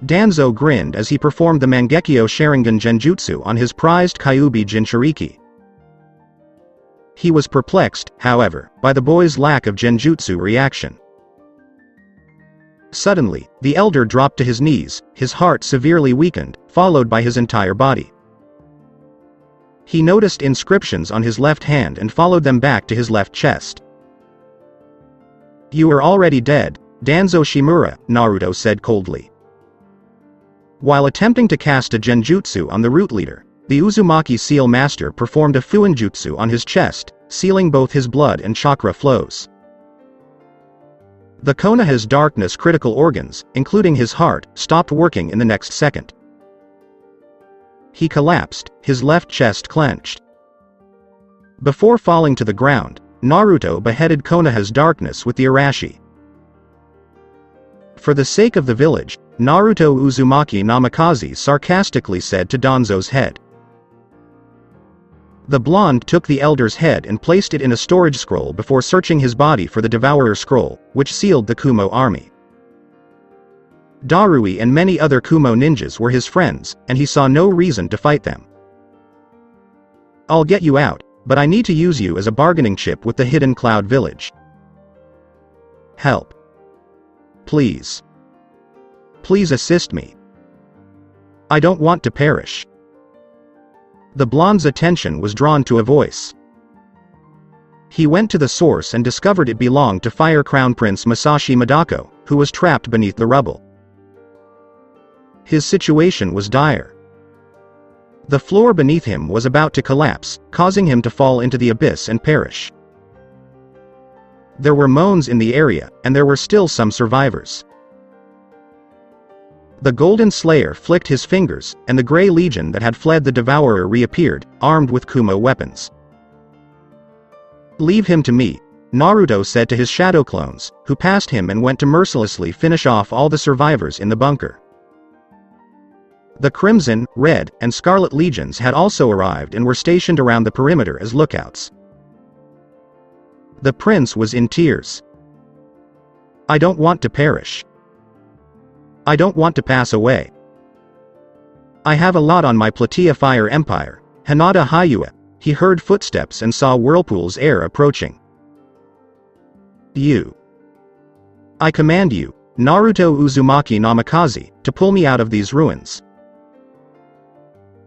S2: Danzo grinned as he performed the Mangekyo Sharingan Genjutsu on his prized Kyuubi Jinchuriki. He was perplexed, however, by the boy's lack of Genjutsu reaction. Suddenly, the elder dropped to his knees, his heart severely weakened, followed by his entire body. He noticed inscriptions on his left hand and followed them back to his left chest. You are already dead, Danzo Shimura, Naruto said coldly. While attempting to cast a genjutsu on the root leader, the Uzumaki Seal Master performed a fuinjutsu on his chest, sealing both his blood and chakra flows. The Konoha's darkness critical organs, including his heart, stopped working in the next second. He collapsed, his left chest clenched. Before falling to the ground, Naruto beheaded Konoha's darkness with the Arashi. For the sake of the village, Naruto Uzumaki Namikaze sarcastically said to Danzo's head. The blonde took the elder's head and placed it in a storage scroll before searching his body for the Devourer Scroll, which sealed the Kumo army. Darui and many other Kumo ninjas were his friends, and he saw no reason to fight them. I'll get you out, but I need to use you as a bargaining chip with the Hidden Cloud Village. Help. Please. Please assist me. I don't want to perish. The blonde's attention was drawn to a voice. He went to the source and discovered it belonged to Fire Crown Prince Masashi Madako, who was trapped beneath the rubble. His situation was dire. The floor beneath him was about to collapse, causing him to fall into the abyss and perish. There were moans in the area, and there were still some survivors. The Golden Slayer flicked his fingers, and the Grey Legion that had fled the Devourer reappeared, armed with Kumo weapons. "Leave him to me," Naruto said to his shadow clones, who passed him and went to mercilessly finish off all the survivors in the bunker. The Crimson, Red, and Scarlet Legions had also arrived and were stationed around the perimeter as lookouts. The prince was in tears. "I don't want to perish. I don't want to pass away. I have a lot on my Platea Fire Empire." Hinata Hayue. He heard footsteps and saw Whirlpool's heir approaching. "You. I command you, Naruto Uzumaki Namikaze, to pull me out of these ruins."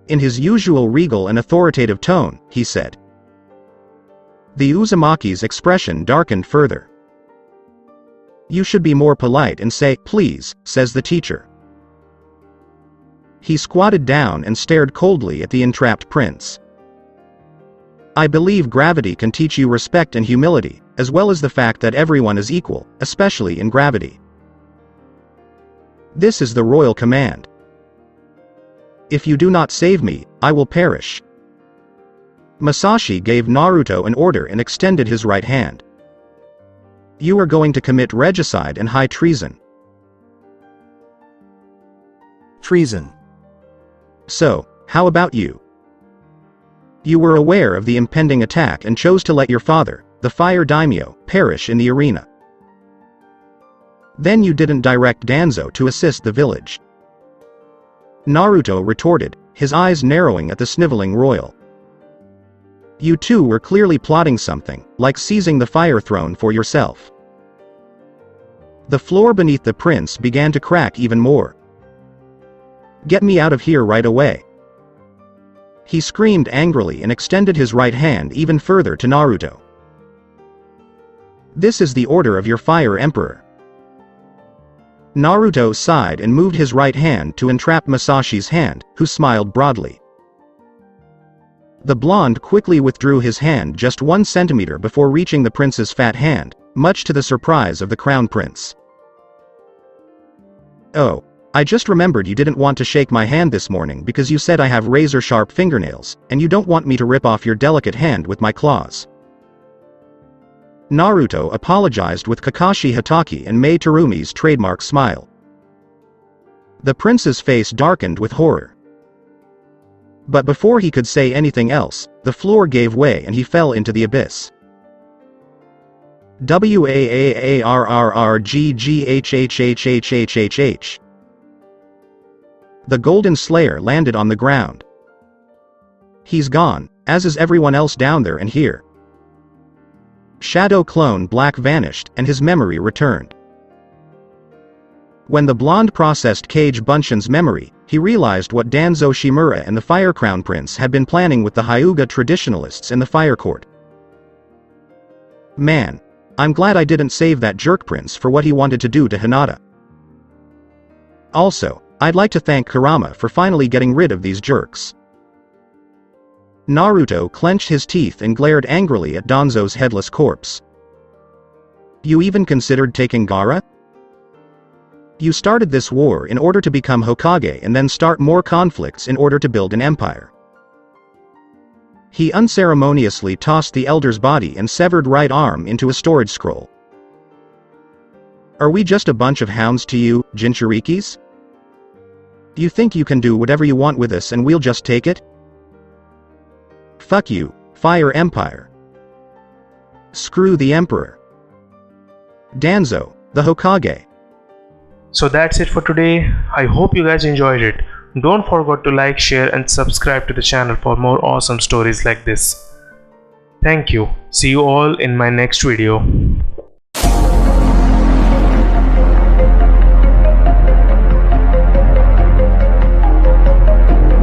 S2: In his usual regal and authoritative tone, he said. The Uzumaki's expression darkened further. "You should be more polite and say, 'Please,' says the teacher." He squatted down and stared coldly at the entrapped prince. "I believe gravity can teach you respect and humility, as well as the fact that everyone is equal, especially in gravity. This is the royal command. If you do not save me, I will perish." Masashi gave Naruto an order and extended his right hand. "You are going to commit regicide and high treason."
S3: Treason.
S2: "So, how about you? You were aware of the impending attack and chose to let your father, the Fire Daimyo, perish in the arena. Then you didn't direct Danzo to assist the village." Naruto retorted, his eyes narrowing at the sniveling royal. "You two were clearly plotting something, like seizing the fire throne for yourself." The floor beneath the prince began to crack even more. "Get me out of here right away." He screamed angrily and extended his right hand even further to Naruto. "This is the order of your Fire Emperor." Naruto sighed and moved his right hand to entrap Masashi's hand, who smiled broadly. The blonde quickly withdrew his hand just 1 centimeter before reaching the prince's fat hand, much to the surprise of the crown prince. "Oh. I just remembered you didn't want to shake my hand this morning because you said I have razor-sharp fingernails, and you don't want me to rip off your delicate hand with my claws." Naruto apologized with Kakashi Hatake and Mei Terumi's trademark smile. The prince's face darkened with horror. But before he could say anything else, the floor gave way and he fell into the abyss. WAAARRRGGHHHHHHH. The Golden Slayer landed on the ground. "He's gone, as is everyone else down there and here." Shadow Clone Black vanished and his memory returned. When the blonde processed Kage Bunshin's memory, he realized what Danzo Shimura and the Fire Crown Prince had been planning with the Hyuga traditionalists in the Fire Court. "Man. I'm glad I didn't save that jerk prince for what he wanted to do to Hinata. Also, I'd like to thank Kurama for finally getting rid of these jerks." Naruto clenched his teeth and glared angrily at Danzo's headless corpse. "You even considered taking Gaara? You started this war in order to become Hokage and then start more conflicts in order to build an empire." He unceremoniously tossed the elder's body and severed right arm into a storage scroll. "Are we just a bunch of hounds to you, Jinchurikis? Do you think you can do whatever you want with us and we'll just take it? Fuck you, Fire Empire. Screw the Emperor. Danzo, the Hokage."
S1: So that's it for today. I hope you guys enjoyed it. Don't forget to like, share and subscribe to the channel for more awesome stories like this. Thank you. See you all in my next video.